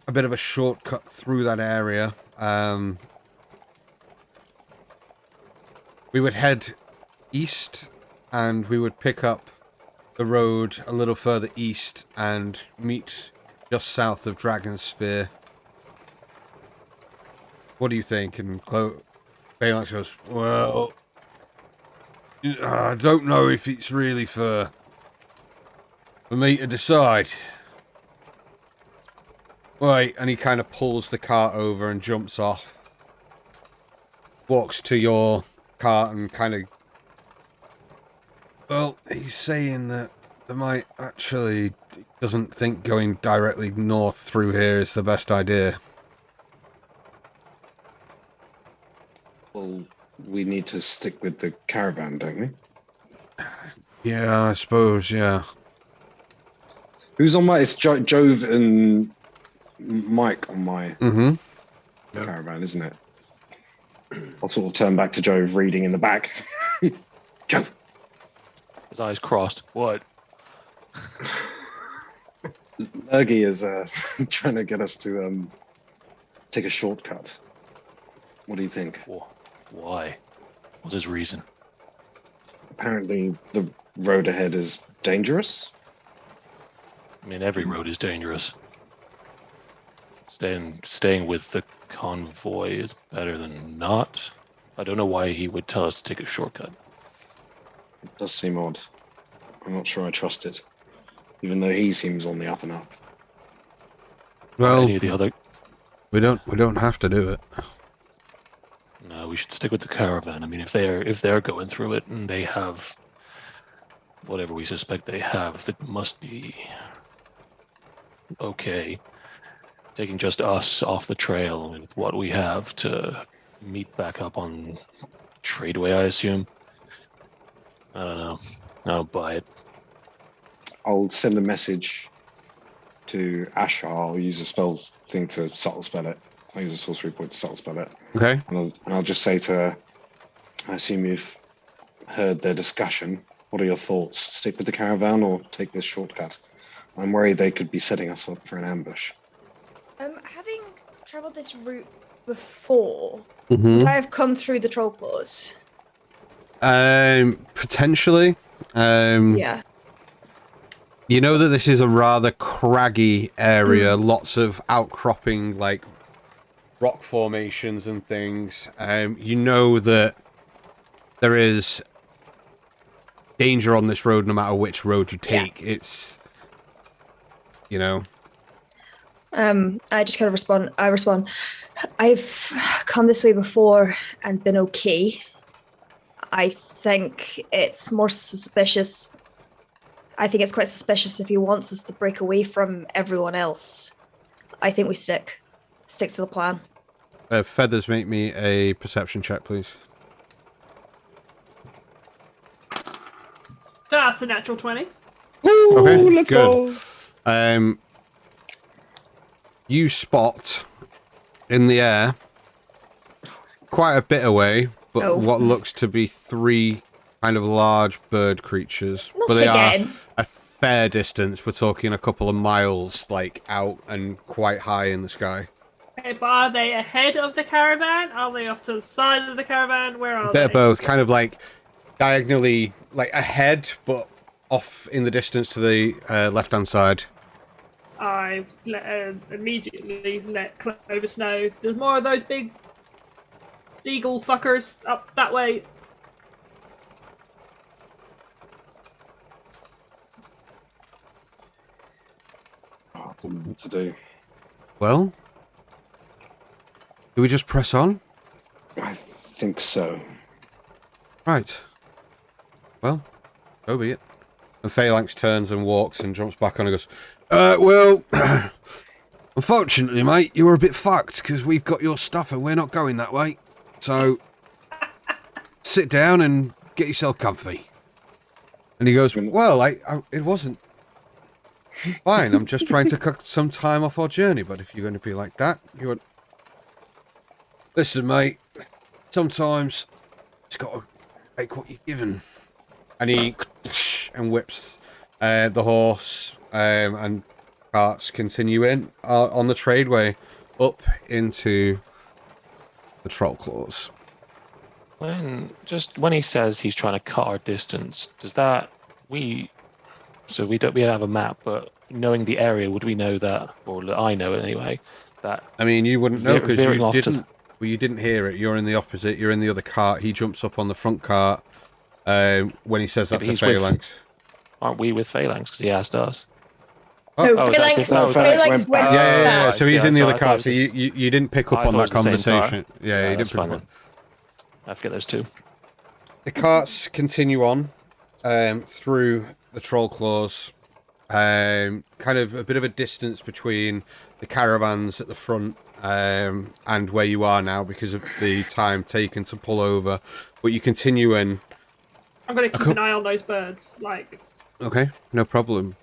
a bit of a shortcut through that area. We would head east, and we would pick up the road a little further east and meet just south of Dragon's Spear. What do you think? And Phalanx goes, well, I don't know if it's really for me to decide. Right, and he kind of pulls the cart over and jumps off. Walks to your cart and kind of... Well, he's saying that there might actually... doesn't think going directly north through here is the best idea. Well, we need to stick with the caravan, don't we? Yeah, I suppose, yeah. Who's on my... It's Jove and Mike on my caravan, isn't it? I'll sort of turn back to Jove reading in the back. Jove! His eyes crossed. What? Lurgy is trying to get us to take a shortcut. What do you think? Why? What's his reason? apparently the road ahead is dangerous. I mean, every road is dangerous. Staying with the convoy is better than not. I don't know why he would tell us to take a shortcut. It does seem odd. I'm not sure I trust it, even though he seems on the up and up. Well, Any of the other... we don't have to do it. No, we should stick with the caravan. I mean, if they're going through it and they have whatever we suspect they have, that must be okay. Taking just us off the trail with what we have to meet back up on Tradeway, I assume. I don't know. I don't buy it. I'll send a message to Asha. I'll use a spell thing to subtle spell it. I'll use a sorcery point to subtle spell it. Okay. And I'll just say to her, I assume you've heard their discussion. What are your thoughts? Stick with the caravan or take this shortcut? I'm worried they could be setting us up for an ambush. Having travelled this route before, Mm-hmm. would I have come through the troll claws? Potentially. Yeah. You know that this is a rather craggy area, lots of outcropping, like, rock formations and things. You know that there is danger on this road no matter which road you take. Yeah. It's, you know... I just kind of respond. I've come this way before and been okay. I think it's more suspicious. I think it's quite suspicious if he wants us to break away from everyone else. I think we stick to the plan. Feathers, make me a perception check, please. That's a natural 20. Woo, okay, let's good. go. You spot in the air, quite a bit away, but what looks to be 3 kind of large bird creatures. Not but they again. are a fair distance. We're talking a couple of miles, like, out and quite high in the sky. Okay, but are they ahead of the caravan? Are they off to the side of the caravan? Where are they? They're both kind of like diagonally, like ahead, but off in the distance to the left-hand side. I immediately let Clovis know there's more of those big deagle fuckers up that way. I don't know what to do. Well, do we just press on? I think so. Right. Well, so be it. And Phalanx turns and walks and jumps back on and goes, well, unfortunately, mate, you were a bit fucked because we've got your stuff and we're not going that way. So, sit down and get yourself comfy. And he goes, well, it wasn't fine. I'm just trying to cut some time off our journey. But if you're going to be like that, you went, listen, mate, sometimes it's got to take what you're given. And he whips the horse and carts continue in on the tradeway up into the troll claws. When he says he's trying to cut our distance, does that we don't have a map, but knowing the area, would we know that, or I know it anyway? That I mean, you wouldn't know because you didn't. Well, you didn't hear it. You're in the opposite. You're in the other cart. He jumps up on the front cart when he says that to Phalanx. Aren't we with Phalanx? Because he asked us. No, Phalanx went Yeah. So he's in the other cart. So you didn't pick up on that conversation. Yeah, you didn't pick up. I forget those two. The carts continue on through the troll claws. Kind of a bit of a distance between the caravans at the front and where you are now because of the time taken to pull over. But you continue in. I'm going to keep an eye on those birds. Okay, no problem.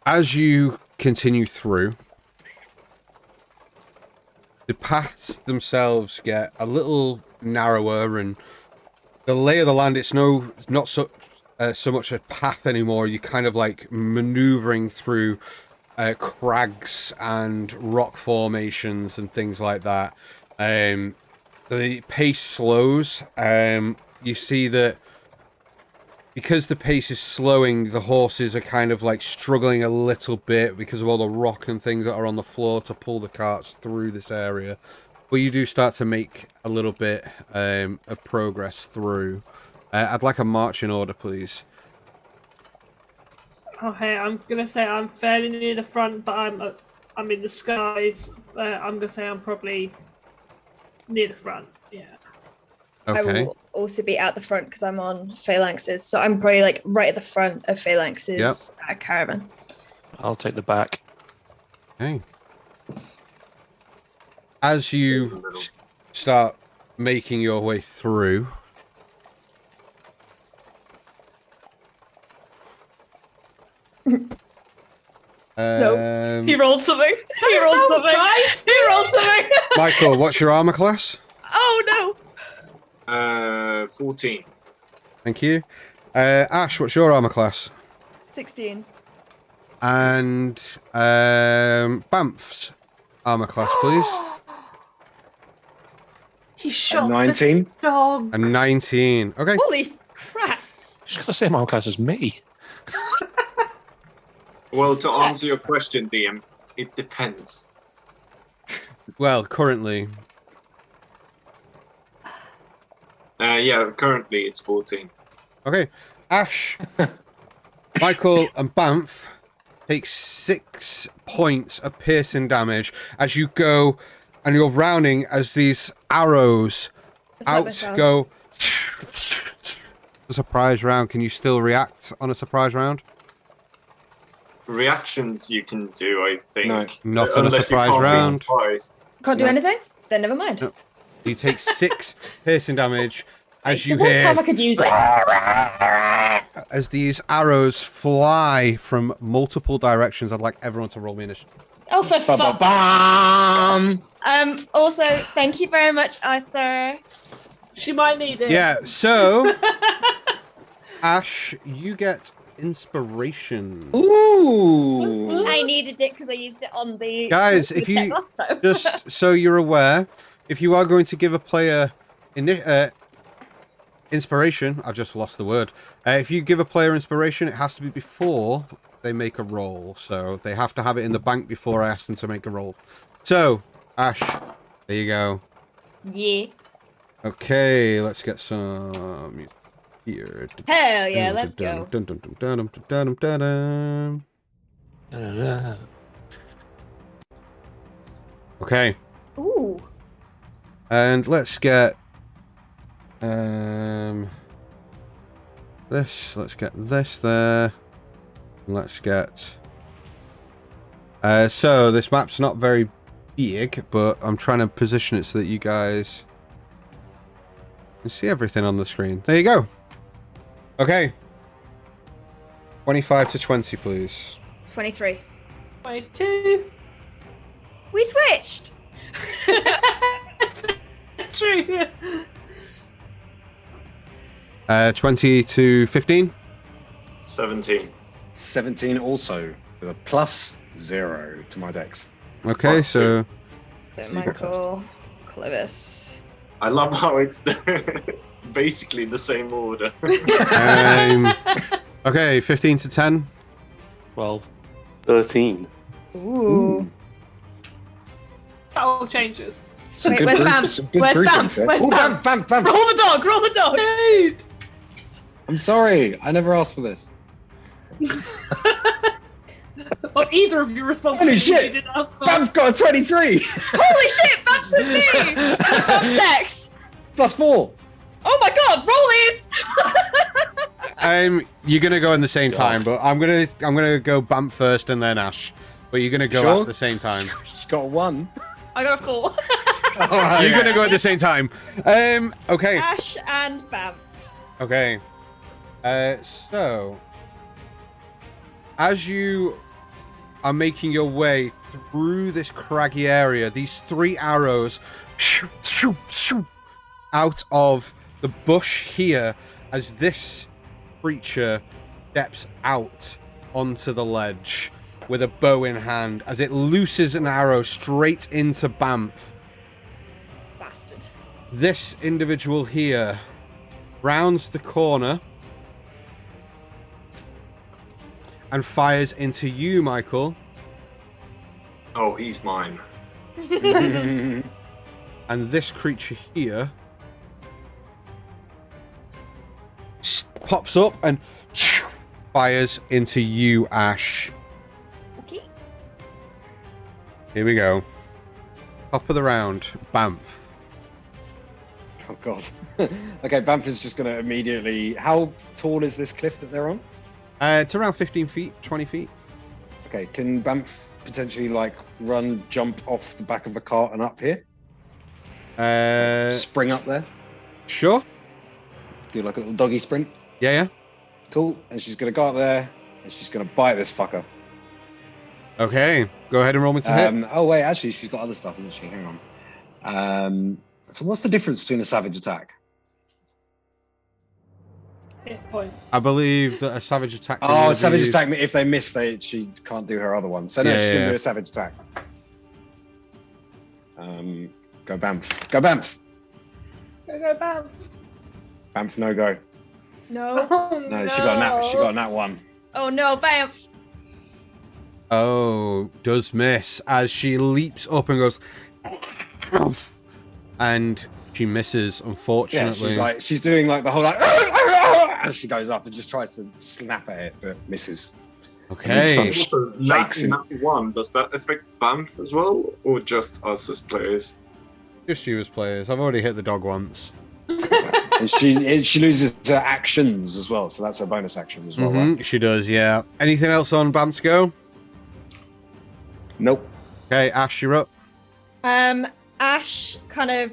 As you continue through, the paths themselves get a little narrower, and the lay of the land, it's not so much a path anymore. You're kind of like maneuvering through crags and rock formations and things like that. The pace slows, you see that because the pace is slowing, the horses are kind of like struggling a little bit because of all the rock and things that are on the floor to pull the carts through this area. But you do start to make a little bit of progress through. I'd like a marching order, please. Okay, I'm gonna say I'm fairly near the front, but I'm in the skies. I'm gonna say I'm probably near the front. Yeah. Okay. I will also be at the front because I'm on phalanxes, so I'm probably like right at the front of phalanxes caravan. I'll take the back. Okay. As you start making your way through, No, he rolled something. He rolled something. He rolled something. Michael, what's your armor class? Oh no. 14. Thank you. Ash, what's your armor class? 16. And Bamf's armor class, please. He shot 19. the dog. A 19. Okay. Holy crap! She's got the same armor class as me. Well, to answer your question, DM, it depends. Well, currently. Yeah, currently it's 14. Okay. Ash, Michael, and Bamf take 6 points of piercing damage as you go and you're rounding as these arrows go. A surprise round. Can you still react on a surprise round? Reactions you can do, I think. No. Not on a surprise round. Can't do anything? Then never mind. No. You take 6 piercing damage as you the one hear time I could use it. as these arrows fly from multiple directions. I'd like everyone to roll me initiative. Oh, for fuck. Bam! Also, thank you very much, Arthur. She might need it. Yeah, so Ash, you get inspiration. Ooh! I needed it because I used it on the Guys, if you last time. just so you're aware, if you are going to give a player inspiration, I just lost the word. If you give a player inspiration, it has to be before they make a roll. So they have to have it in the bank before I ask them to make a roll. So, Ash, there you go. Yeah. Okay, let's get some music here. Hell yeah, let's go. Okay. Ooh. And let's get this. Let's get this there. And let's get so this map's not very big, but I'm trying to position it so that you guys can see everything on the screen. There you go. Okay. 25 to 20, please. 23. 22. We switched. True. 20 to 15. 17. 17 also, with a +0 to my dex. Okay, Plus so So Michael, Clovis. I love how it's basically the same order. okay, 15 to 10. 12. 13. Ooh. That all changes. Some Wait, good where's group- Bam? some good Where's groupings Bam? there. Where's Oh, Bam? Bam! Roll the dog, roll the dog. Dude! I'm sorry, I never asked for this. Of either of your responsibilities Holy shit! you didn't ask for. Bam's got a 23! Holy shit, Bam's with me. Bam's next. +4. Oh my god, rollies. You're gonna go in the same time, but I'm gonna go Bamp first and then Ash. But you're gonna go Sure? at the same time. She's got a 1. I got a 4. Alright. You're gonna go at the same time. Okay. Ash and Bam. Okay. So as you are making your way through this craggy area, these 3 arrows out of the bush here as this creature steps out onto the ledge with a bow in hand as it looses an arrow straight into Bamf. Bastard. This individual here rounds the corner and fires into you, Michael. Oh, he's mine. And this creature here pops up and fires into you, Ash. Okay. Here we go. Top of the round, Banff. Oh god. Okay, Banff is just going to immediately. How tall is this cliff that they're on? It's around 15 feet, 20 feet. Okay, can Banff potentially like jump off the back of a cart and up here? Spring up there? Sure. Do like a little doggy sprint? Yeah. Cool. And she's going to go up there and she's going to bite this fucker. Okay, go ahead and roll me to hit. Oh wait, actually she's got other stuff, isn't she? Hang on. So what's the difference between a savage attack? Hit points. I believe that a savage attack. Oh, savage attack. If they miss, she can't do her other one. So no, she's gonna do a savage attack. Go Banff. Go Banff. Go Banff. Banff, no go. No. Oh, No, she got a nat one. Oh no, Banff. Oh, does miss as she leaps up and goes, and she misses. Unfortunately, Yeah, she's doing like the whole like, as she goes up and just tries to snap at it, but misses. Okay. Nat one, does that affect Banff as well, or just us as players? Just you as players. I've already hit the dog once. And she loses her actions as well, so that's her bonus action as well. Right? She does, yeah. Anything else on Bam's go? Nope. Okay, Ash, you're up. Ash kind of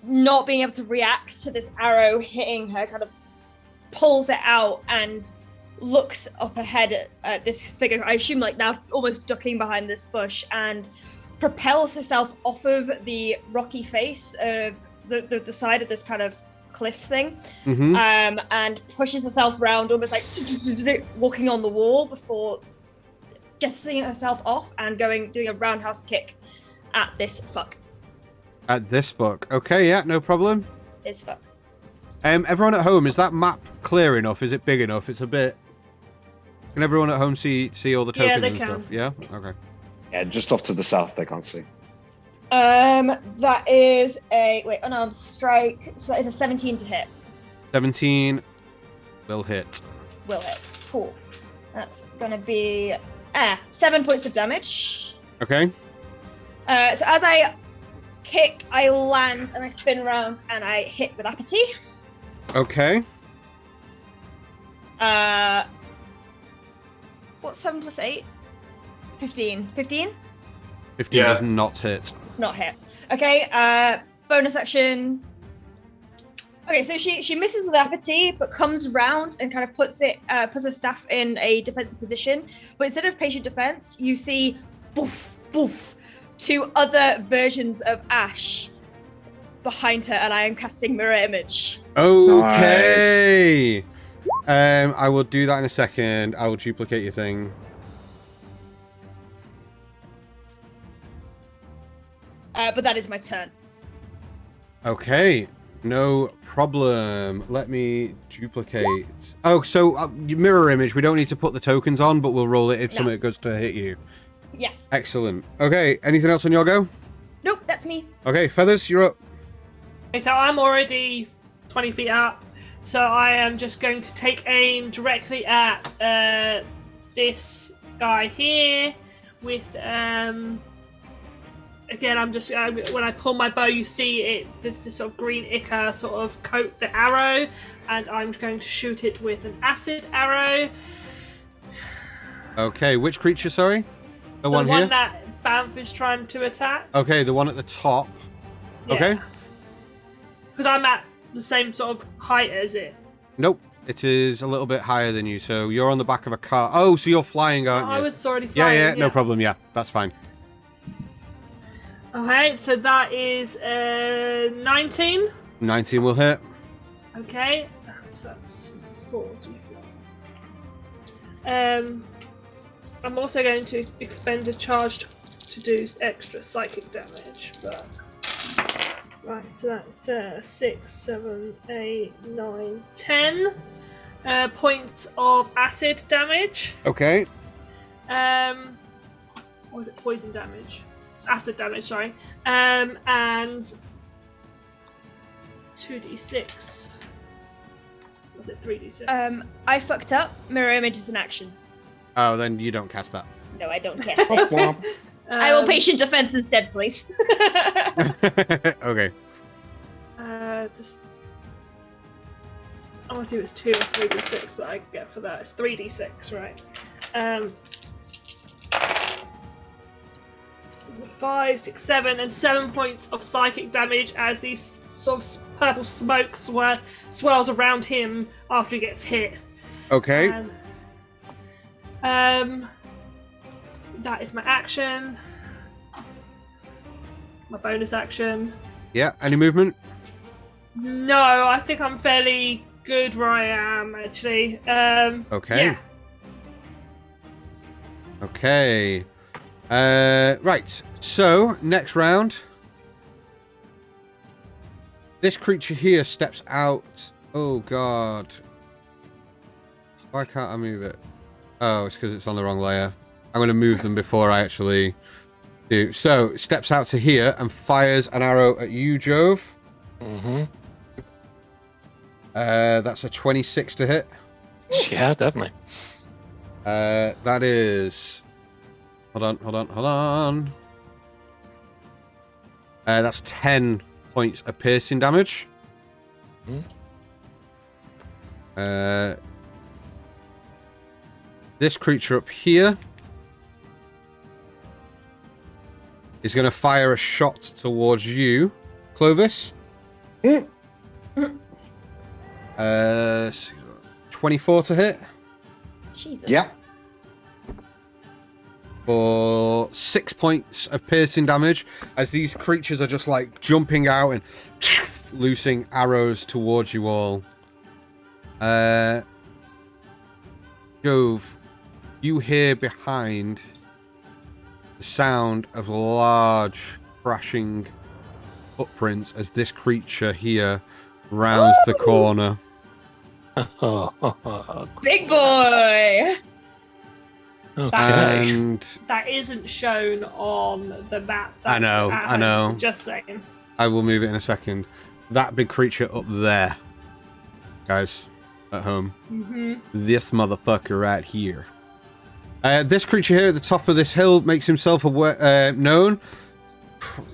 not being able to react to this arrow hitting her, kind of pulls it out and looks up ahead at this figure. I assume like now almost ducking behind this bush, and propels herself off of the rocky face of the side of this kind of cliff thing, and pushes herself round almost like walking on the wall before just seeing herself off and doing a roundhouse kick at this fuck. At this fuck. Okay, yeah, no problem. This fuck. Everyone at home, is that map clear enough? Is it big enough? It's a bit... Can everyone at home see all the tokens and stuff? Yeah? Okay. Yeah, just off to the south they can't see. That is a... Wait, unarmed strike. So that is a 17 to hit. 17 will hit. Will hit. Cool. That's going to be 7 points of damage. Okay. So as I kick, I land and I spin around and I hit with apathy. Okay. What's 7 plus 8? 15. 15? 15 does not hit. It's not hit. Okay, bonus action. Okay, so she misses with apathy, but comes round and kind of puts her staff in a defensive position. But instead of patient defense, you see boof, boof, 2 other versions of Ash behind her, and I am casting mirror image. Okay. Nice. I will do that in a second. I will duplicate your thing. But that is my turn. Okay, no problem. Let me duplicate. Oh, so mirror image. We don't need to put the tokens on, but we'll roll it if something goes to hit you. Yeah. Excellent. Okay, anything else on your go? Nope, that's me. Okay, Feathers, you're up. Okay, so I'm already 20 feet up, so I am just going to take aim directly at this guy here with again, I'm just when I pull my bow, you see it this sort of green ichor sort of coat the arrow, and I'm going to shoot it with an acid arrow. Okay, which creature? Sorry, the one one here. That Banff is trying to attack. Okay, the one at the top. Yeah. Okay. Because I'm at the same sort of height as it. Nope, it is a little bit higher than you. So you're on the back of a car. Oh, so you're flying, aren't you? I was already flying. Yeah, no problem. Yeah, that's fine. Okay, so that is 19. 19 will hit. Okay, so that's 44. I'm also going to expend a charge to do extra psychic damage, but Right, so that's 6, 7, 8, 9, 10 points of acid damage. Okay. Or was it poison damage? It's acid damage, sorry. And 2d6. Was it 3d6? I fucked up. Mirror image is an action. Oh, then you don't cast that. No, I don't cast it. I will patient defense instead, please. Okay. Just. I want to see if it's 2 or 3d6 that I get for that. It's 3d6, right? This is a 5, 6, 7, and 7 points of psychic damage as these sort of purple smoke swirls around him after he gets hit. Okay. That is my action. My bonus action. Yeah. Any movement? No, I think I'm fairly good where I am, actually. Okay. Yeah. Okay. Right. So, next round. This creature here steps out. Oh, God. Why can't I move it? Oh, it's because it's on the wrong layer. I'm going to move them before I actually do. So, it steps out to here and fires an arrow at you, Jove. Mm-hmm. That's a 26 to hit. Yeah, definitely. That is... Hold on. That's 10 points of piercing damage. This creature up here is going to fire a shot towards you, Clovis. 24 to hit. Jesus. Yeah. For 6 points of piercing damage, as these creatures are just like jumping out and loosing arrows towards you all. Jove, you hear behind the sound of large crashing footprints as this creature here rounds the corner. Big boy! Okay. And That isn't shown on the map. I know. Just saying. I will move it in a second. That big creature up there, guys, at home. This motherfucker right here. This creature here at the top of this hill makes himself known.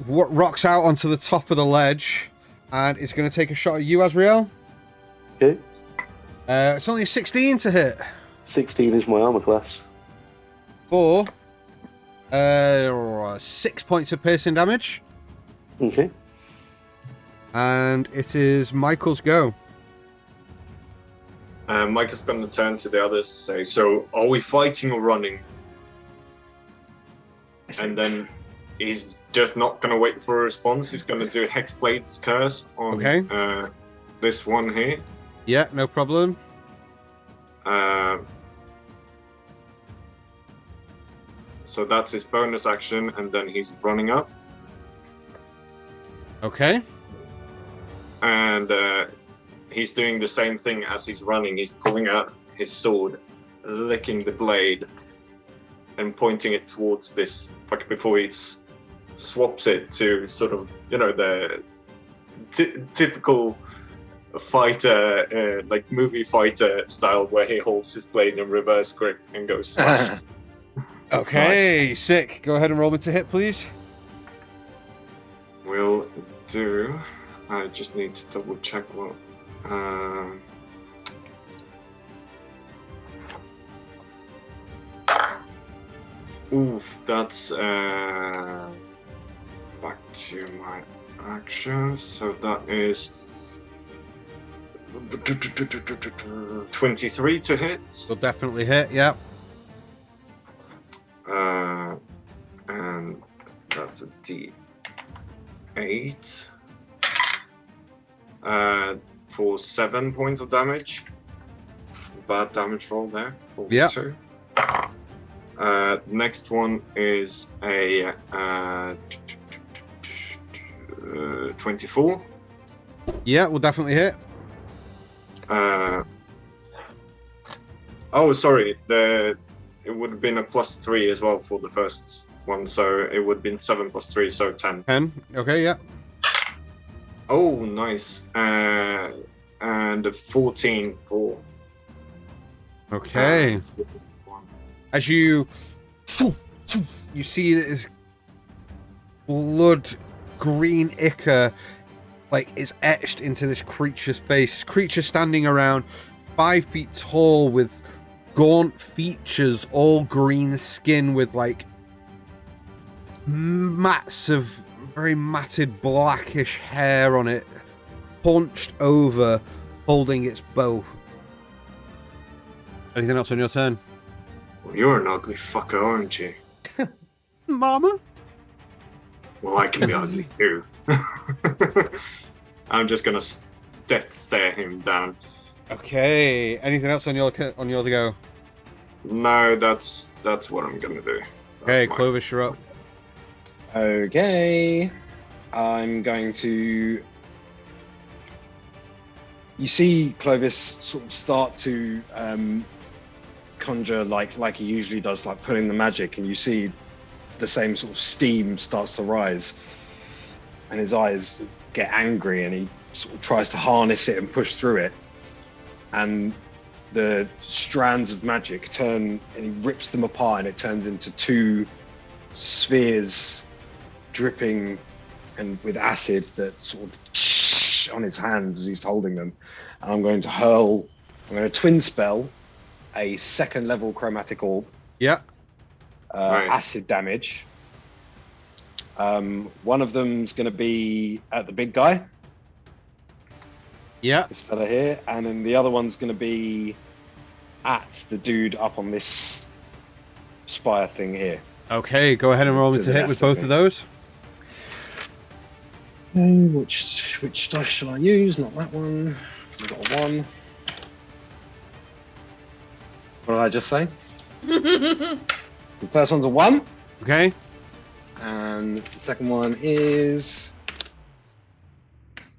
Rocks out onto the top of the ledge, and is going to take a shot at you, Azrael. Okay. It's only a 16 to hit. 16 is my armor class. For 6 points of piercing damage. Okay. And it is Michael's go. Michael's going to turn to the others and say, so are we fighting or running? And then he's just not going to wait for a response. He's going to do Hexblade's Curse on this one here. Yeah, no problem. So that's his bonus action, and then he's running up. Okay. And he's doing the same thing as he's running. He's pulling out his sword, licking the blade, and pointing it towards this, like before he swaps it to sort of, the typical fighter, like movie fighter style, where he holds his blade in reverse grip and goes slash. Okay, Nice. Sick. Go ahead and roll me to hit, please. Will do. I just need to double check what. Oof, that's back to my actions. So that is 23 to hit. Will definitely hit. Yeah. And that's a D8 for 7 points of damage. Bad damage roll there. Yeah. 2. Next one is a 24. Yeah, we'll definitely hit. Oh, sorry. It would have been a +3 as well for the first one, so it would have been 7 + 3, so 10. 10. Okay, yeah. Oh, nice. And a 14 for. Okay. As you see this blood green ichor like is etched into this creature's face. Creature standing around 5 feet tall with gaunt features, all green skin with like mats of very matted blackish hair on it, hunched over, holding its bow. Anything else on your turn? Well, you're an ugly fucker, aren't you? Mama? Well, I can be ugly too. I'm just gonna death stare him down. Okay. Anything else on your to go? No, that's what I'm gonna do. Okay, Clovis, you're up. Okay. I'm going to... You see Clovis sort of start to conjure like he usually does, like putting the magic, and you see the same sort of steam starts to rise, and his eyes get angry, and he sort of tries to harness it and push through it, and the strands of magic turn, and he rips them apart, and it turns into 2 spheres dripping and with acid that sort of on his hands as he's holding them. And I'm going to twin spell a 2nd level chromatic orb. Yeah. Nice. Acid damage. One of them's going to be at the big guy. Yeah. This fella here. And then the other one's going to be at the dude up on this spire thing here. Okay, go ahead and roll me to hit with both of those. Which dice shall I use? Not that one. I've got a 1. What did I just say? The first one's a 1. Okay. And the second one is...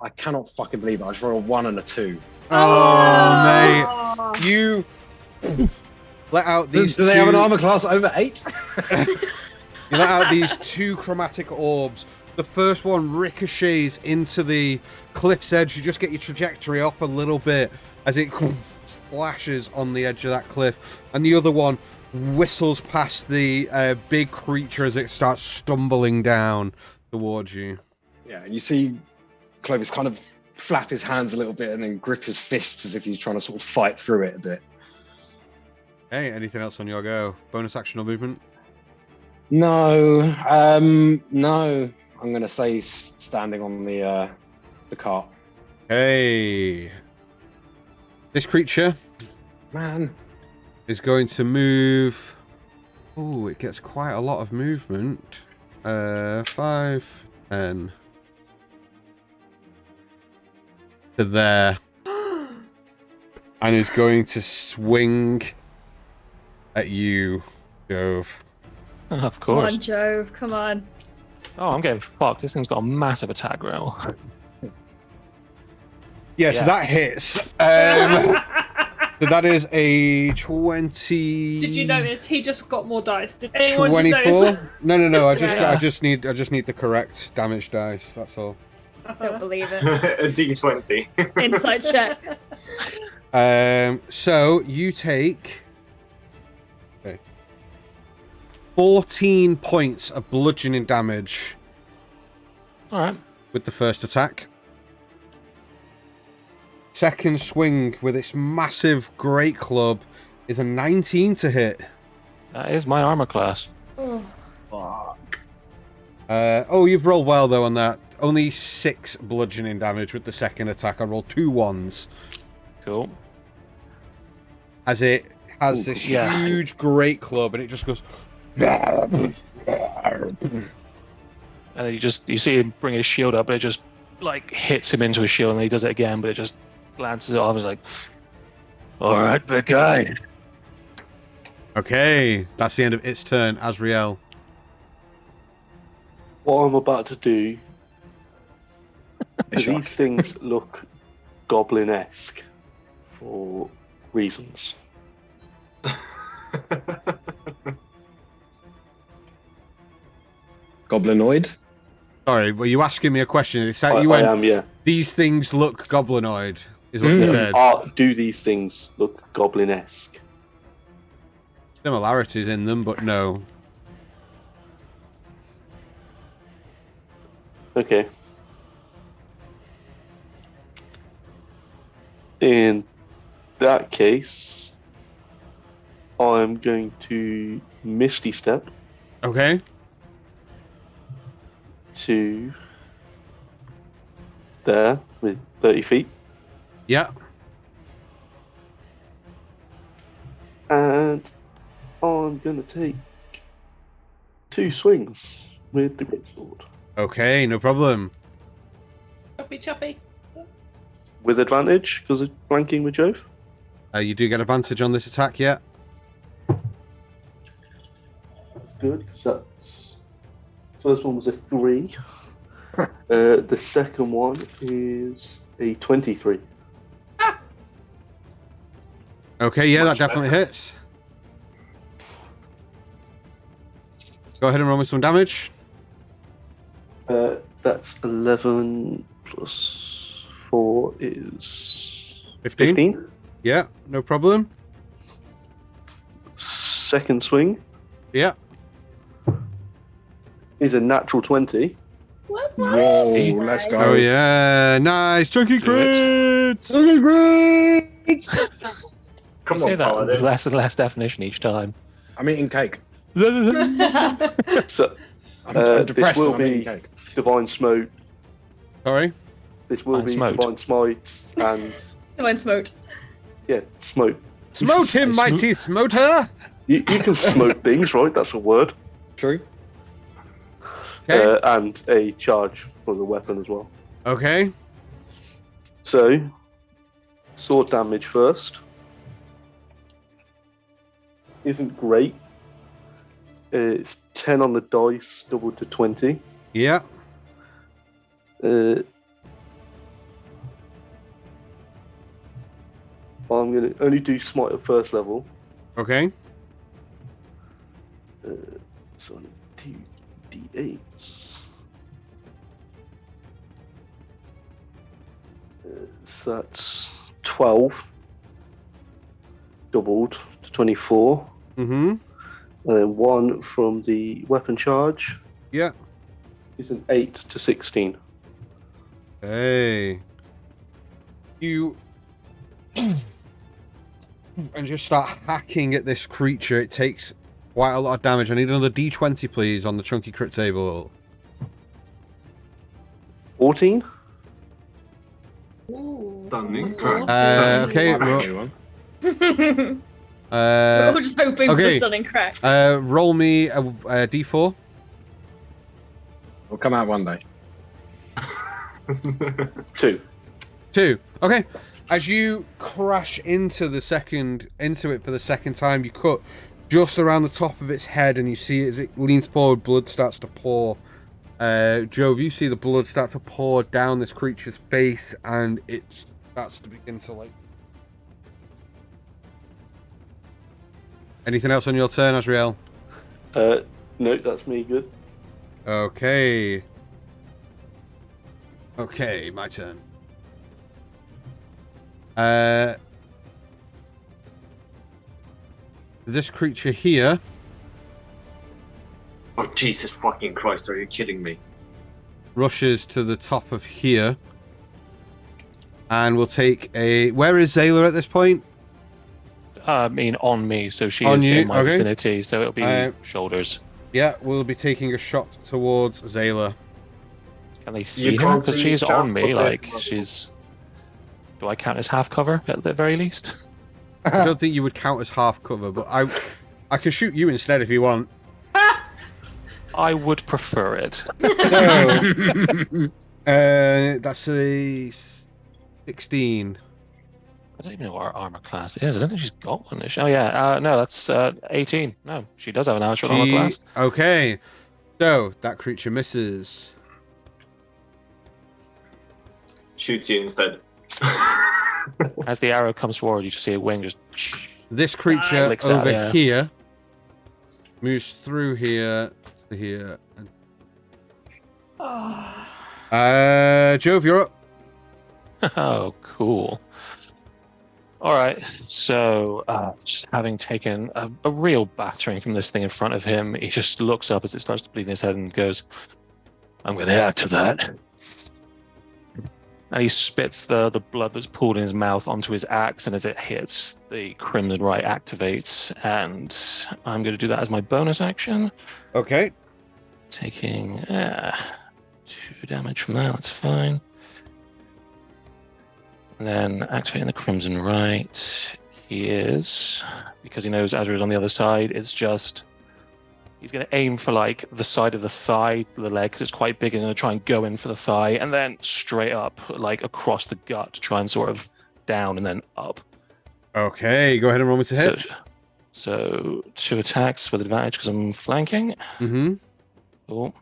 I cannot fucking believe it. I just rolled a 1 and a 2. Oh, mate. You let out these Do they have an armor class over 8? You let out these 2 chromatic orbs. The first one ricochets into the cliff's edge. You just get your trajectory off a little bit as it splashes on the edge of that cliff. And the other one whistles past the big creature as it starts stumbling down towards you. Yeah, and you see Clovis kind of flap his hands a little bit and then grip his fists as if he's trying to sort of fight through it a bit. Hey, anything else on your go? Bonus action or movement? No. I'm going to say standing on the cart. Hey. This creature is going to move. Oh, it gets quite a lot of movement. 5, 10. To there. And is going to swing at you, Jove. Of Come course. on, Jove. Come on. Oh, I'm getting fucked. This thing's got a massive attack roll. Yeah, so that hits. So that is a 20. Did you notice he just got more dice? Did anyone 24? just notice? No. I just need the correct damage dice. That's all. Don't believe it. A D20. Insight check. So you take 14 points of bludgeoning damage. All right. With the first attack. Second swing with its massive great club is a 19 to hit. That is my armor class. Oh. Fuck. You've rolled well though on that. Only 6 bludgeoning damage with the second attack. I rolled 2 1s. Cool. As it has this huge great club and it just goes. And then you see him bring his shield up, but it just like hits him into his shield, and then he does it again, but it just glances it off. It's like, all right, big guy. Okay, that's the end of its turn. Azriel. What I'm about to do These things look goblin-esque for reasons. Goblinoid? Sorry, were you asking me a question? I am, yeah. These things look goblinoid, is what you said. Do these things look goblin-esque? Similarities in them, but no. Okay. In that case, I'm going to Misty Step Okay. to there with 30 feet. Yeah. And I'm going to take 2 swings with the greatsword. Okay, no problem. Choppy. With advantage, because it's flanking with Jove. You do get advantage on this attack, yeah? That's good, because that's... First one was a 3. The second one is a 23. Okay, yeah, Much that definitely better. hits. Go ahead and roll me some damage. That's 11 plus 4 is 15. 15. Yeah, no problem. Second swing Yeah. is a natural 20. What? Whoa, let's go. Oh, yeah. Nice. Chunky Do it. crits. Come Say on, that Paladin. with less and less definition each time. I'm eating cake. So I'm this depressed will and I'm eating be cake. Divine Smote. Sorry. This will Divine be Smote. Divine Smite and Divine smote. yeah, Smote. Smote him, mighty smoter. You can smote things, right? That's a word. True. Okay. And a charge for the weapon as well. Okay. So, sword damage first. Isn't great. It's 10 on the dice, doubled to 20. Yeah. I'm going to only do smite at first level. Okay. So, 2 d8s. So that's 12. Doubled to 24. Mm-hmm. And then 1 from the weapon charge Yeah. is an 8 to 16. Hey. You... and just start hacking at this creature. It takes quite a lot of damage. I need another d20, please, on the chunky crit table. 14? Ooh. Stunning crap. Okay. Might make me one. We're all just hoping for okay. the stunning crack. Roll me a d4. We'll come out one day. 2. 2. Okay. As you crash into it for the second time, you cut just around the top of its head, and you see as it leans forward, blood starts to pour. Jove, you see the blood start to pour down this creature's face, and it starts to begin to like. Anything else on your turn, Azrael? No, that's me. Good. Okay. Okay, my turn. This creature here Oh, Jesus fucking Christ, are you kidding me? rushes to the top of here. And we'll take a... Where is Zayla at this point? I mean, on me, so she On is you, in my okay. vicinity, so it'll be shoulders. Yeah, we'll be taking a shot towards Zayla. Can they see her? can't Because see she's Jack on me, or this like, level. she's... Do I count as half cover, at the very least? I don't think you would count as half cover, but I can shoot you instead if you want. I would prefer it. That's a 16. I don't even know what our armor class is. I don't think she's got one. Oh, yeah. No, that's 18. No, she does have an actual armor class. Okay. So, that creature misses. shoots you instead. As the arrow comes forward, you just see a wing just. This creature Licks out, over yeah. here moves through here to here. Jove, you're up. Oh, cool. All right. So, just having taken a real battering from this thing in front of him, he just looks up as it starts to bleed in his head and goes, "I'm going to add to that." And he spits the blood that's pooled in his mouth onto his axe, and as it hits, the Crimson Rite activates, and I'm going to do that as my bonus action. Okay. Taking 2 damage from that, that's fine. And then activating the Crimson Rite, he is, because he knows Azra is on the other side, it's just, he's going to aim for like the side of the thigh, the leg, because it's quite big, and going to try and go in for the thigh, and then straight up, like across the gut, to try and sort of down and then up. Okay, go ahead and roll me to hit. So 2 attacks with advantage because I'm flanking. Mm-hmm. Cool.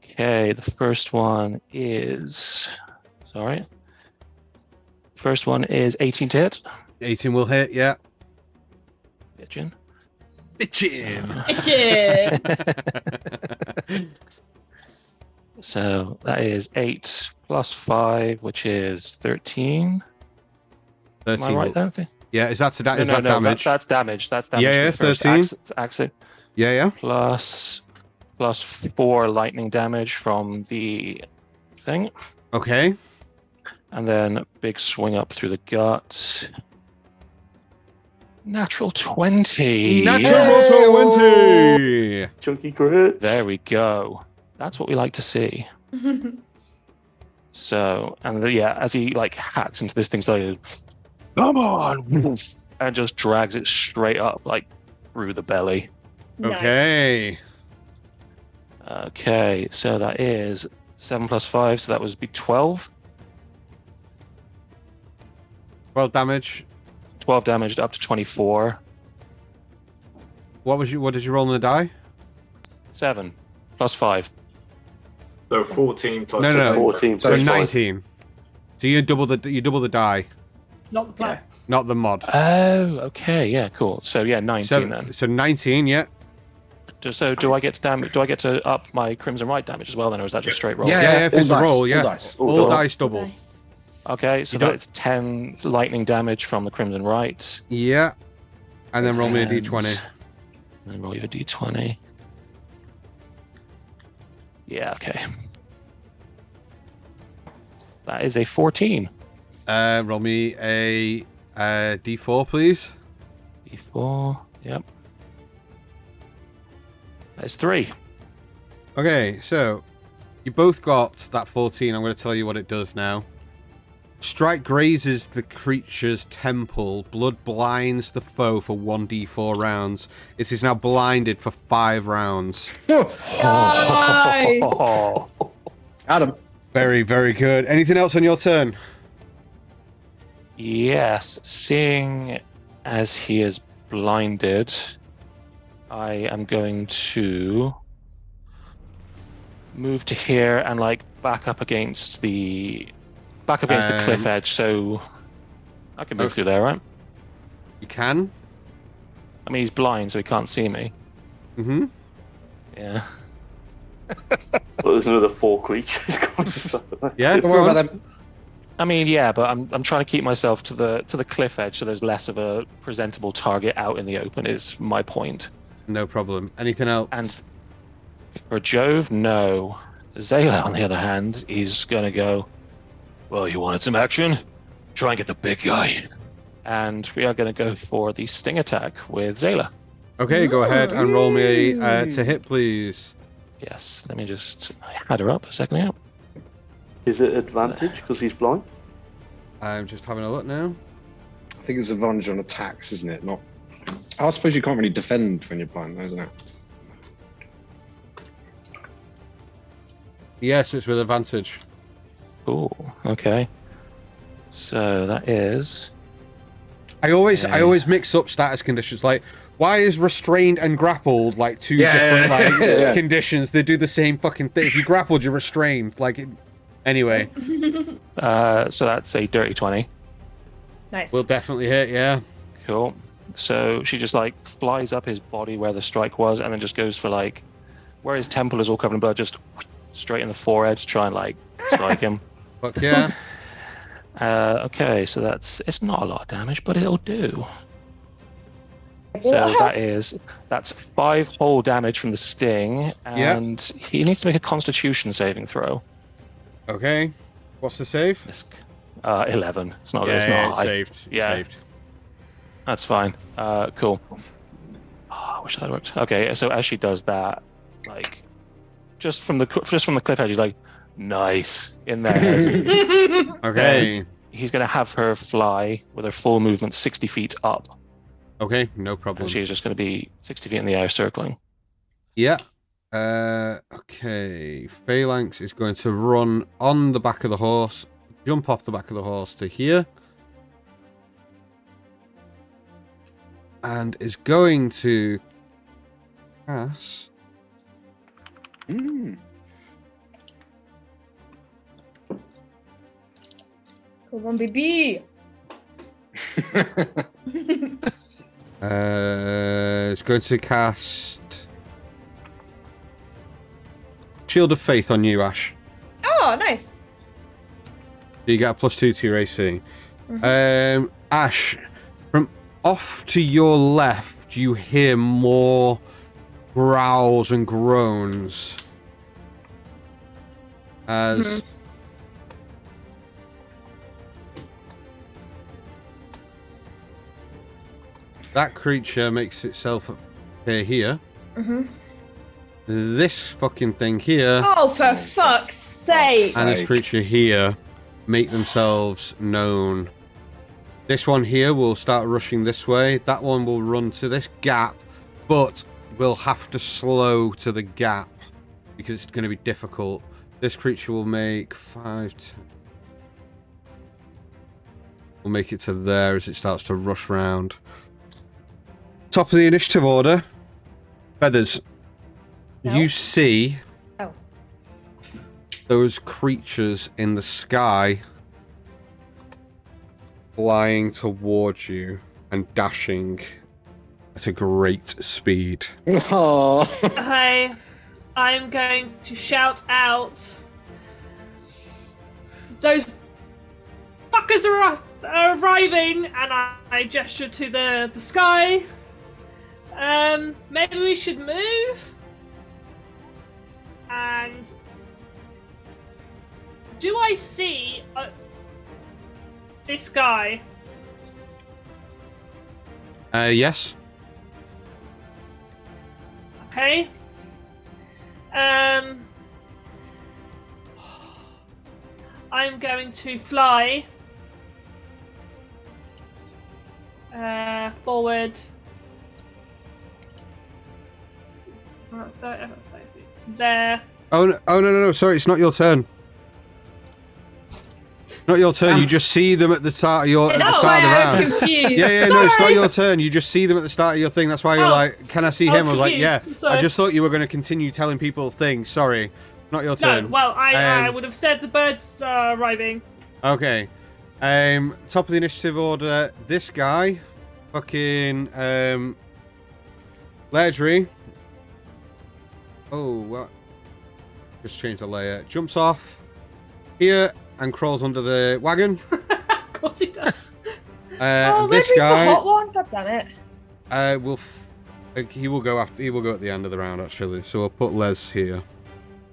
Okay, the first one is... Sorry. First one is 18 to hit. 18 will hit, yeah. Bitchin'. So that is 8 plus 5, which is 13. 13 Am I right there? Yeah, is that No, damage? That's damage. That's damage. Yeah, for the first 13. Axe. Yeah. Plus 4 lightning damage from the thing. Okay. And then big swing up through the gut. Natural 20. Natural 20. Chunky crits. There we go. That's what we like to see. So, and as he like hacks into this thing, so come on, and just drags it straight up, like through the belly. Okay. Okay, so that is 7 plus 5, so that would be 12. 12 damage. 12 damage up to 24. What did you roll on the die? 7 plus 5. So 14 plus No. 14 So plus 19. So you double the die, Not the plants. not the mod. Oh, okay, yeah, cool. So 19 then. So 19, yeah. So do I get to up my Crimson Rite damage as well then, or is that just straight roll? Yeah, if it's a roll, yeah. All dice. All dice double. Okay, so that's 10 lightning damage from the Crimson Rite. Yeah. And then roll me a And d20. then roll you a d20. Yeah, okay. That is a 14. Roll me a d4, please. D4, yep. That is 3. Okay, so you both got that 14. I'm going to tell you what it does now. Strike grazes the creature's temple. Blood blinds the foe for 1d4 rounds. It is now blinded for 5 rounds. Nice. Adam. Very, very good. Anything else on your turn? Yes, seeing as he is blinded, I am going to move to here and like back up against the cliff edge, so I can move through there, right? You can. I mean, he's blind, so he can't see me. Mm-hmm. Yeah. Well, there's another 4 creatures coming. Yeah, Don't worry about them. I mean, yeah, but I'm trying to keep myself to the cliff edge, so there's less of a presentable target out in the open. Is my point. No problem. Anything else? And for Jove, no. Zayla, on the other hand, he's gonna go. Well, you wanted some action? Try and get the big guy. And we are going to go for the sting attack with Zayla. Okay, go ahead and roll me to hit, please. Yes, let me just add her up a second here. Is it advantage because he's blind? I'm just having a look now. I think it's advantage on attacks, isn't it? Not. I suppose you can't really defend when you're blind, though, isn't it? Yes, it's with advantage. Cool. Okay. So that is. I always mix up status conditions. Like, why is restrained and grappled like two different conditions? They do the same fucking thing. If you grappled, you're restrained. Like, Anyway. So that's a dirty 20. Nice. We'll definitely hit, yeah. Cool. So she just like flies up his body where the strike was, and then just goes for like where his temple is all covered in blood, just straight in the forehead to try and like strike him. Fuck yeah. Okay, so it's not a lot of damage, but it'll do. So Well, that's 5 whole damage from the sting, and he needs to make a Constitution saving throw. Okay. What's the save? 11. It's not. Yeah, it's not it's high. saved. Yeah. Saved. That's fine. Cool. Oh, I wish that had worked. Okay, so as she does that, like, just from the cliff edge, he's like, nice in their head. Okay. He's gonna have her fly with her full movement 60 feet up. Okay, no problem. And she's just gonna be 60 feet in the air, circling. Yeah. Okay. Phalanx is going to run on the back of the horse, jump off the back of the horse to here. And is going to cast. Come on, baby. It's going to cast Shield of Faith on you, Ash. Oh, nice. So you get a +2 to your AC. Ash, from off to your left, you hear more growls and groans as that creature makes itself appear here. This fucking thing here Oh, for fuck's sake. and this creature here make themselves known. This one here will start rushing this way. That one will run to this gap, but will have to slow to the gap because it's going to be difficult. This creature will make 5, 10. We'll make it to there as it starts to rush round. Top of the initiative order. Feathers. No. You see Oh. those creatures in the sky flying towards you and dashing at a great speed. Oh. Hi, I'm going to shout out. Those fuckers are arriving, and I gesture to the sky. Maybe we should move. And do I see this guy? Yes. Okay. I'm going to fly forward. There. Oh no! Sorry, it's not your turn. Not your turn. You just see them at the start of your I round. was confused. Yeah, no, it's not your turn. You just see them at the start of your thing. That's why you're like, can I see him? I was like, yeah. confused, sorry. I just thought you were going to continue telling people things. Sorry, not your turn. No, well, I would have said the birds are arriving. Okay. Top of the initiative order. This guy, fucking Ledry. Oh, what? Just change the layer. Jumps off here and crawls under the wagon. Of course he does. This Ledry's guy the hot one. God damn it. he will go at the end of the round actually. So I'll put Les here.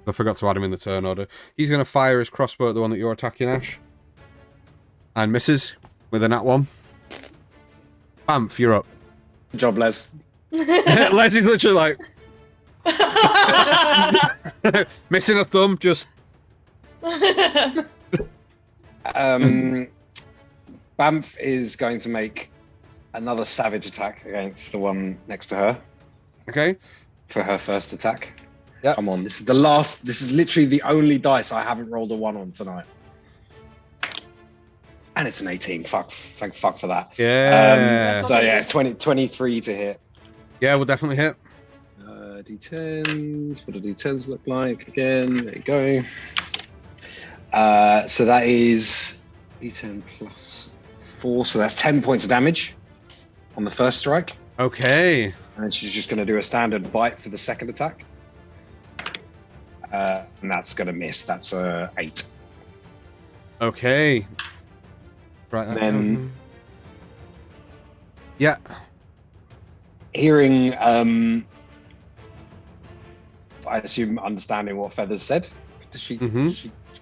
I forgot to add him in the turn order. He's going to fire his crossbow at the one that you're attacking, Ash, and misses with a nat 1. Bamf, you're up. Good job, Les. Les is literally like missing a thumb. Just Bamf is going to make another savage attack against the one next to her okay. for her first attack. Yeah. Come on, this is literally the only dice I haven't rolled a 1 on tonight. And it's an 18. Thank fuck for that. Yeah. So yeah, 23 to hit. Yeah, we'll definitely hit. D10s. What do D10s look like? Again, there you go. So that is D10 plus 4, so that's 10 points of damage on the first strike. Okay. And she's just going to do a standard bite for the second attack. And that's going to miss. That's 8. Okay. Right. Then, yeah. Hearing, I assume understanding what Feathers said. Did she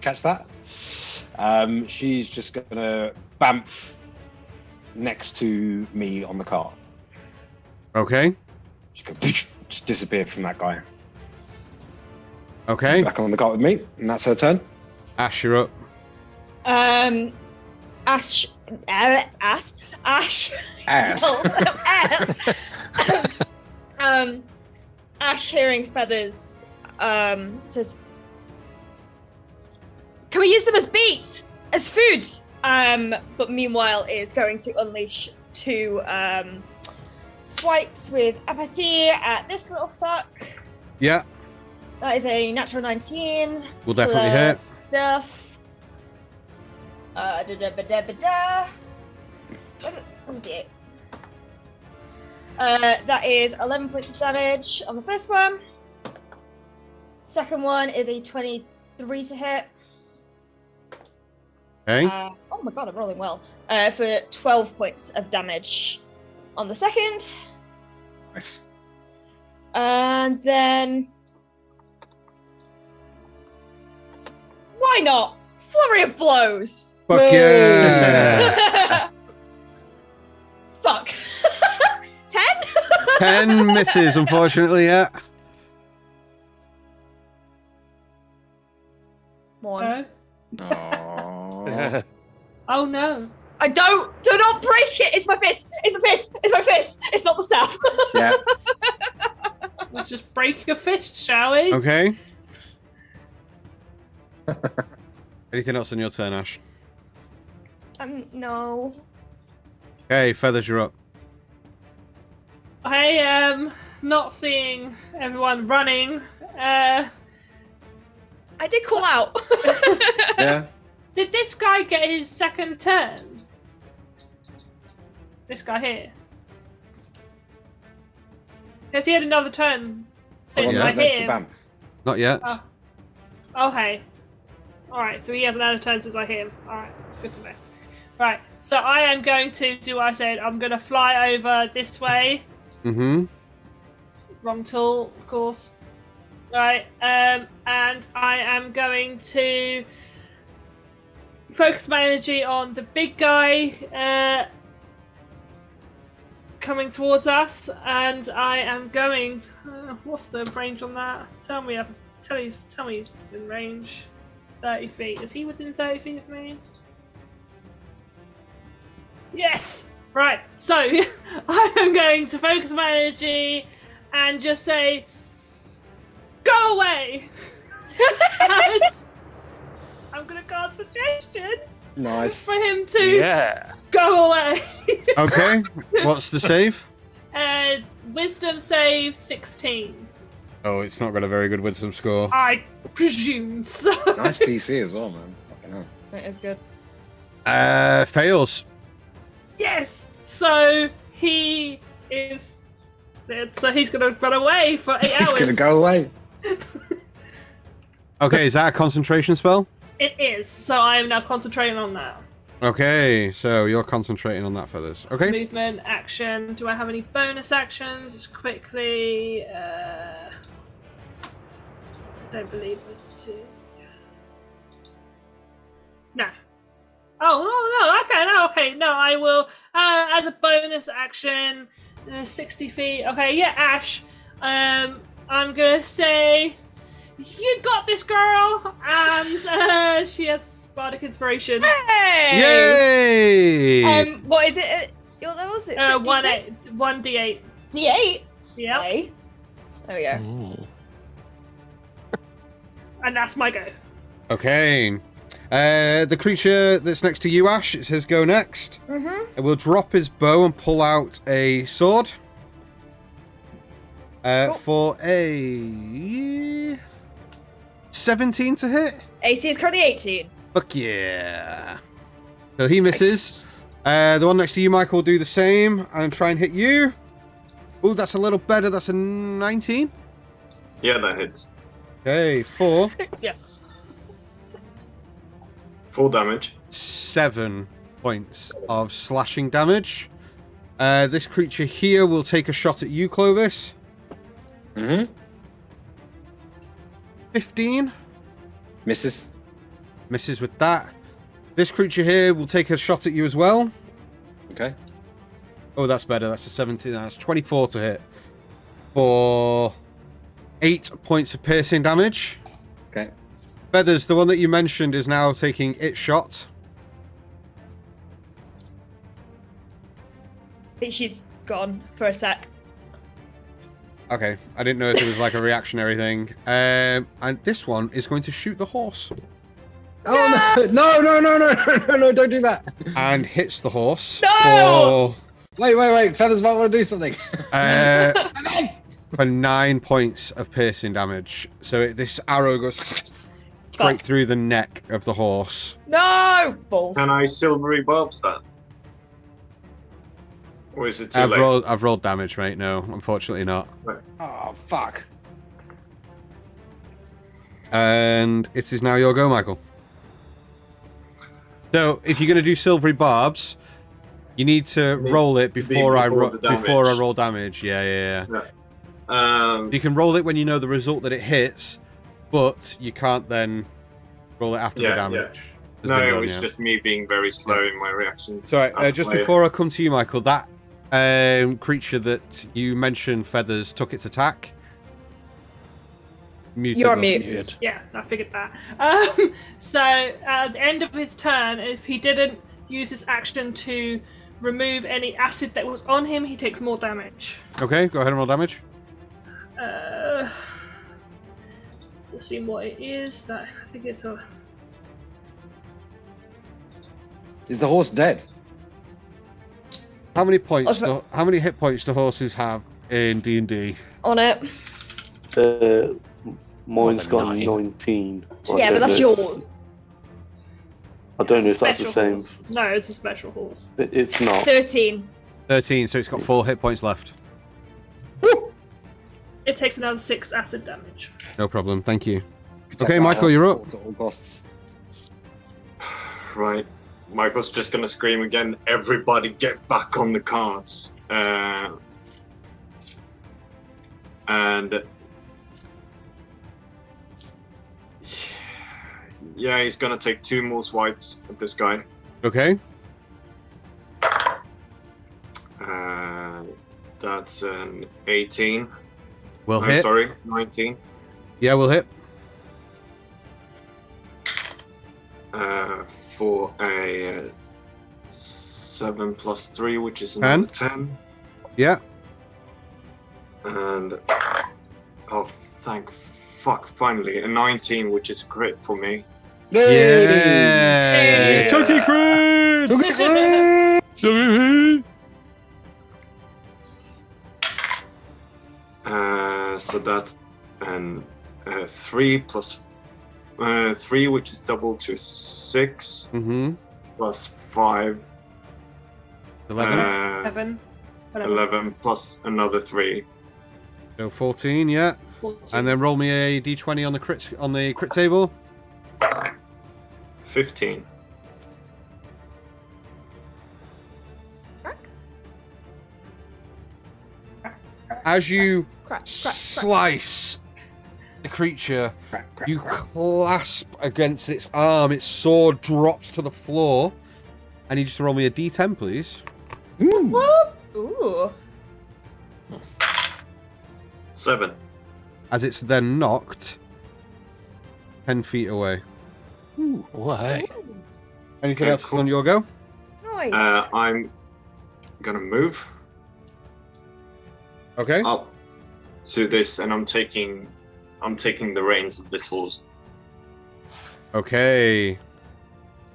catch that? She's just going to bamf next to me on the cart. Okay. Just disappeared from that guy. Okay. Back on the cart with me, and that's her turn. Ash, you're up. Ash. Ass. Ash, hearing Feathers, says, "Can we use them as bait, as food?" But meanwhile, is going to unleash 2 swipes with apathy at this little fuck. Yeah. That is a natural 19. Will definitely hit. Stuff. That is 11 points of damage on the first one. Second one is a 23 to hit. Okay. Oh my god, I'm rolling well. For 12 points of damage on the second. Nice. And then... why not? Flurry of blows! Fuck yeah! Fuck. 10? 10 misses, unfortunately, yeah. One. Oh no. I do not break it! It's my fist! It's my fist! It's my fist! It's not the staff! Yeah. Let's just break your fist, shall we? Okay. Anything else on your turn, Ash? No. Okay, Feathers, you're up. I am not seeing everyone running. I did call out. Yeah. Did this guy get his second turn? This guy here. Has he had another turn since I hit him? Not yet. Oh, hey. Alright, so he hasn't had a turn since I hit him. Alright, good to know. Right, so I am going to do what I said. I'm going to fly over this way. Mm-hmm. Wrong tool, of course. Right, and I am going to focus my energy on the big guy coming towards us, and I am going... what's the range on that? Tell me he's within range. 30 feet. Is he within 30 feet of me? Yes! Right, so I am going to focus my energy and just say, go away! And I'm going to cast suggestion Nice. for him to go away. Okay, what's the save? Wisdom save 16. Oh, it's not got a very good wisdom score. I presume so. Nice DC as well, man. Fucking hell. That is good. Fails. Yes! So he is... so he's going to run away for 8 hours. He's going to go away. Okay, is that a concentration spell? It is, so I am now concentrating on that. Okay, so you're concentrating on that, Feathers. Okay. Movement, action. Do I have any bonus actions? Just quickly... don't believe I do. No. No, I will, as a bonus action, 60 feet. Okay, yeah, Ash. I'm gonna say, you got this, girl! And she has Bardic Inspiration. Hey! Yay! What is it? What was it? 1d8. D8? Yep. Okay. There we go. Ooh. And that's my go. Okay. The creature that's next to you, Ash, it says go next. Mm-hmm. And we'll drop his bow and pull out a sword. For a 17 to hit. AC is currently 18. Fuck yeah. So he misses. The one next to you, Michael, will do the same and try and hit you. Oh, that's a little better. That's a 19. Yeah, that hits. Okay, 4. Yeah. 4 damage. 7 points of slashing damage. This creature here will take a shot at you, Clovis. 15. Misses. Misses with that. This creature here will take a shot at you as well. Okay. Oh, that's better. That's a 17. That's 24 to hit. For 8 points of piercing damage. Okay. Feathers, the one that you mentioned, is now taking its shot. I think she's gone for a sec. Okay, I didn't know if it was like a reactionary thing. And this one is going to shoot the horse. Oh, no, don't do that. And hits the horse. No! Wait. Feathers might want to do something. For 9 points of piercing damage. So this arrow goes straight through the neck of the horse. No! Balls. Can I silvery barbs that? Or is it too late? I've rolled damage, mate. No, unfortunately not. Oh, fuck. And it is now your go, Michael. So, if you're going to do silvery barbs, you need to roll it before I roll damage. Yeah. You can roll it when you know the result that it hits, but you can't then roll it after the damage. No, it was just me being very slow in my reaction. Sorry, just before I come to you, Michael, that creature that you mentioned, Feathers, took its attack. You're muted. Yeah, I figured that. So at the end of his turn, if he didn't use his action to remove any acid that was on him, he takes more damage. Okay, go ahead and roll damage. Let's see what it is. That I think it's a. Is the horse dead? How many points? How many hit points do horses have in D&D? On it. Mine's got 19. Yeah, but that's yours. I don't know if that's the same. Horse. No, it's a special horse. It's not. 13. 13, so it's got 4 hit points left. It takes another 6 acid damage. No problem, thank you. Okay, Michael, you're up. Right. Michael's just going to scream again, everybody get back on the cards. And... yeah, he's going to take 2 more swipes at this guy. Okay. That's an 18. We'll hit. Sorry, 19. Yeah, we'll hit. For a 7 plus 3, which is another 10. Yeah. And oh, thank fuck! Finally, a 19, which is a crit for me. Yeah. Chunky crit. So that's an 3 plus 3, which is double to 6. Plus 5. 11. 11 plus another 3. So 14, yeah. 14. And then roll me a d20 on the crit table. 15. As you slice the creature, you clasp against its arm, its sword drops to the floor. I need you to roll me a d10, please. Ooh. 7. As it's then knocked 10 feet away. Why? Anything else on your go? Nice. I'm gonna move. Okay. Up to this, and I'm taking the reins of this horse. Okay.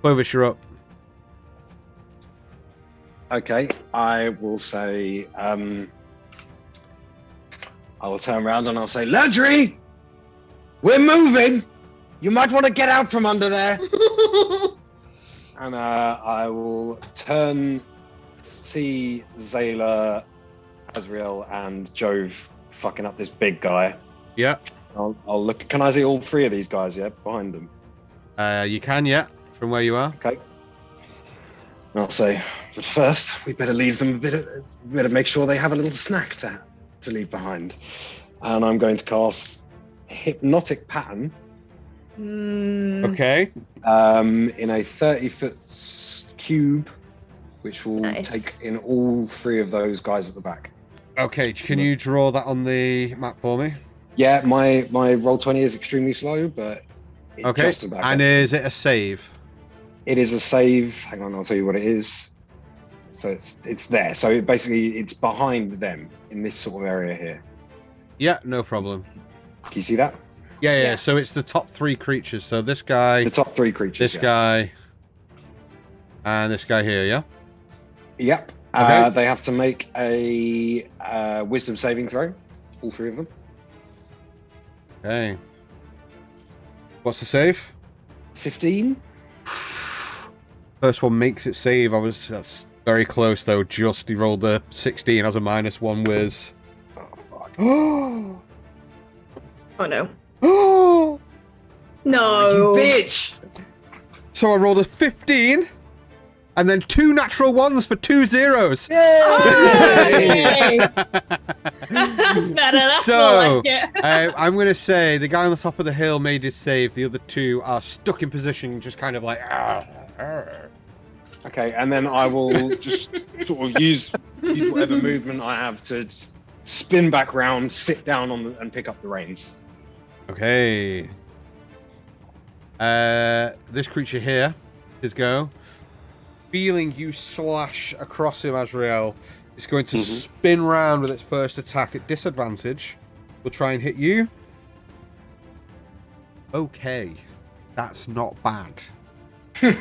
Clovis, you're up. Okay, I will say, I will turn around and I'll say, Ledry, we're moving. You might want to get out from under there. And I will turn, see Zayla, Azrael, and Jove fucking up this big guy. Yeah. I'll look. Can I see all three of these guys? Yeah, behind them. You can, yeah, from where you are. Okay. And I'll say, but first we better leave them we better make sure they have a little snack to leave behind. And I'm going to cast Hypnotic Pattern. Okay. In a 30-foot cube, which will take in all three of those guys at the back. Okay, can you draw that on the map for me? Yeah, my Roll20 is extremely slow, but just about. And is it a save? It is a save. Hang on, I'll tell you what it is. So it's there. So basically, it's behind them in this sort of area here. Yeah, no problem. Can you see that? Yeah. So it's the top 3 creatures. So this guy, the top 3 creatures. This guy, and this guy here. Yeah. Yep. Okay. They have to make a wisdom saving throw. All 3 of them. Okay. What's the save? 15. First one makes it save. That's very close though. He rolled a 16 as a -1 whiz. Oh fuck. Oh no. Oh no. You bitch. So I rolled a 15 and then 2 natural ones for 2 zeros. Yay! That's better. That's more like it. I'm going to say the guy on the top of the hill made his save. The other 2 are stuck in position, just kind of like. Okay, and then I will just sort of use whatever movement I have to spin back round, sit down and pick up the reins. Okay. This creature here, his go. Feeling you slash across him, Azrael, it's going to spin round with its first attack at disadvantage. We'll try and hit you. Okay. That's not bad. So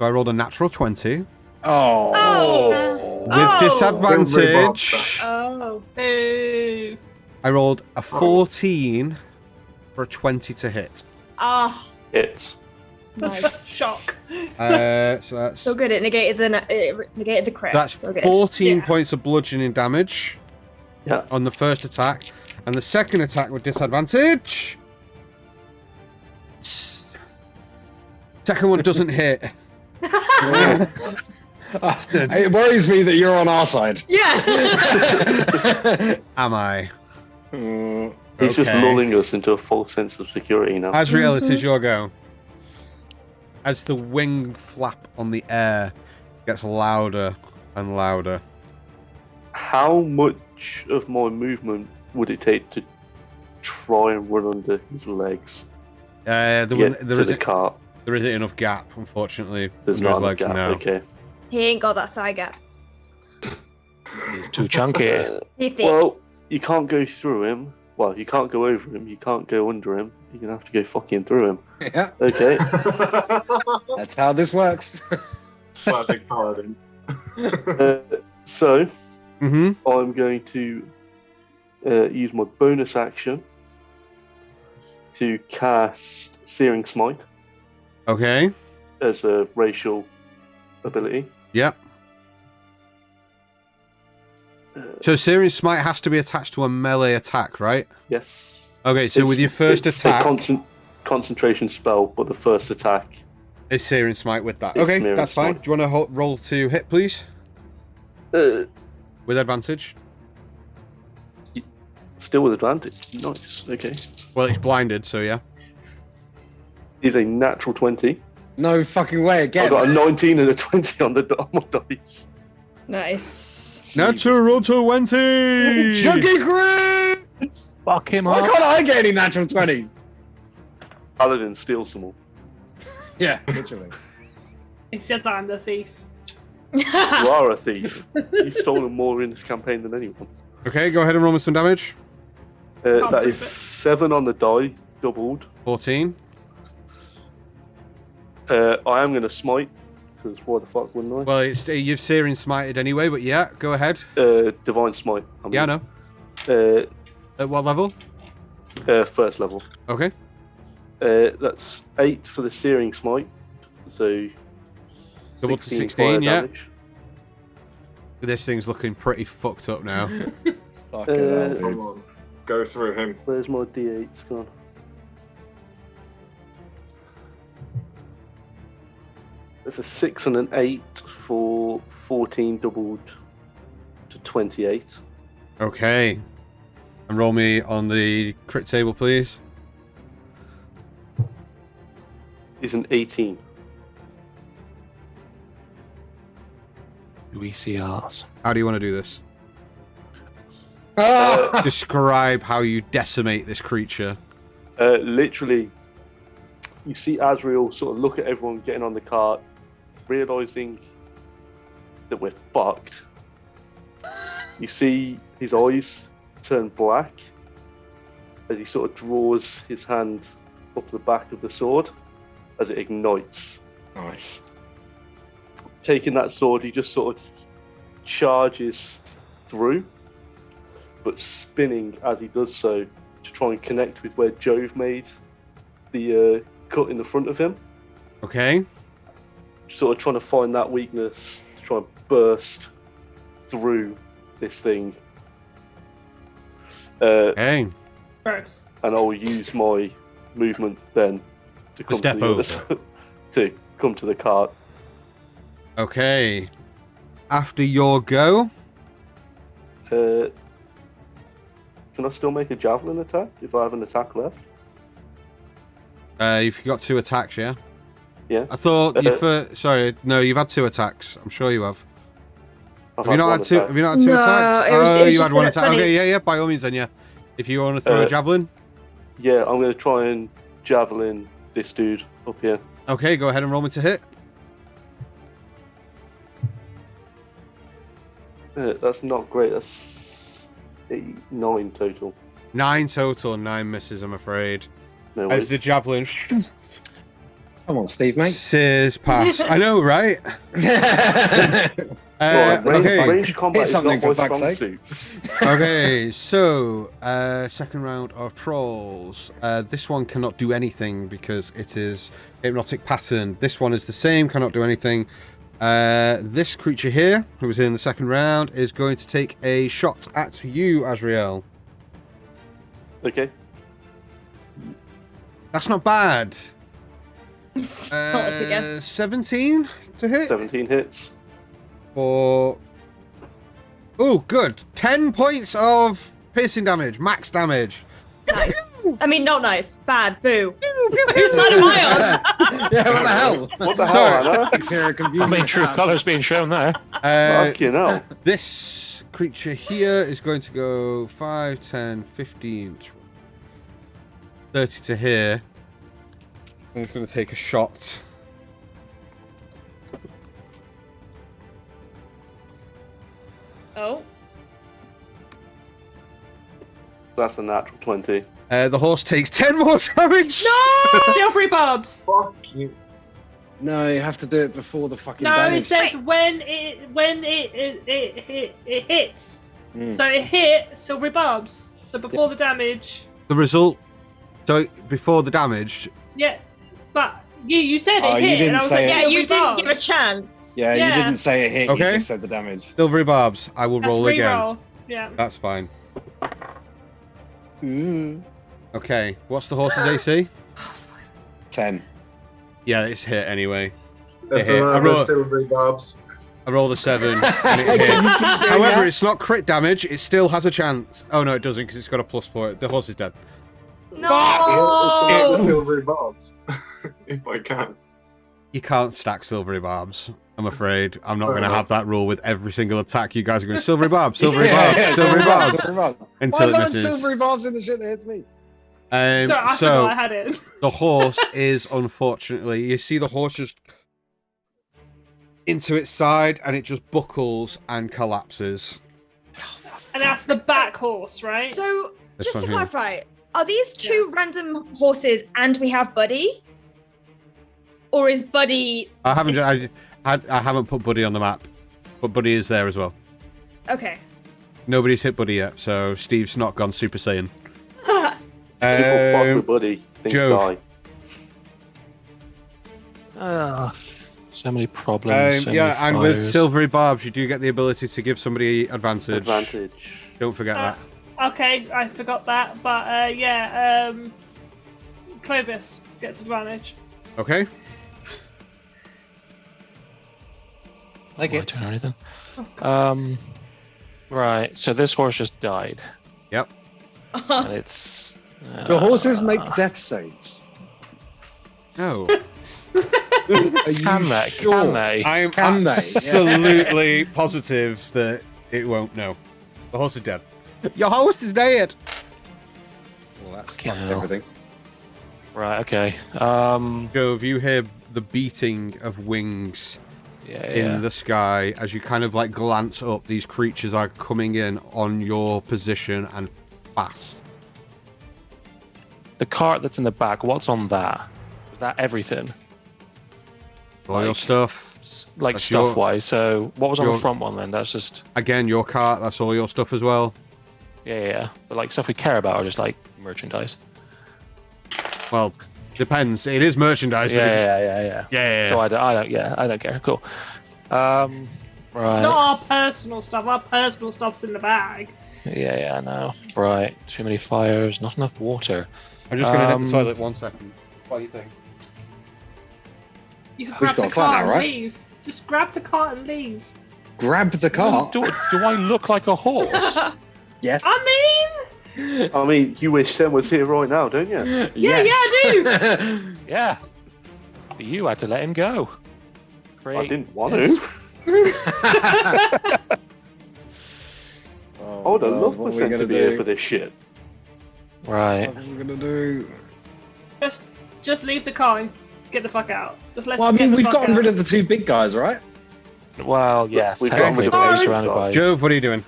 I rolled a natural 20. Oh. With disadvantage. Oh. Boo. I rolled a 14 for a 20 to hit. Ah. Hits. Nice. Shock. So that's So good. It negated the crit. That's so good. 14 points of bludgeoning damage. Yeah. On the first attack, and the second attack with disadvantage. Second one doesn't hit. It worries me that you're on our side. Yeah. Am I? He's just lulling us into a false sense of security now. Azrael, it is your go. As the wing flap on the air gets louder and louder. How much of my movement would it take to try and run under his legs? There Cart. There isn't enough gap, unfortunately. There's not enough legs gap. now. Okay. He ain't got that thigh gap. He's too chunky. Well, you can't go through him. Well, you can't go over him. You can't go under him. You're gonna have to go fucking through him. Yeah. Okay. That's how this works. Classic paladin. So, Mm-hmm. I'm going to use my bonus action to cast Searing Smite Okay. as a racial ability. Yep. So Searing Smite has to be attached to a melee attack, right? Yes. Okay, so with your first it's attack... a concentration spell, but the first attack... is Searing Smite with that. Is Okay, Searing that's fine. Smite. Do you want to roll to hit, please? With advantage? Still with advantage. Nice. Okay. Well, he's blinded, so yeah. He's a natural 20. No fucking way again. I've got a 19 and a 20 on the dice. Nice. Natural 20! Chunky crits! Fuck him Why up. can't I get any natural 20s? Paladin steals them all. Yeah, literally. He says I'm the thief. You are a thief. You've stolen more in this campaign than anyone. Okay, go ahead and roll me some damage. That prove is it. 7 on the die, doubled. 14. I am going to smite, because why the fuck wouldn't I? Well, you've Searing Smited anyway, but yeah, go ahead. Divine Smite. Yeah, I know. At what level? First level. Okay. That's 8 for the searing smite. So Double to 16, fire yeah. damage. This thing's looking pretty fucked up now. Fucking hell, dude. Come on, go through him. Where's my D8s gone? There's a 6 and an 8 for 14 doubled to 28. Okay. And roll me on the crit table, please. Is an 18. UECRs. How do you want to do this? Ah! Describe how you decimate this creature. Literally, you see Azrael sort of look at everyone getting on the cart, realizing that we're fucked. You see his eyes turn black as he sort of draws his hand up the back of the sword as it ignites. Nice. Taking that sword, he just sort of charges through, but spinning as he does so to try and connect with where Jove made the cut in the front of him. Okay. Sort of trying to find that weakness to try and burst through this thing. Okay. Gross. And I'll use my movement then to come step to the over. other side, to come to the cart. Okay. After your go, Can I still make a javelin attack if I have an attack left? you've got 2 attacks, yeah? Yeah. I thought sorry, no, you've had 2 attacks. I'm sure you have. I've Have you not one had 2? attack. Have you not had 2 No, attacks? it was Oh, you just had 1 been at attack. 20. Okay, yeah, by all means then, yeah. If you want to throw a javelin. Yeah, I'm going to try and javelin this dude up here. Okay, go ahead and roll me to hit. That's not great. That's 9 total. 9 total, 9 misses, I'm afraid. No As worries. the javelin Come on, Steve, mate. says pass. I know, right? Okay. Range combat Hit is not something, my for fuck's strong sake. suit. Okay, so second round of trolls. This one cannot do anything because it is hypnotic pattern. This one is the same, cannot do anything. This creature here, who was in the second round, is going to take a shot at you, Azrael. Okay. That's not bad. Not us again. 17 to hit. 17 hits. For oh, good. 10 points of piercing damage, max damage. Nice. I mean, not nice. Bad. Boo. Pew, pew, Whose side am I on? Yeah, what the hell? What the Sorry. hell, Anna? Zero I confusing. mean, true colours being shown there. Fucking hell. This creature here is going to go 5, 10, 15, 30 to here. And it's going to take a shot. Oh. That's a natural 20. The horse takes 10 more damage. No! Silvery bobs. Fuck you. No, you have to do it before the fucking No, damage. it says when it hits. Mm. So it hit silvery bobs. So before the damage. The result. So before the damage. Yeah, but you said Oh, it you hit, didn't and I was say like, it. Yeah, silvery you didn't bobs. give a chance. Yeah, Yeah. you didn't say a hit, Okay. you just said the damage. Silvery barbs. I will That's roll again. reroll. Yeah. That's fine. Mm. Okay. What's the horse's AC? 10. Yeah, it's hit anyway. That's hit. I another rolled- silvery bobs. I rolled a 7 and it hit. However, it's not crit damage. It still has a chance. Oh no, it doesn't because it's got a plus for it. The horse is dead. Hit the No. silvery bobs. If I can. You can't stack silvery barbs. I'm afraid. I'm not going to have that rule with every single attack. You guys are going silvery barb, silvery barb, silvery barb Silvery barbs. Why until is it there misses. silvery barbs in the shit that hits me? So I forgot I had it. The horse is unfortunately. You see the horse just into its side, and it just buckles and collapses. And that's the back horse, right? So, This just to one here. clarify, are these two random horses and we have Buddy? Or is Buddy... I haven't put Buddy on the map, but Buddy is there as well. Okay. Nobody's hit Buddy yet, so Steve's not gone Super Saiyan. People fuck with Buddy. Things Jove. die. So many problems. So yeah, many and with fires. silvery barbs, you do get the ability to give somebody advantage. Advantage. Don't forget that. Okay, I forgot that, but Clovis gets advantage. Okay. Okay. My turn or anything. Right. So this horse just died, Yep. and it's. Do horses make death saves? No. Are you Can they? sure? Can they? I am Can they? absolutely positive that it won't. No. The horse is dead. Your horse is dead. Well, that's Fucking fucked hell. everything. Right. Okay. Jove, you hear the beating of wings in the sky as you kind of like glance up. These creatures are coming in on your position and fast. The cart that's in the back. What's on that? Is that everything? All your stuff. Like That's stuff wise. So what was on the front one then? That's just. Again, your cart. That's all your stuff as well. Yeah. But like stuff we care about, or just like merchandise. Well, depends. It is merchandise. but Yeah. So I don't care. Cool. Right. It's not our personal stuff. Our personal stuff's in the bag. Yeah, I know. Right. Too many fires. Not enough water. I'm just going to hit the toilet 1 second. What do you think? You can Who's grab got the a flat cart now, and right? leave. Just grab the cart and leave. Grab the cart. Do I look like a horse? Yes. I mean, you wish Sam was here right now, don't you? mean, yeah, I do. Yeah. But you had to let him go. I didn't want Yes. to. I would have loved what for are we Sam to gonna be here do? for this shit. Right. What are we gonna do? Just leave the car and get the fuck out. Just let's Well, I get mean, the we've fuck gotten out. rid of the 2 big guys, right? Well, yes. We've Technically, got but we're rid of surrounded it. by. Jove, what are you doing?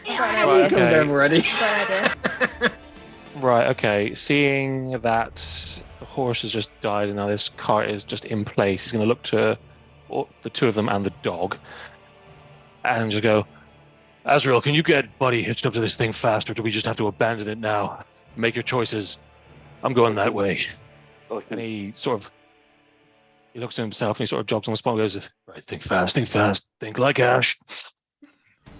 Right, Come okay. down already. Right, okay. Seeing that the horse has just died and now this cart is just in place, he's going to look to the 2 of them and the dog and just go, Azrael, can you get Buddy hitched up to this thing fast, or do we just have to abandon it now? Make your choices. I'm going that way. And he looks to himself and he sort of jogs on the spot and goes, right, think fast, think like Ash.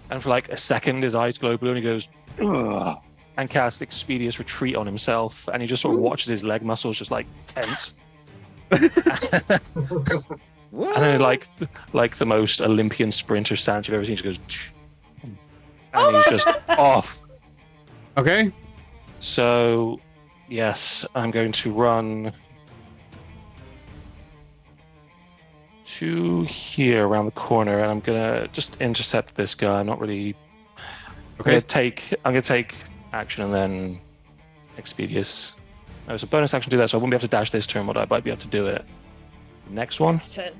And for like a second, his eyes glow blue and he goes, ugh, and casts Expedious Retreat on himself. And he just sort of watches his leg muscles just like tense. And then like the most Olympian sprinter stance you've ever seen, he just goes, and he's just off. Okay. So, yes, I'm going to run to here around the corner, and I'm gonna just intercept this guy. I'm not really. Okay. I'm gonna take action and then Expedious. No, it's a bonus action to do that, so I wouldn't be able to dash this turn, but I might be able to do it. Next one. Next turn.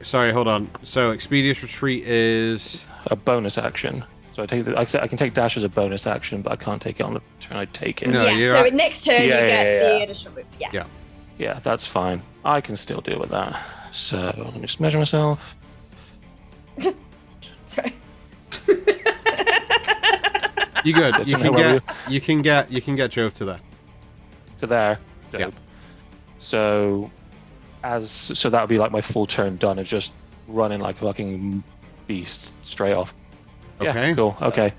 Sorry, hold on. So Expedious Retreat is A bonus action. So I can take dash as a bonus action, but I can't take it on the turn I take it. No, yeah, you're so right. next turn you get the additional move. Yeah. Yeah, that's fine. I can still deal with that. So let me just measure myself. Sorry. you good. That's You okay, can well, get Jove to there. To there. Dope. Yeah. So that would be like my full turn done of just running like a fucking beast straight off. Okay. Yeah, cool. Okay.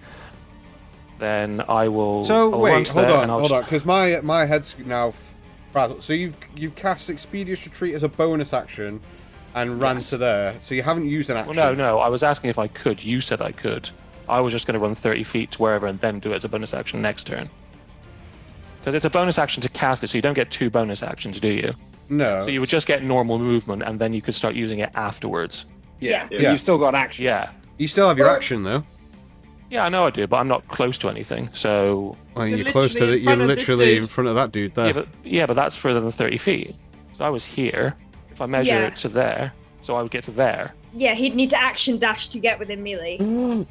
Then I will. So I'll wait, run to hold there on, and I'll because my head's now frazzled. So you've cast Expedious Retreat as a bonus action, and ran to there. So you haven't used an action. Well, no. I was asking if I could. You said I could. I was just going to run 30 feet to wherever and then do it as a bonus action next turn. Because it's a bonus action to cast it, so you don't get 2 bonus actions, do you? No. So you would just get normal movement, and then you could start using it afterwards. Yeah. Yeah. You've still got action. Yeah. You still have your action though. Yeah, I know I do, but I'm not close to anything, so... Well, You're you're close to literally the, in you're front of this literally dude. in front of that dude there. Yeah, but that's further than 30 feet. So I was here. If I measure Yeah. it to there, so I would get to there. Yeah, he'd need to action dash to get within melee.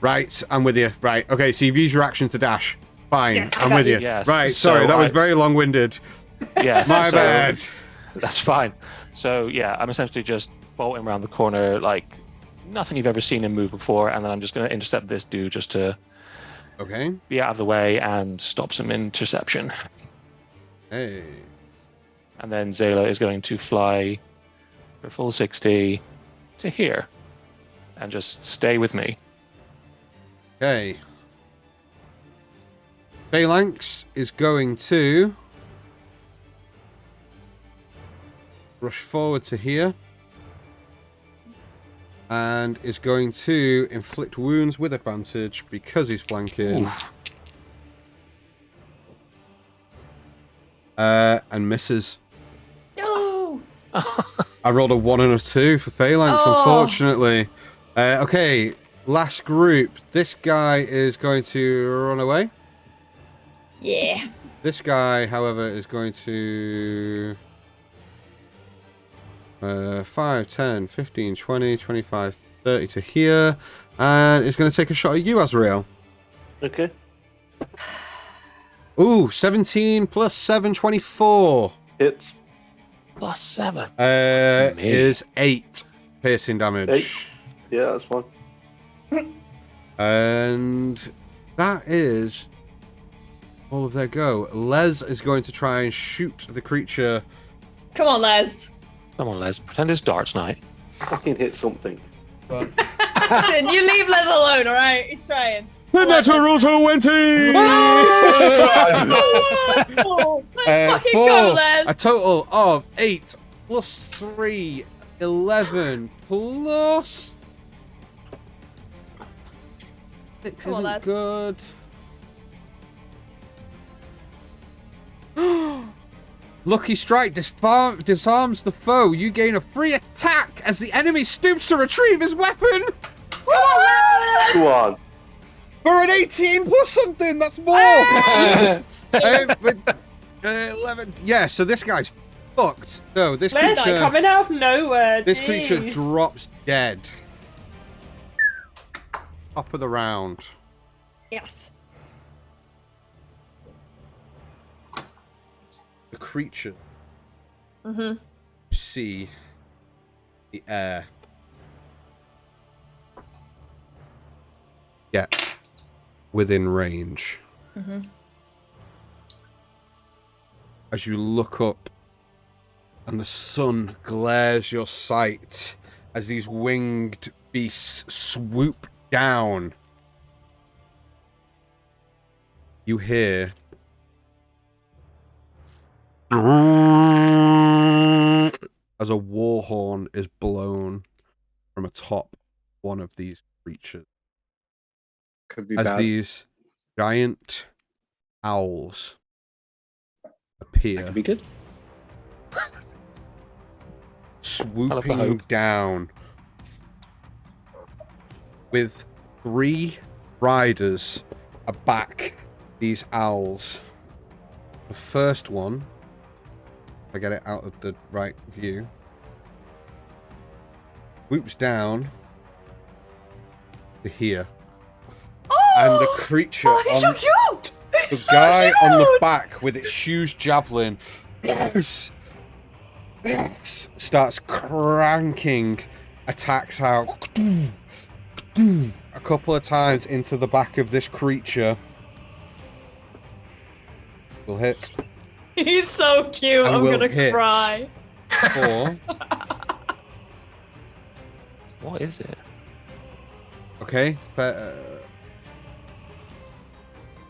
Right, I'm with you. Right, okay, so you've used your action to dash. Fine, Yes. I'm with you. Yes. Right, So sorry, that was very long-winded. Yes. My so bad. That's fine. So, yeah, I'm essentially just bolting around the corner like nothing you've ever seen him move before, and then I'm just going to intercept this dude just to Okay. be out of the way and stop some interception. Hey. And then Zayla is going to fly a full 60 to here. And just stay with me. Okay. Phalanx is going to rush forward to here. And is going to inflict wounds with advantage because he's flanking. And misses. No. I rolled a 1 and a 2 for Phalanx, unfortunately. Okay, last group. This guy is going to run away. Yeah. This guy, however, is going to 5, 10, 15, 20, 25, 30 to here. And is going to take a shot at you, Azrael. Okay. Ooh, 17 plus 7, 24. Hits. Plus 7. Is 8 piercing damage. 8. Yeah, that's fine. And that is all of their go. Les is going to try and shoot the creature. Come on, Les. Come on, Les. Pretend it's darts night. Fucking hit something. Listen, you leave Les alone, all right? He's trying. The natural 20! Let's fucking go, Les. A total of 8 plus 3, 11 plus 6 Come on, isn't Les. good. Lucky Strike disarms the foe. You gain a free attack as the enemy stoops to retrieve his weapon. Go on. For an 18 plus something, that's more. 11. Yeah, so this guy's fucked. No, this Les creature coming out of nowhere. This jeez. creature drops dead. Top of the round. Yes. The creature Mm-hmm. see the air. Get within range. Mm-hmm. As you look up and the sun glares your sight as these winged beasts swoop down, you hear as a war horn is blown from atop one of these creatures. Could be As bad. these giant owls That appear, could be good. swooping hope. down with 3 riders aback these owls. The first one, if I get it out of the right view, swoops down to here. And the creature Oh, he's so cute! the He's so guy cute! on the back with its huge javelin starts cranking attacks out a couple of times into the back of this creature. Will hit He's so cute. And I'm will gonna hit. cry. for What is it? okay,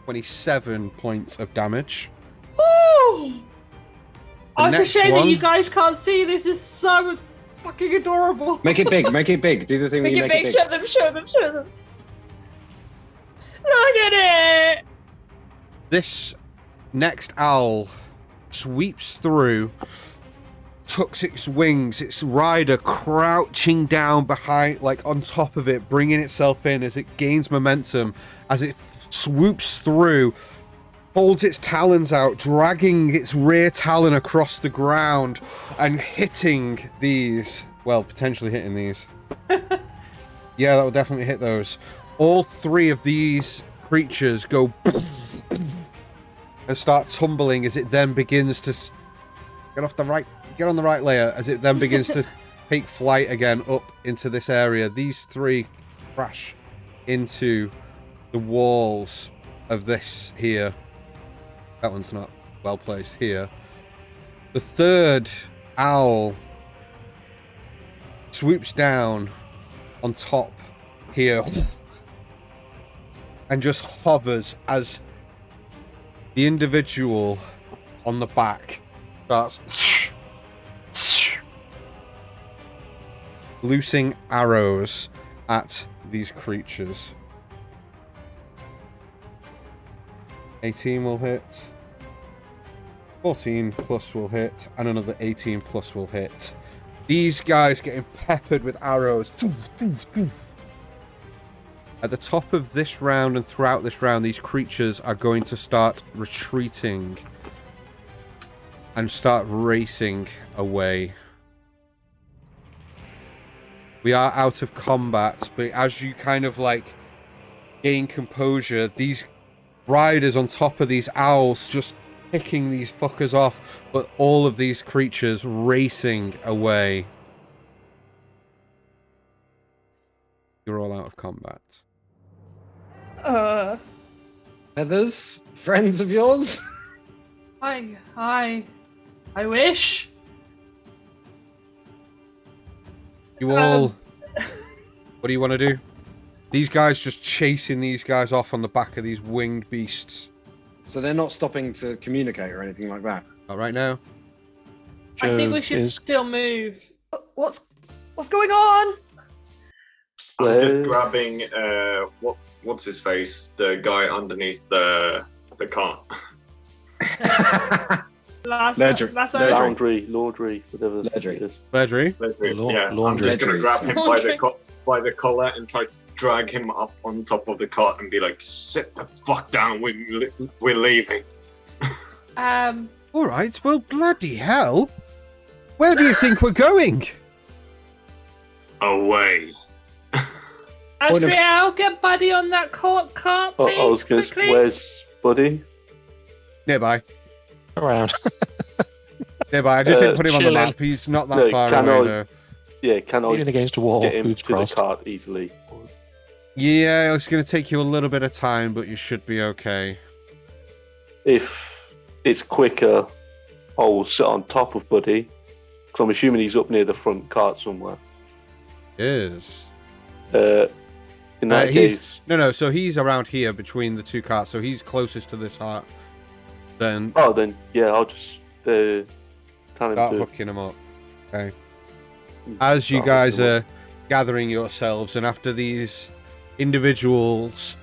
27 points of damage. Woo! The It's a next shame that one- you guys can't see. This is so fucking adorable. Make it big. Make it big. Do the thing Make where you it make big. it big. Show them. Show them. Show them. Look at it. This next owl sweeps through, tucks its wings, its rider crouching down behind, like on top of it, bringing itself in as it gains momentum, as it swoops through, holds its talons out, dragging its rear talon across the ground and hitting these. Well, potentially hitting these. Yeah, that will definitely hit those. All 3 of these creatures go and start tumbling as it then begins to get on the right layer, as it then begins to take flight again up into this area. These 3 crash into the walls of this here. That one's not well placed here. The third owl swoops down on top here and just hovers as the individual on the back starts loosing arrows at these creatures. 18 will hit. 14 plus will hit, and another 18 plus will hit. These guys getting peppered with arrows. At the top of this round and throughout this round, these creatures are going to start retreating and start racing away. We are out of combat, but as you kind of like gain composure, these riders on top of these owls just picking these fuckers off, but all of these creatures racing away. You're all out of combat. Feathers, friends of yours? I wish. You all... What do you want to do? These guys just chasing these guys off on the back of these winged beasts. So they're not stopping to communicate or anything like that? Not right now. I think we should still move. What's going on? I was just grabbing what's his face? The guy underneath the cart. Laundry, whatever it is. Laundry? Yeah, I'm just gonna grab him by the collar and try to drag him up on top of the cart and be like, "Sit the fuck down, we're leaving." All right. Well, bloody hell. Where do you think we're going? Away. Astriel, get Buddy on that cart, please. I was going to say, where's Buddy? Nearby. Around. Nearby. I just didn't put him on the chilling. map. He's not that far away, though. Yeah, can I Leaning against a wall, get him hooves to the crossed. cart easily? Yeah, it's going to take you a little bit of time, but you should be okay. If it's quicker, I'll sit on top of Buddy, because I'm assuming he's up near the front cart somewhere. Is. In that case... No, so he's around here between the two carts, so he's closest to this heart. Then... Oh, then, yeah, I'll just tell him start to... hooking him up. Okay. As you guys are gathering yourselves, and after these individuals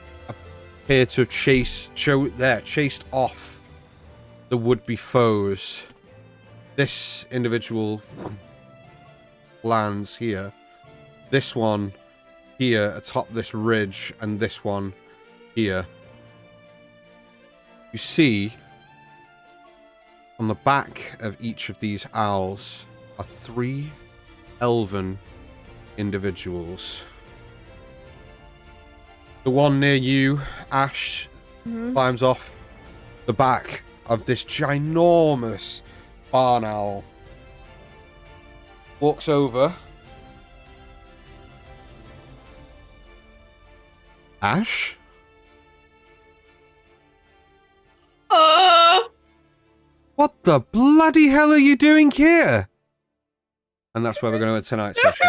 appear to have chased off the would-be foes, this individual lands here. This one here atop this ridge, and this one here. You see, on the back of each of these owls are 3 elven individuals. The one near you, Ash, climbs off the back of this ginormous barn owl, walks over. Ash? What the bloody hell are you doing here? And that's where we're going to end tonight's session.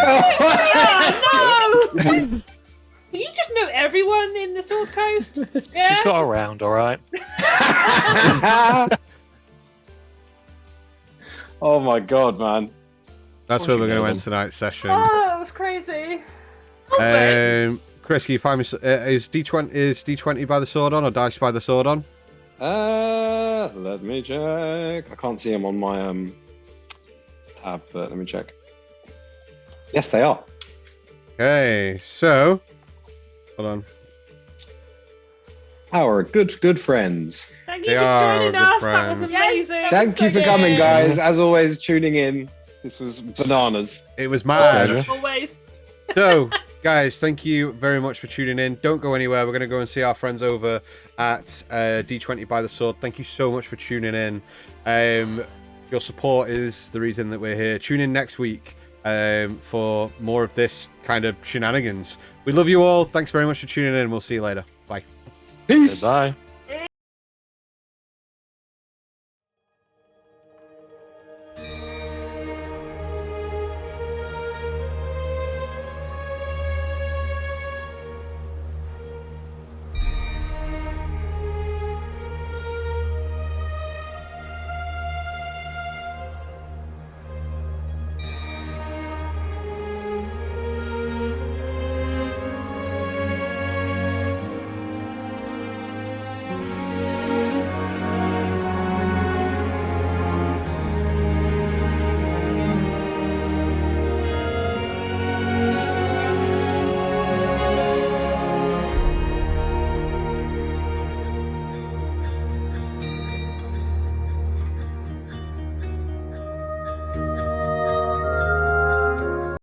No! You just know everyone in the Sword Coast? Yeah? She's got around, all right. Oh my god, man. That's where we're going to end tonight's session. Oh, that was crazy. Chris, can you find me? Is D20 by the sword on or dice by the sword on? Let me check. I can't see them on my tab, but let me check. Yes, they are. Okay, so hold on. Our good friends. Thank you They for are joining good us. That was friends. amazing. Thank you for coming, guys. As always, tuning in. This was bananas. It was mad. Always. So, guys, thank you very much for tuning in. Don't go anywhere. We're going to go and see our friends over at D20 by the Sword. Thank you so much for tuning in. Your support is the reason that we're here. Tune in next week for more of this kind of shenanigans. We love you all. Thanks very much for tuning in. We'll see you later. Bye. Peace. Bye.